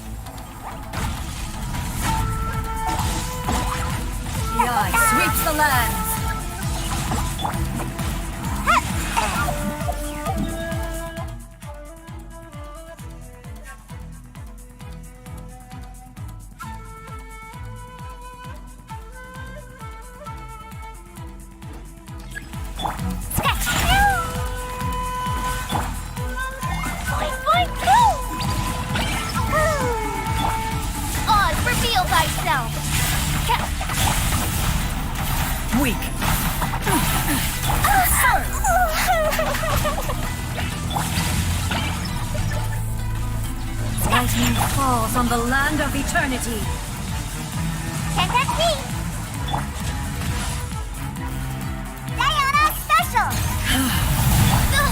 The eye sweeps the lands. Sketch. Boing, boing, boom. Oz, reveal thyself. Weak. Lightning falls on the land of eternity. Can't touch me. Diana special.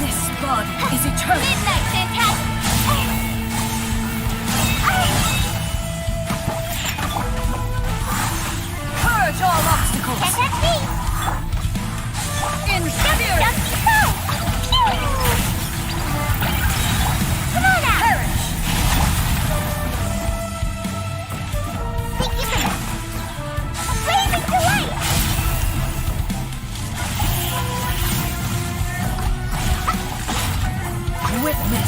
This body is eternal. Midnight Fantastic. Purge all obstacles. Can't touch me. Inferior. Dumpy toe. Come on out. Perish. Thank you. Blazing delight. Witness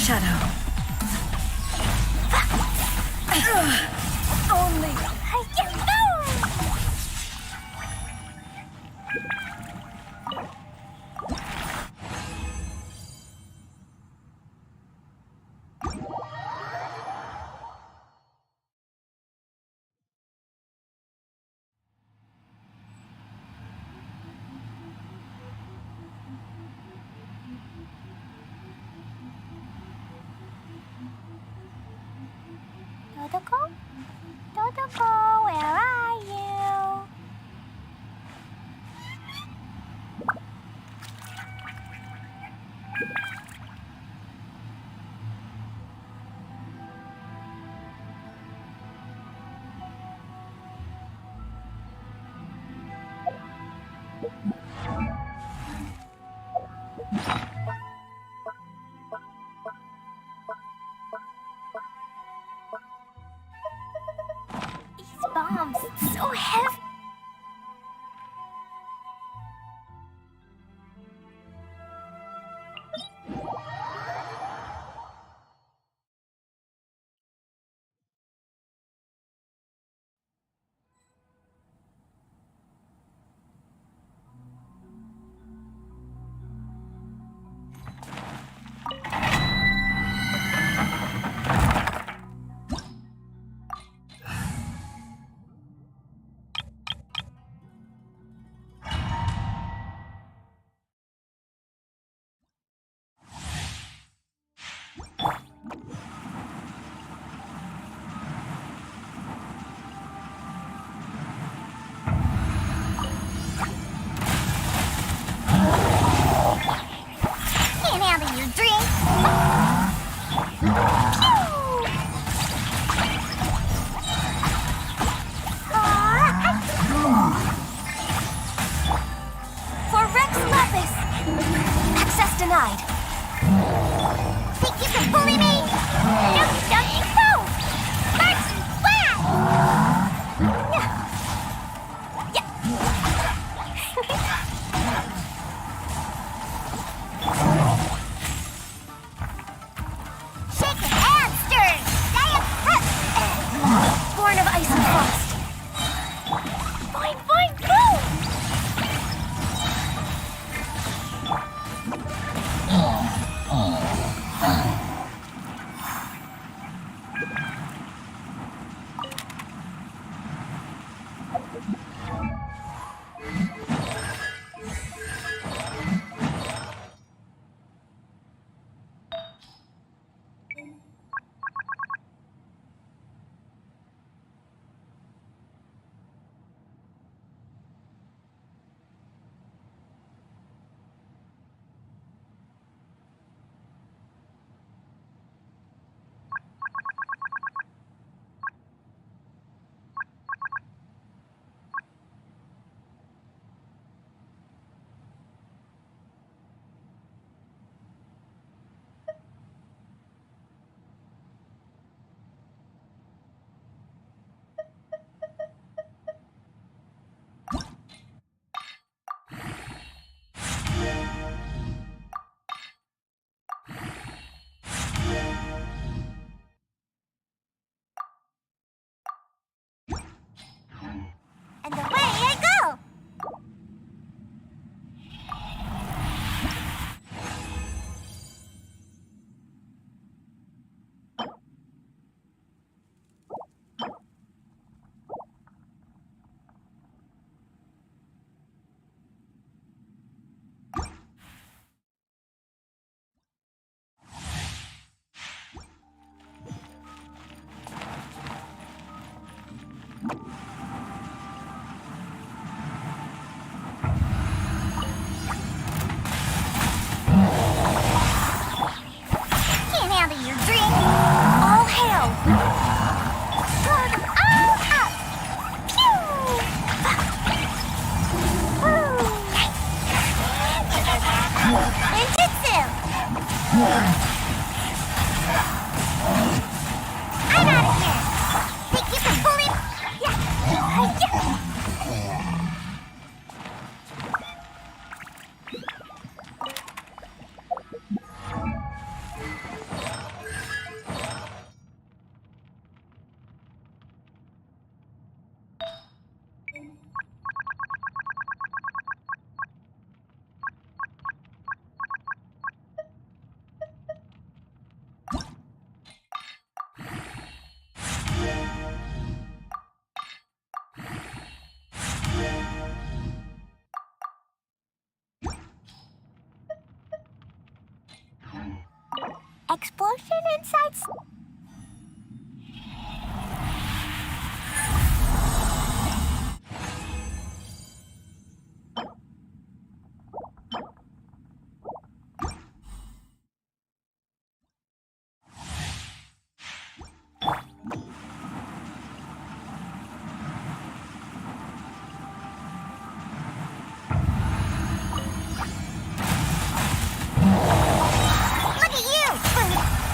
shadow. Only. Dodoko? Dodoko, where are you? These bombs, it's so heavy. Can't handle your drink. For Rex Lapis! Access denied. Think you can bully me? No, don't you go! March flat! Shaken and stirred! Born of ice and frost. Fine, fine, go! Explosion inside.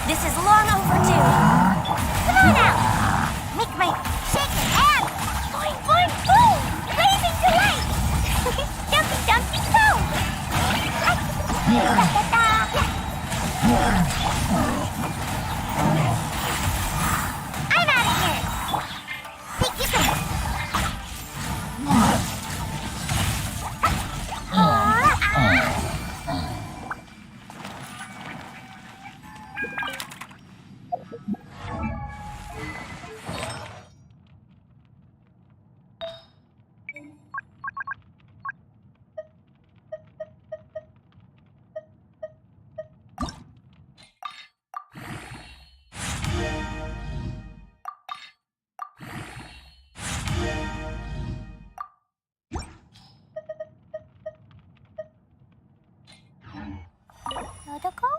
This is long overdue. Come on out! Make my shake it and boing boing boom! Blazing to light! Dumpy dumpy go! I'm out of here! Think you can... Nodoko?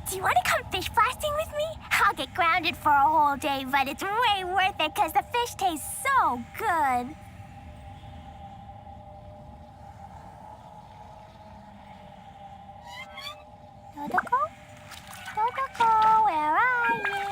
Do you want to come fish blasting with me? I'll get grounded for a whole day, but it's way worth it because the fish taste so good. Dodoko? Dodoko, where are you?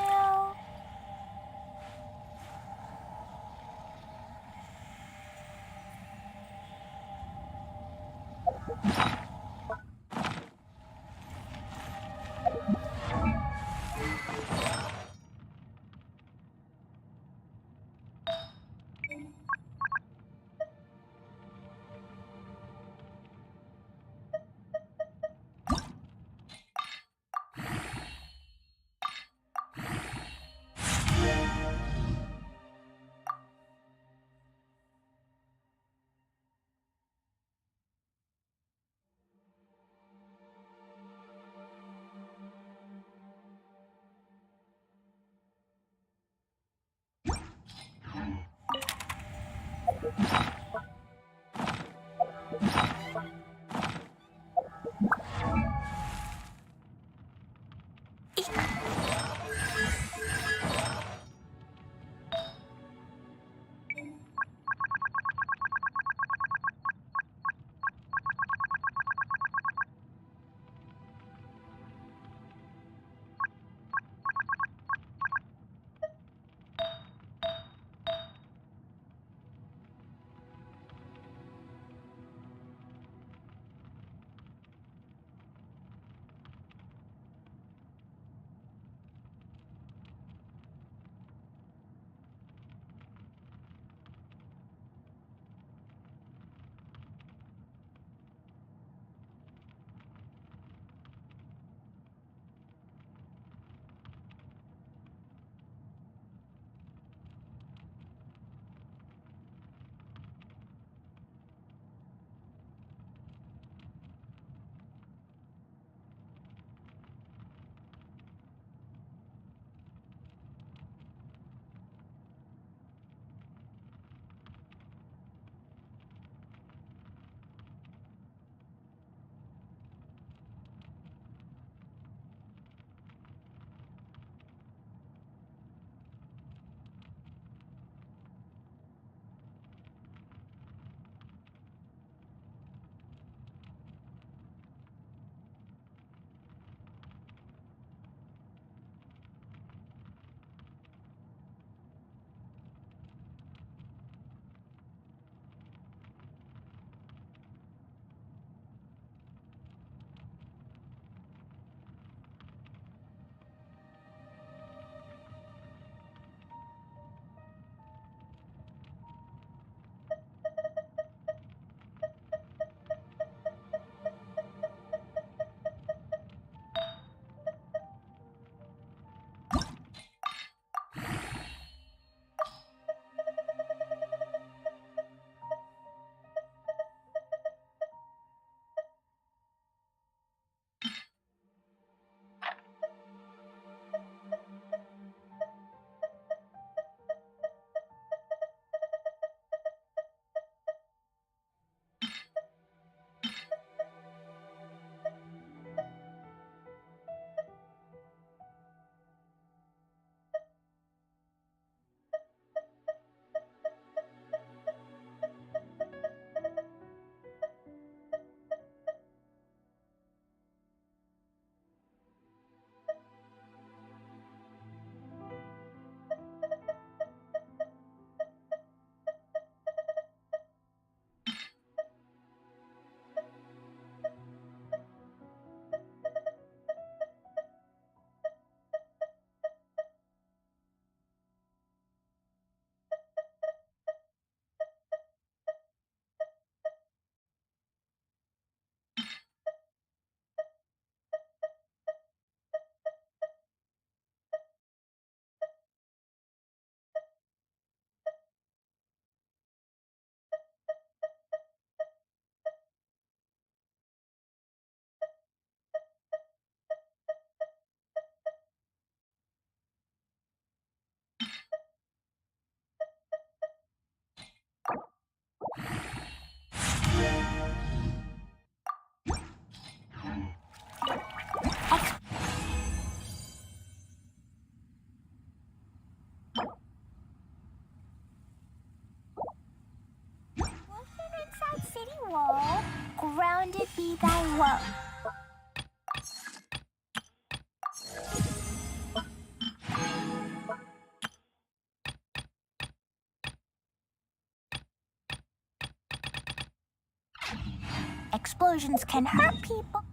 be thy woe. Explosions can hurt people.